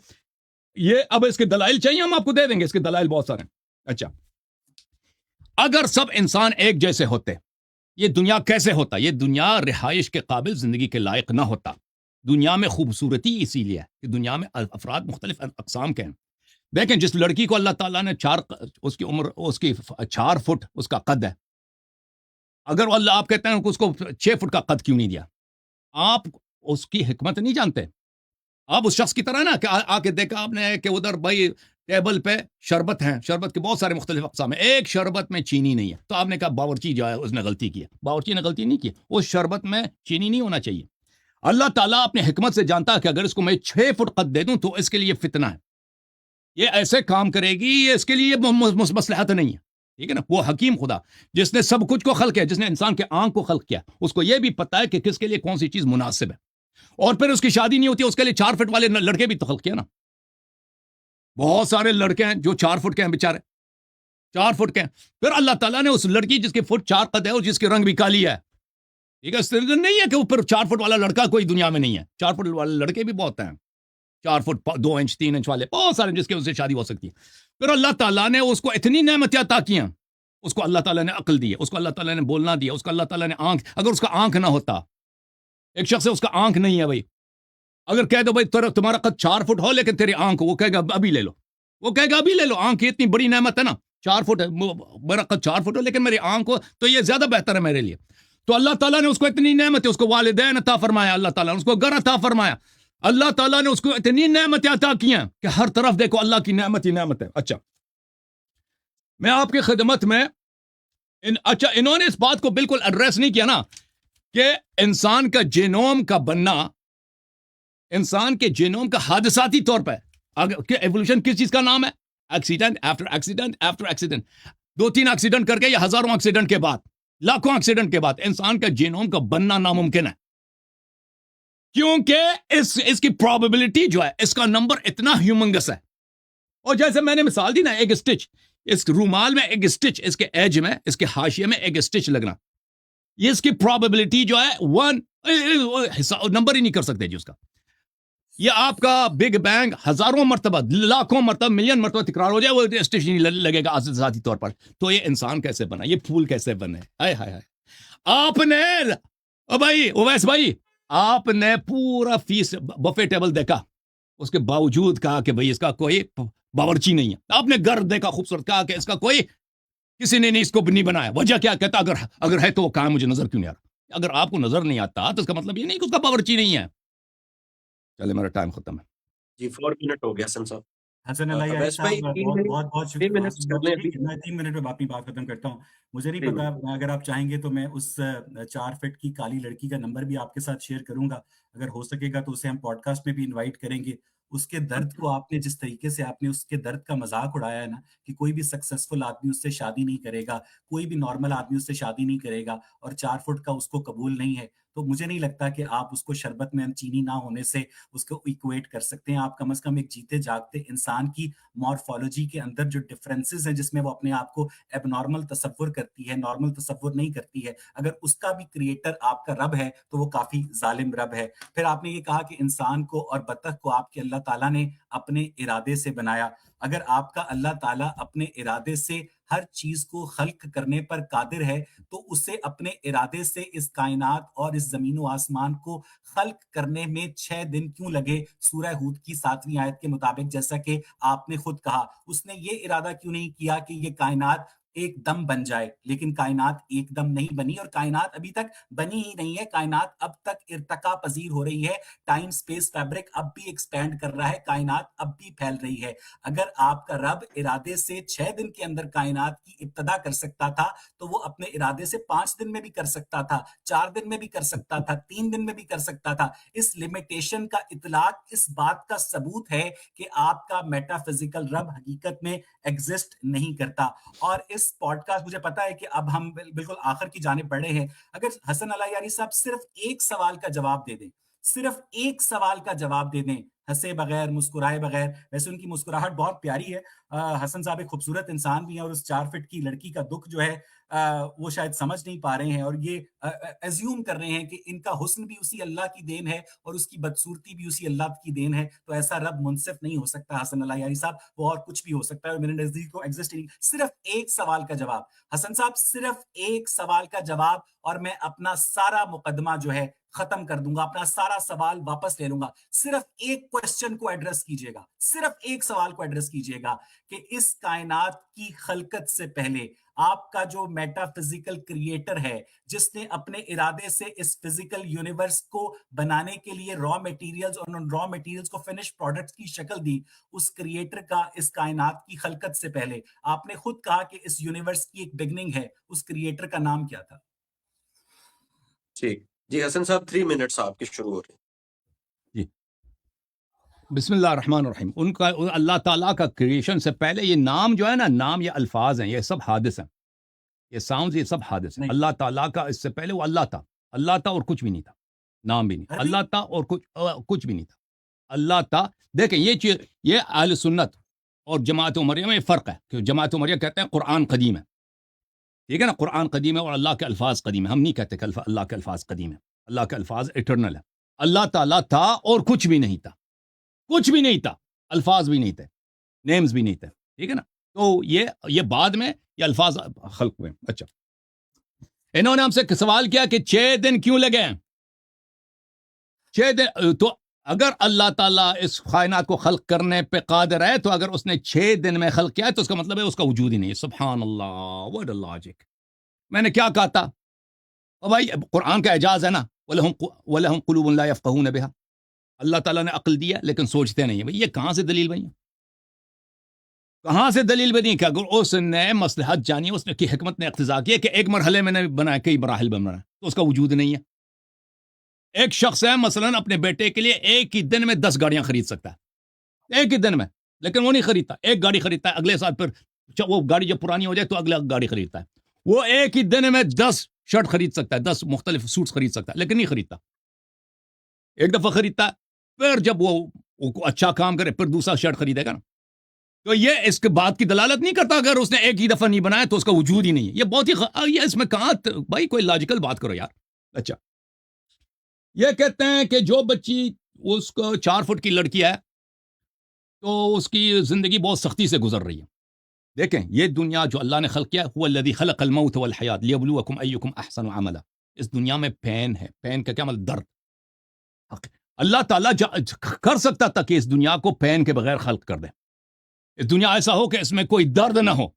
یہ اب اس کے دلائل چاہیے, ہم آپ کو دے دیں گے, اس کے دلائل بہت سارے ہیں. اچھا, اگر سب انسان ایک جیسے ہوتے, یہ دنیا کیسے ہوتا؟ یہ دنیا رہائش کے قابل, زندگی کے لائق نہ ہوتا. دنیا میں خوبصورتی اسی لیے ہے کہ دنیا میں افراد مختلف اقسام کے ہیں. دیکھیں, جس لڑکی کو اللہ تعالیٰ نے اس کی عمر, اس کی 4 فٹ اس کا قد ہے, اگر اللہ آپ کہتے ہیں کہ اس کو 6 فٹ کا قد کیوں نہیں دیا, آپ اس کی حکمت نہیں جانتے. آپ اس شخص کی طرح نا کہ آ کے دیکھا آپ نے کہ ادھر بھائی ٹیبل پہ شربت ہیں, شربت کے بہت سارے مختلف اقسام ہیں, ایک شربت میں چینی نہیں ہے, تو آپ نے کہا باورچی جو ہے اس نے غلطی کی ہے. باورچی نے غلطی نہیں کی, اس شربت میں چینی نہیں ہونا چاہیے. اللہ تعالیٰ اپنے حکمت سے جانتا ہے کہ اگر اس کو میں 6 فٹ قد دے دوں تو اس کے لیے فتنہ ہے, یہ ایسے کام کرے گی, یہ اس کے لیے مصلحت نہیں ہے. ٹھیک ہے نا. وہ حکیم خدا جس نے سب کچھ کو خلق کیا, جس نے انسان کے آنکھ کو خلق کیا, اس کو یہ بھی پتا ہے کہ کس کے لیے کون سی چیز مناسب ہے. اور پھر اس کی شادی نہیں ہوتی, اس کے لیے 4 فٹ والے لڑکے بھی تو خلق کیا نا. بہت سارے لڑکے ہیں جو 4 فٹ کے ہیں, بیچارے 4 فٹ کے ہیں. پھر اللہ تعالیٰ نے اس لڑکی جس کے فٹ 4 قد ہے اور جس کے رنگ بھی کالی ہے, ٹھیک ہے, اس طرح نہیں ہے کہ وہ پھر 4 فٹ والا لڑکا کوئی دنیا میں نہیں ہے. 4 فٹ والے لڑکے بھی بہت ہیں, 4 فٹ 2 انچ 3 انچ والے بہت سارے جس کے اس سے شادی ہو سکتی ہے. پھر اللہ تعالیٰ نے اس کو اتنی نعمتیں عطا کی ہیں, اس کو اللہ تعالیٰ نے عقل دی ہے, اس کو اللہ تعالیٰ نے بولنا دیا, اس کو اللہ تعالیٰ نے آنکھ, اگر اس کا آنکھ نہ ہوتا, ایک شخص ہے اس کا آنکھ نہیں ہے بھائی, اگر کہہ دو بھائی تمہارا قد 4 فٹ ہو لیکن تیری آنکھ, وہ کہے گا ابھی لے لو, وہ کہے گا ابھی لے لو, آنکھ کی اتنی بڑی نعمت ہے نا, 4 فٹ ہے, میرا قد 4 فٹ ہو لیکن میری آنکھ ہو تو یہ زیادہ بہتر ہے میرے لیے. تو اللہ تعالیٰ نے اس کو اتنی نعمت ہے, اس کو والدین عطا فرمایا, اللہ تعالیٰ نے اس کو گھر عطا فرمایا, اللہ تعالیٰ نے اس کو اتنی نعمتیں عطا کی ہیں کہ ہر طرف دیکھو اللہ کی نعمت ہی نعمت ہے. اچھا, میں آپ کی خدمت میں اچھا, انہوں نے اس بات کو بالکل ایڈریس نہیں کیا نا کہ انسان کا جینوم کا بننا, انسان کے جینوم کا حادثاتی طور پہ, کہ ایوولوشن کس چیز کا نام ہے؟ Accident after accident after accident. 2-3 accident کر کے یا ہزاروں ایکسیڈنٹ کے بعد, لاکھوں ایکسیڈنٹ کے بعد انسان کا جینوم کا بننا ناممکن ہے, کیونکہ اس کی پروبیبلٹی جو ہے, اس کا نمبر اتنا ہیومنگس ہے. اور جیسے میں نے مثال دی نا, ایک اسٹچ, اس رومال میں ایک اسٹچ, اس کے ایج میں, اس کے حاشیے میں ایک اسٹچ لگنا, یہ اس کی پروبیبلٹی جو ہے 1 نمبر ہی نہیں کر سکتے جی اس کا. یہ آپ کا بگ بینگ ہزاروں مرتبہ, لاکھوں مرتبہ, ملین مرتبہ تکرار ہو جائے, وہ اسٹیشن لگے گا ذاتی طور پر. تو یہ انسان کیسے بنا, یہ پھول کیسے بنے, ہائے ہائے ہائے. آپ نے بھائی اویس بھائی آپ نے پورا فیس بفے ٹیبل دیکھا, اس کے باوجود کہا کہ بھائی اس کا کوئی باورچی نہیں ہے. آپ نے گھر دیکھا خوبصورت, کہا کہ اس کا کوئی کسی نے نہیں اس کو نہیں بنایا. وجہ کیا کہتا اگر ہے تو وہ کہاں مجھے نظر کیوں نہیں آ رہا. اگر آپ کو نظر نہیں آتا تو اس کا مطلب یہ نہیں کہ اس کا باورچی نہیں ہے. چلے میرا ٹائم ختم ہے. جی 4 منٹ ہو گیا حسن صاحب. حسن اللہ یاری اویس بھائی صاحب 3 بہت منٹ بہت بہت 3 شکریہ, منٹ کر لیں ابھی. میں 3 منٹ میں اپنی بات ختم کرتا ہوں. مجھے نہیں 3 پتا, منٹ. اگر آپ چاہیں گے تو میں اس 4 فٹ کی کالی لڑکی کا نمبر بھی آپ کے ساتھ شیئر کروں گا. اگر ہو سکے گا تو اسے ہم پوڈ کاسٹ میں بھی انوائٹ کریں گے. اس کے درد کو آپ نے جس طریقے سے آپ نے اس کے درد کا مذاق اڑایا ہے نا, کہ کوئی بھی سکسیسفل آدمی اس سے شادی نہیں کرے گا, کوئی بھی نارمل آدمی اس سے شادی نہیں کرے گا, اور 4 فٹ کا اس کو قبول نہیں ہے, تو مجھے نہیں لگتا کہ آپ اس کو شربت میں چینی نہ ہونے سے اس کو ایکویٹ کر سکتے ہیں. آپ کم از کم ایک جیتے جاگتے انسان کی مارفالوجی کے اندر جو ڈفرینسز ہیں, جس میں وہ اپنے آپ کو ایب نارمل تصور کرتی ہے, نارمل تصور نہیں کرتی ہے, اگر اس کا بھی کریٹر آپ کا رب ہے تو وہ کافی ظالم رب ہے. پھر آپ نے یہ کہا کہ انسان کو اور بطخ کو آپ کے اللہ تعالیٰ نے اپنے ارادے سے بنایا. اگر آپ کا اللہ تعالیٰ اپنے ارادے سے ہر چیز کو خلق کرنے پر قادر ہے, تو اسے اپنے ارادے سے اس کائنات اور اس زمین و آسمان کو خلق کرنے میں 6 دن کیوں لگے؟ سورہ ہود کی 7ویں آیت کے مطابق, جیسا کہ آپ نے خود کہا, اس نے یہ ارادہ کیوں نہیں کیا کہ یہ کائنات ایک دم بن جائے؟ لیکن کائنات ایک دم نہیں بنی, اور کائنات ابھی تک بنی ہی نہیں ہے. کائنات اب تک ارتقا پذیر ہو رہی ہے, ٹائم سپیس فیبرک اب بھی ایکسپینڈ کر رہا ہے, کائنات اب بھی پھیل رہی ہے. اگر آپ کا رب ارادے سے 6 دن کے اندر کائنات کی ابتدا کر سکتا تھا, تو وہ اپنے ارادے سے 5 دن میں بھی کر سکتا تھا, 4 دن میں بھی کر سکتا تھا, 3 دن میں بھی کر سکتا تھا. اس لمیٹیشن کا اطلاق اس بات کا ثبوت ہے کہ آپ کا میٹا فزیکل رب حقیقت میں ایگزسٹ نہیں کرتا. اور اس پوڈ کاسٹ, مجھے پتا ہے کہ اب ہم بالکل آخر کی جانب بڑھے ہیں, اگر حسن اللہ یاری صاحب صرف ایک سوال کا جواب دے دیں, صرف ایک سوال کا جواب دے دیں, ہنسے بغیر, مسکرائے بغیر. ویسے ان کی مسکراہٹ بہت پیاری ہے, حسن صاحب ایک خوبصورت انسان بھی ہیں, اور اس 4 فٹ کی لڑکی کا دکھ جو ہے وہ شاید سمجھ نہیں پا رہے ہیں, اور یہ ایزیوم کر رہے ہیں کہ ان کا حسن بھی اسی اللہ کی دین ہے اور اس کی بدصورتی بھی اسی اللہ کی دین ہے. تو ایسا رب منصف نہیں ہو سکتا حسن اللہ یاری صاحب, وہ اور کچھ بھی ہو سکتا ہے, میرے نزدیک کو ایگزسٹ نہیں. صرف ایک سوال کا جواب حسن صاحب, صرف ایک سوال کا جواب, اور میں اپنا سارا مقدمہ جو ہے ختم کر دوں گا, اپنا سارا سوال واپس لے لوں گا. صرف ایک کوسچن کو ایڈریس کیجئے گا, صرف ایک سوال کو ایڈریس کیجئے گا کہ اس کائنات کی خلقت سے پہلے آپ کا جو میٹا فزیکل کریٹر ہے, جس نے اپنے ارادے سے اس فزیکل یونیورس کو بنانے کے لیے را میٹیریلز اور ان را میٹیریلز کو فنش پروڈکٹس کی شکل دی, اس کریٹر کا اس کائنات کی خلقت سے پہلے آپ نے خود کہا کہ اس یونیورس کی ایک بگننگ ہے, اس کریٹر کا نام کیا تھا؟ ٹھیک جی حسن صاحب 3 منٹس آپ کے شروع ہو رہے ہیں. جی بسم اللہ الرحمن الرحیم. ان کا اللہ تعالیٰ کا کریشن سے پہلے یہ نام جو ہے نا, نام یہ الفاظ ہیں, یہ سب حادث ہیں, یہ ساؤنڈز یہ سب حادث ہیں. اللہ تعالیٰ کا اس سے پہلے وہ اللہ تھا, اللہ تھا اور کچھ بھی نہیں تھا, نام بھی نہیں, اللہ تھا اور کچھ بھی نہیں تھا, اللہ تھا. دیکھیں یہ چیز, یہ اہل سنت اور جماعت عمریہ میں فرق ہے, کہ جماعت عمریہ کہتے ہیں قرآن قدیم ہے, ٹھیک ہے نا, قرآن قدیم ہے اور اللہ کے الفاظ قدیم ہے. ہم نہیں کہتے کہ اللہ کے الفاظ قدیم ہے, اللہ کے الفاظ ایٹرنل ہے. اللہ تعالیٰ تھا اور کچھ بھی نہیں تھا, کچھ بھی نہیں تھا, الفاظ بھی نہیں تھے, نیمز بھی نہیں تھے, ٹھیک ہے نا. تو یہ بعد میں یہ الفاظ خلق ہوئے. اچھا, انہوں نے ہم سے سوال کیا کہ 6 دن کیوں لگے؟ 6 دن, تو اگر اللہ تعالیٰ اس کائنات کو خلق کرنے پہ قادر ہے, تو اگر اس نے 6 دن میں خلق کیا ہے تو اس کا مطلب ہے اس کا وجود ہی نہیں ہے. سبحان اللہ, what a logic. میں نے کیا کہا تھا, اور بھائی قرآن کا اعجاز ہے نا, وَلَهُمْ قُلُوبٌ لَا يَفْقَهُونَ بِهَا, اللہ تعالیٰ نے عقل دیا لیکن سوچتے نہیں ہیں. بھائی یہ کہاں سے دلیل بنی, کہاں سے دلیل بنی کہ اگر اس نے مصلحت جانی, اس نے کی حکمت نے اقتضا کیا کہ ایک مرحلے میں نہیں بنایا, کئی مراحل میں بنایا, تو اس کا وجود نہیں ہے. ایک شخص ہے مثلاً اپنے بیٹے کے لیے ایک ہی دن میں 10 گاڑیاں خرید سکتا ہے, ایک ہی دن میں, لیکن وہ نہیں خریدتا. ایک گاڑی خریدتا ہے, اگلے سال پھر وہ گاڑی جب پرانی ہو جائے تو اگلا گاڑی خریدتا ہے. وہ ایک ہی دن میں 10 شرٹ خرید سکتا ہے, 10 مختلف سوٹس خرید سکتا ہے, لیکن نہیں خریدتا. ایک دفعہ خریدتا ہے, پھر جب وہ اچھا کام کرے پھر دوسرا شرٹ خریدے گا نا. تو یہ اس کے بات کی دلالت نہیں کرتا اگر اس نے ایک ہی دفعہ نہیں بنایا تو اس کا وجود ہی نہیں ہے. یہ بہت ہی, یہ اس میں کہاں, بھائی کوئی لاجیکل بات کرو یار. اچھا, یہ کہتے ہیں کہ جو بچی اس کو 4 فٹ کی لڑکی ہے تو اس کی زندگی بہت سختی سے گزر رہی ہے. دیکھیں یہ دنیا جو اللہ نے خلق کیا, هو الذی خلق الموت والحیات لیبلوکم ایکم احسن عملا. اس دنیا میں پین ہے. پین کا کیا مطلب؟ درد. اللہ تعالیٰ کر سکتا تھا کہ اس دنیا کو پین کے بغیر خلق کر دے. اس دنیا ایسا ہو کہ اس میں کوئی درد نہ ہو,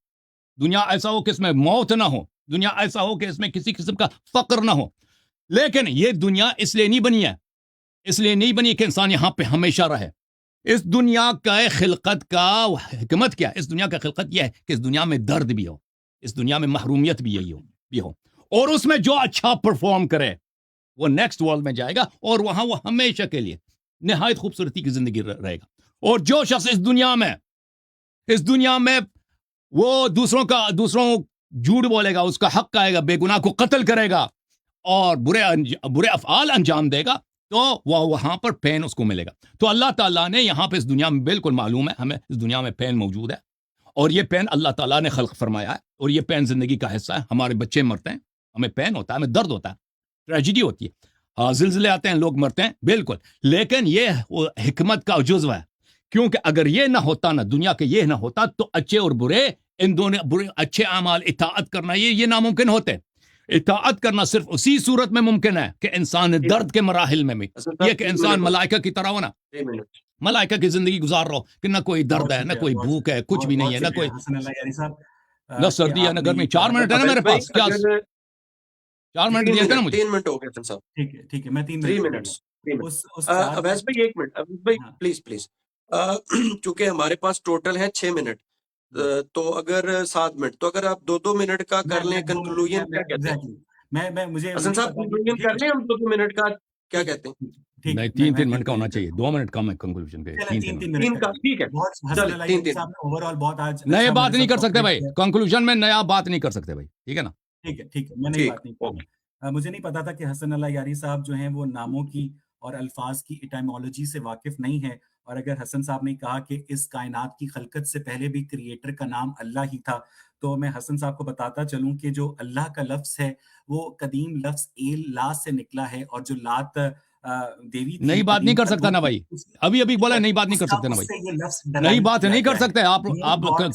دنیا ایسا ہو کہ اس میں موت نہ ہو, دنیا ایسا ہو کہ اس میں کسی قسم کا فقر نہ ہو. لیکن یہ دنیا اس لیے نہیں بنی ہے, اس لیے نہیں بنی کہ انسان یہاں پہ ہمیشہ رہے. اس دنیا کا خلقت کا حکمت کیا ہے؟ اس دنیا کا خلقت یہ ہے کہ اس دنیا میں درد بھی ہو, اس دنیا میں محرومیت بھی ہو, اور اس میں جو اچھا پرفارم کرے وہ نیکسٹ ورلڈ میں جائے گا اور وہاں وہ ہمیشہ کے لیے نہایت خوبصورتی کی زندگی رہے گا. اور جو شخص اس دنیا میں وہ دوسروں جھوٹ بولے گا, اس کا حق آئے گا, بے گناہ کو قتل کرے گا اور برے افعال انجام دے گا, تو وہ وہاں پر پین اس کو ملے گا. تو اللہ تعالیٰ نے یہاں پہ اس دنیا میں بالکل معلوم ہے ہمیں اس دنیا میں پین موجود ہے, اور یہ پین اللہ تعالیٰ نے خلق فرمایا ہے, اور یہ پین زندگی کا حصہ ہے. ہمارے بچے مرتے ہیں, ہمیں پین ہوتا ہے, ہمیں درد ہوتا ہے, ٹریجڈی ہوتی ہے, ہاں زلزلے آتے ہیں, لوگ مرتے ہیں, بالکل. لیکن یہ حکمت کا جزو ہے, کیونکہ اگر یہ نہ ہوتا, نہ دنیا کے یہ نہ ہوتا, تو اچھے اور برے, ان دونوں برے اچھے اعمال اطاعت کرنا یہ ناممکن ہوتے. اطاعت کرنا صرف اسی صورت میں ممکن ہے کہ انسان درد کے مراحل میں بھی, یہ کہ انسان ملائکہ کی طرح ہو نا, ملائکہ کی زندگی گزار رہو کہ نہ کوئی درد ہے, نہ کوئی بھوک ہے, کچھ بھی نہیں ہے, نہ کوئی نہ سردی ہے, نہ گرمی. 4 منٹ ہے نا میرے پاس, کیا 4 منٹ دیا تھا نا مجھے؟ 3 منٹ ہو گئے حسن صاحب. ٹھیک ہے میں 3 منٹ. اویس بھائی 1 منٹ, اویس بھائی پلیز چونکہ ہمارے پاس ٹوٹل ہے 6 منٹ, تو اگر 7 منٹ, تو اگر آپ 2 منٹ کا کر لیں کنکلوژن, کیا کہتے ہیں حسن صاحب؟ کنکلوژن کر لیں ہم 2 منٹ کا, کیا کہتے ہیں؟ نہیں, 3 منٹ کا ہونا چاہیے, 2 منٹ کم ہے کنکلوژن کے. 3 کا ٹھیک ہے, نئے بات نہیں کر سکتے بھائی, کنکلوژن میں نیا بات نہیں کر سکتے بھائی, ٹھیک ہے نا؟ ٹھیک ہے, میں نئی بات نہیں کروں. مجھے نہیں پتا تھا کہ حسن اللہ یاری صاحب جو ہیں وہ ناموں کی اور الفاظ کی ایٹائمولوجی سے واقف نہیں ہے, اور اگر حسن صاحب نے کہا کہ اس کائنات کی خلقت سے پہلے بھی کریٹر کا نام اللہ ہی تھا, تو میں حسن صاحب کو بتاتا چلوں کہ جو اللہ کا لفظ ہے وہ قدیم لفظ لا سے نکلا ہے, اور جو لات دیوی نئی بات نہیں کر سکتا نا بھائی, ابھی بولا نئی بات نہیں کر سکتے نا بھائی, نئی بات نہیں کر سکتے آپ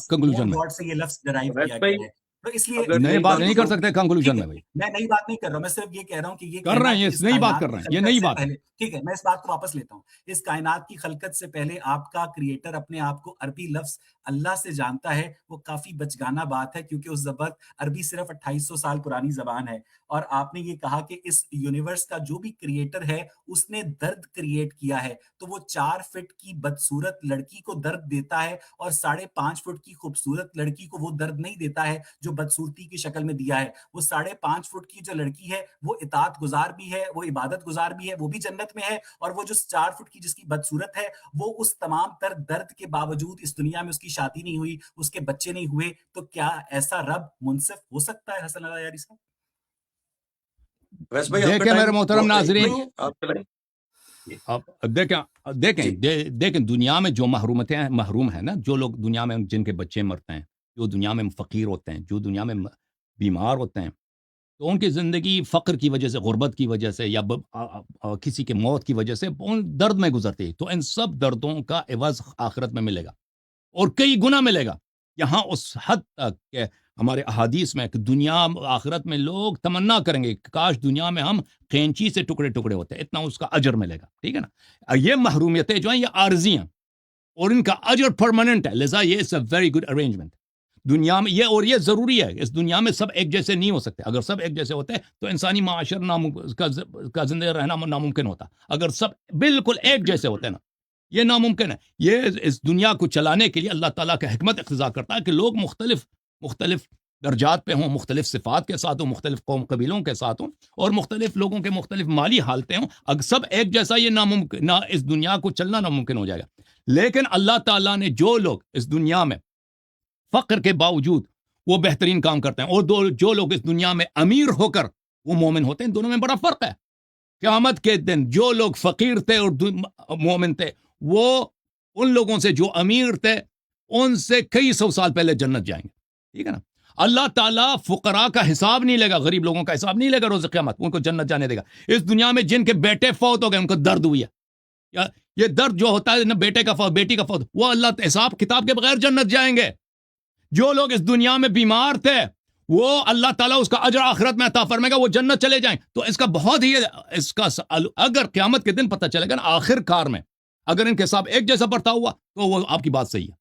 کنکلوژن میں, سے یہ لفظ ڈرائیو کیا گیا ہے. تو اس لیے نئی بات نہیں کر سکتے کنکلوژن میں بھائی. میں نئی بات نہیں کر رہا ہوں, میں صرف یہ کہہ رہا ہوں کہ یہ کر رہے ہیں, یہ نئی بات کر رہے ہیں, یہ نئی بات ہے. ٹھیک ہے, میں اس بات کو واپس لیتا ہوں. اس کائنات کی خلقت سے پہلے آپ کا کریٹر اپنے آپ کو عربی لفظ اللہ سے جانتا ہے, وہ کافی بچگانہ بات ہے, کیونکہ اس زبان عربی صرف 2800 سال پرانی زبان ہے. اور آپ نے یہ کہا کہ اس یونیورس کا جو بھی کریٹر ہے اس نے درد کریٹ کیا ہے, تو وہ 4 فٹ کی بدصورت لڑکی کو درد دیتا ہے, اور 5.5 فٹ کی خوبصورت لڑکی کو وہ درد نہیں دیتا ہے جو بدصورتی کی شکل میں دیا ہے. وہ 5.5 فٹ کی جو لڑکی ہے وہ اطاعت گزار بھی ہے, وہ عبادت گزار بھی ہے, وہ بھی جنت میں ہے, اور وہ جو 4 فٹ کی جس کی بدصورت ہے وہ اس تمام تر درد کے باوجود اس دنیا میں اس کی شادی نہیں ہوئی, اس کے بچے نہیں ہوئے. تو کیا ایسا رب منصف ہو سکتا ہے حسن اللہ یاری صاحب؟ دیکھیں میرے محترم ناظرین, دیکھیں دنیا میں جو محروم ہیں نا, جو لوگ دنیا میں جن کے بچے مرتے ہیں, جو دنیا میں فقیر ہوتے ہیں, جو دنیا میں بیمار ہوتے ہیں, تو ان کی زندگی فقر کی وجہ سے, غربت کی وجہ سے, یا کسی کے موت کی وجہ سے درد میں گزرتی ہے. تو ان سب دردوں کا عوض آخرت میں ملے گا, اور کئی گنا ملے گا. یہاں اس حد تک کہ ہمارے احادیث میں کہ دنیا آخرت میں لوگ تمنا کریں گے کاش دنیا میں ہم قینچی سے ٹکڑے ٹکڑے ہوتے, اتنا اس کا اجر ملے گا. ٹھیک ہے نا؟ یہ محرومیتیں جو ہیں یہ عارضی ہیں, اور ان کا اجر پرماننٹ ہے, لذا یہ it's a very good arrangement دنیا میں. یہ ضروری ہے, اس دنیا میں سب ایک جیسے نہیں ہو سکتے. اگر سب ایک جیسے ہوتے تو انسانی معاشرہ کا زندہ رہنا ناممکن ہوتا. اگر سب بالکل ایک جیسے ہوتے نا, یہ ناممکن ہے. یہ اس دنیا کو چلانے کے لیے اللہ تعالیٰ کا حکمت اقتضا کرتا ہے کہ لوگ مختلف درجات پہ ہوں, مختلف صفات کے ساتھ ہوں, مختلف قوم قبیلوں کے ساتھ ہوں, اور مختلف لوگوں کے مختلف مالی حالتیں ہوں. اگر سب ایک جیسا, یہ ناممکن, نہ اس دنیا کو چلنا ناممکن ہو جائے گا. لیکن اللہ تعالیٰ نے جو لوگ اس دنیا میں فقر کے باوجود وہ بہترین کام کرتے ہیں, اور جو لوگ اس دنیا میں امیر ہو کر وہ مومن ہوتے ہیں, دونوں میں بڑا فرق ہے. قیامت کے دن جو لوگ فقیر تھے اور مومن تھے, وہ ان لوگوں سے جو امیر تھے ان سے کئی 100 سال پہلے جنت جائیں گے. ٹھیک ہے نا؟ اللہ تعالیٰ فقراء کا حساب نہیں لے گا, غریب لوگوں کا حساب نہیں لے گا روز قیامت, ان کو جنت جانے دے گا. اس دنیا میں جن کے بیٹے فوت ہو گئے ان کو درد ہوئی ہے, یہ درد جو ہوتا ہے نا بیٹے کا فوت, بیٹی کا فوت, وہ اللہ حساب کتاب کے بغیر جنت جائیں گے. جو لوگ اس دنیا میں بیمار تھے وہ اللہ تعالیٰ اس کا اجر آخرت میں عطا فرمائے گا, وہ جنت چلے جائیں. تو اس کا بہت ہی اس کا اگر قیامت کے دن پتہ چلے گا نا آخر کار میں اگر ان کے حساب ایک جیسا برتا ہوا تو وہ آپ کی بات صحیح ہے.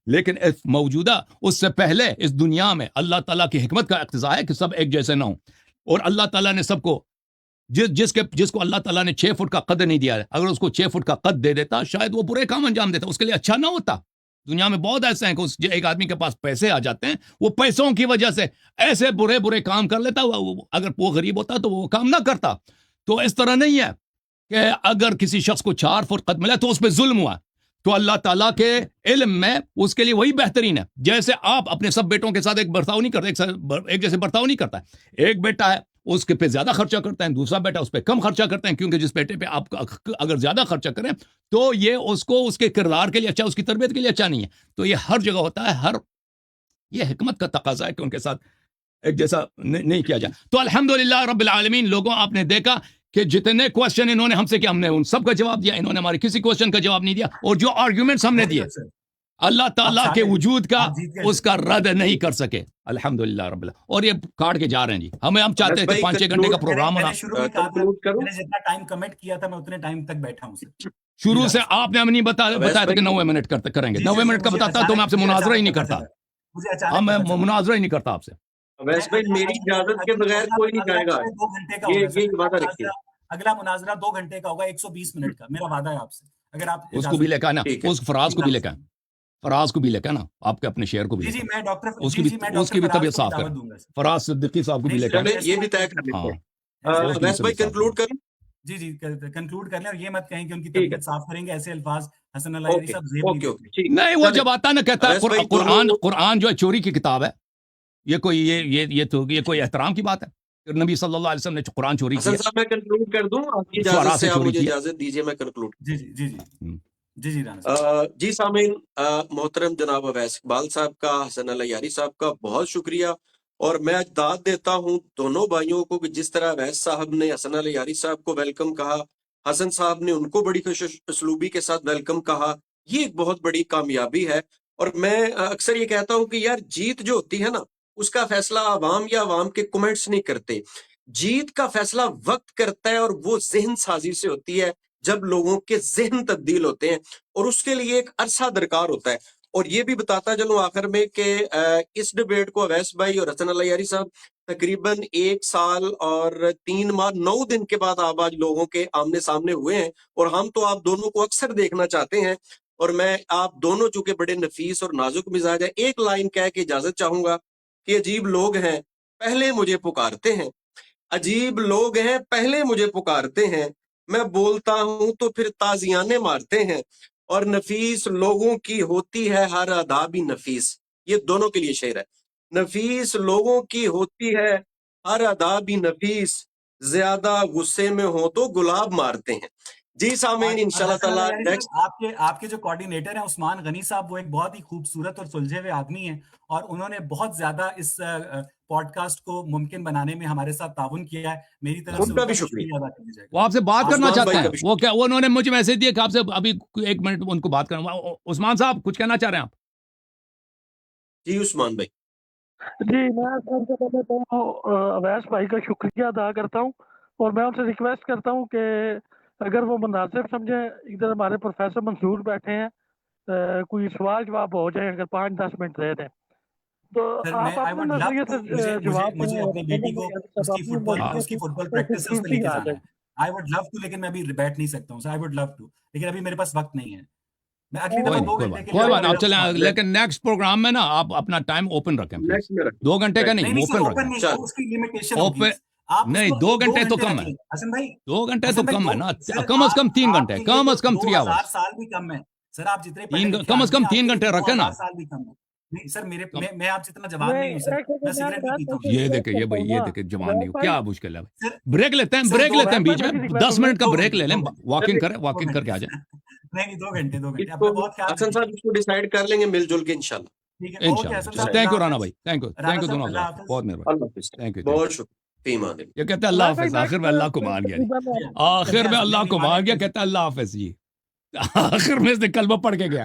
لیکن اس موجودہ اس سے پہلے اس دنیا میں اللہ تعالیٰ کی حکمت کا اقتضا ہے کہ سب ایک جیسے نہ ہوں, اور اللہ تعالیٰ نے سب کو جس کو اللہ تعالیٰ نے 6 فٹ کا قد نہیں دیا ہے, اگر اس کو 6 فٹ کا قد دے دیتا شاید وہ برے کام انجام دیتا, اس کے لیے اچھا نہ ہوتا. دنیا میں بہت ایسے ہیں کہ ایک آدمی کے پاس پیسے آ جاتے ہیں, وہ پیسوں کی وجہ سے ایسے برے کام کر لیتا, اگر وہ غریب ہوتا تو وہ کام نہ کرتا. تو اس طرح نہیں ہے کہ اگر کسی شخص کو 4 فٹ قد ملا تو اس پہ ظلم ہوا, تو اللہ تعالیٰ کے علم میں اس کے لیے وہی بہترین ہے. جیسے آپ اپنے سب بیٹوں کے ساتھ ایک برتاؤ نہیں کرتے, ایک جیسے برتاؤ نہیں کرتا. ایک بیٹا ہے اس کے پہ زیادہ خرچہ کرتے ہیں, دوسرا بیٹا اس پہ کم خرچہ کرتے ہیں, کیونکہ جس بیٹے پہ آپ اگر زیادہ خرچہ کریں تو یہ اس کو اس کے کردار کے لیے اچھا, اس کی تربیت کے لیے اچھا نہیں ہے. تو یہ ہر جگہ ہوتا ہے, یہ حکمت کا تقاضا ہے کہ ان کے ساتھ ایک جیسا نہیں کیا جائے. تو الحمدللہ رب العالمین, لوگوں آپ نے دیکھا کہ جتنے کوشچن انہوں نے ہم سے کیا, ہم نے ان سب کا جواب دیا, انہوں نے ہمارے کسی کوشچن کا جواب نہیں دیا, اور جو آرگیومنٹس ہم نے دیے اللہ تعالیٰ کے وجود کا اس کا رد نہیں کر سکے. الحمدللہ رب اللہ. اور یہ کاٹ کے جا رہے ہیں جی, ہم چاہتے ہیں کہ 5-6 گھنٹے کا پروگرام ہونا. میں نے جتنا ٹائم کمٹ کیا تھا میں اتنے ٹائم تک بیٹھا ہوں. شروع سے آپ نے ہمیں نہیں بتایا تھا کہ 90 منٹ کریں گے. 90 منٹ کا بتاتا تو میں آپ سے مناظرہ ہی نہیں کرتا, میں مناظرہ ہی نہیں کرتا آپ سے. اویس بھائی میری اجازت کے بغیر کوئی نہیں جائے گا. 2 گھنٹے کا ہوگا, یہ وعدہ رکھیے. اگلا مناظرہ 2 گھنٹے کا ہوگا, 120 منٹ کا میرا وعدہ ہے آپ سے. اگر آپ اس کو بھی لے کے آنا, اس فراز کو بھی لے کے آنا, فراز کو بھی لے کے آنا, آپ کے اپنے شعر کو بھی. جی میں ڈاکٹر اس کی بھی طبیعت صاف ہے, فراز صدیقی صاحب کو بھی لے کے آنا. یہ بھی طے کر لیتے ہیں. اویس بھائی کنکلوڈ کریں. جی کنکلوڈ کر لیں, اور یہ مت کہیں کہ ان کی طبیعت صاف کریں گے, ایسے الفاظ حسن اللہ یاری صاحب زیب نہیں. وہ جب آتا نا کہتا ہے قرآن جو ہے چوری کی کتاب ہے, یہ کوئی احترام کی بات ہے. نبی صلی اللہ علیہ وسلم نے قرآن چوری کیا. میں کنکلوڈ کر دوں, آپ کی اجازت سے, آپ مجھے اجازت دیجیے میں کنکلوڈ. جی سامعین, محترم جناب اویس اقبال صاحب کا, حسن اللہ یاری صاحب کا بہت شکریہ. اور میں داد دیتا ہوں دونوں بھائیوں کو کہ جس طرح اویس صاحب نے حسن اللہ یاری صاحب کو ویلکم کہا, حسن صاحب نے ان کو بڑی خوش اسلوبی کے ساتھ ویلکم کہا, یہ ایک بہت بڑی کامیابی ہے. اور میں اکثر یہ کہتا ہوں کہ یار جیت جو ہوتی ہے نا, اس کا فیصلہ عوام یا عوام کے کمنٹس نہیں کرتے. جیت کا فیصلہ وقت کرتا ہے, اور وہ ذہن سازی سے ہوتی ہے جب لوگوں کے ذہن تبدیل ہوتے ہیں, اور اس کے لیے ایک عرصہ درکار ہوتا ہے. اور یہ بھی بتاتا چلوں آخر میں کہ اس ڈیبیٹ کو اویس بھائی اور حسن اللہ یاری صاحب تقریباً 1 سال اور 3 ماہ 9 دن کے بعد آپ آج لوگوں کے آمنے سامنے ہوئے ہیں, اور ہم تو آپ دونوں کو اکثر دیکھنا چاہتے ہیں. اور میں آپ دونوں چونکہ بڑے نفیس اور نازک مزاج ہے, ایک لائن کہہ کے اجازت چاہوں گا کہ عجیب لوگ ہیں پہلے مجھے پکارتے ہیں, عجیب لوگ ہیں پہلے مجھے پکارتے ہیں, میں بولتا ہوں تو پھر تازیانے مارتے ہیں, اور نفیس لوگوں کی ہوتی ہے ہر ادا بھی نفیس. یہ دونوں کے لیے شعر ہے. نفیس لوگوں کی ہوتی ہے ہر ادا بھی نفیس, زیادہ غصے میں ہو تو گلاب مارتے ہیں. جی سامعین انشاءاللہ تعالی آپ کے جو کوارڈینیٹر ہیں عثمان غنی صاحب, وہ ایک بہت ہی خوبصورت اور سلجھے ہوئے آدمی ہیں, اور انہوں نے بہت زیادہ اس پوڈ کاسٹ کو ممکن بنانے میں ہمارے ساتھ تعاون کیا ہے. میری طرف سے ان کا بھی شکریہ ادا کیا جائے گا. وہ آپ سے بات کرنا چاہتے ہیں, وہ کیا انہوں نے مجھے میسج دیا کہ آپ سے ابھی 1 منٹ ان کو بات کرنا. عثمان صاحب کچھ کہنا چاہ رہے ہیں آپ؟ جی عثمان بھائی. جی میں سب سے پہلے تو اویس بھائی کا شکریہ ادا کرتا ہوں, اور میں ان سے ریکویسٹ کرتا ہوں کہ اگر وہ مناسب سمجھیں, ادھر ہمارے پروفیسر منصور بیٹھے ہیں, کوئی سوال جواب ہو جائے, اگر 5-10 منٹ دے دیں تو آپ اپنے نظریے سے جواب مجھے اپنی بیٹی کو اس کی فٹ بال پریکٹس اس پہ لے کے جانا ہے. I would love to, لیکن میں ابھی بیٹھ نہیں سکتا ہوں. I would love to, لیکن ابھی میرے پاس وقت نہیں ہے. میں اگلی دفعہ 2 گھنٹے کے لیے کوئی بات آپ چلیں, لیکن نیکسٹ پروگرام میں نا آپ اپنا ٹائم اوپن رکھیں. 2 گھنٹے کا نہیں, اوپن رکھیں. اس کی لمیٹیشن ہوگی. نہیں 2 گھنٹے تو کم ہے. حسن بھائی 2 گھنٹے تو کم ہے نا, کم از کم 3 گھنٹے, کم از کم 3 آورس. سال بھی کم ہے سر. آپ جتنے کم از کم 3 گھنٹے رکھیں نا. سال بھی کم ہے. نہیں سر, میں آپ جتنا جوان نہیں ہوں سر, میں سگریٹ بھی پیتا ہوں. یہ دیکھیں یہ بھائی, یہ دیکھیں جوان نہیں ہو, کیا مشکل ہے. بریک لیتے ہیں بیچ میں 10 منٹ کا بریک لے لیں, واکنگ کریں, واکنگ کر کے آ جائیں. نہیں 2 گھنٹے حسن صاحب اس کو ڈیسائیڈ کر لیں گے مل جل کے انشاءاللہ. تھینک یو رانا بھائی, تھینک یو دونوں, بہت مہربانی, تھینک یو, بہت شکریہ. یہ کہتے ہیں اللہ حافظ, آخر میں اللہ کو مان گیا, آخر میں اللہ کو مان گیا, کہتا ہے اللہ حافظ جی, آخر میں اس نے کلمہ پڑھ کے گیا.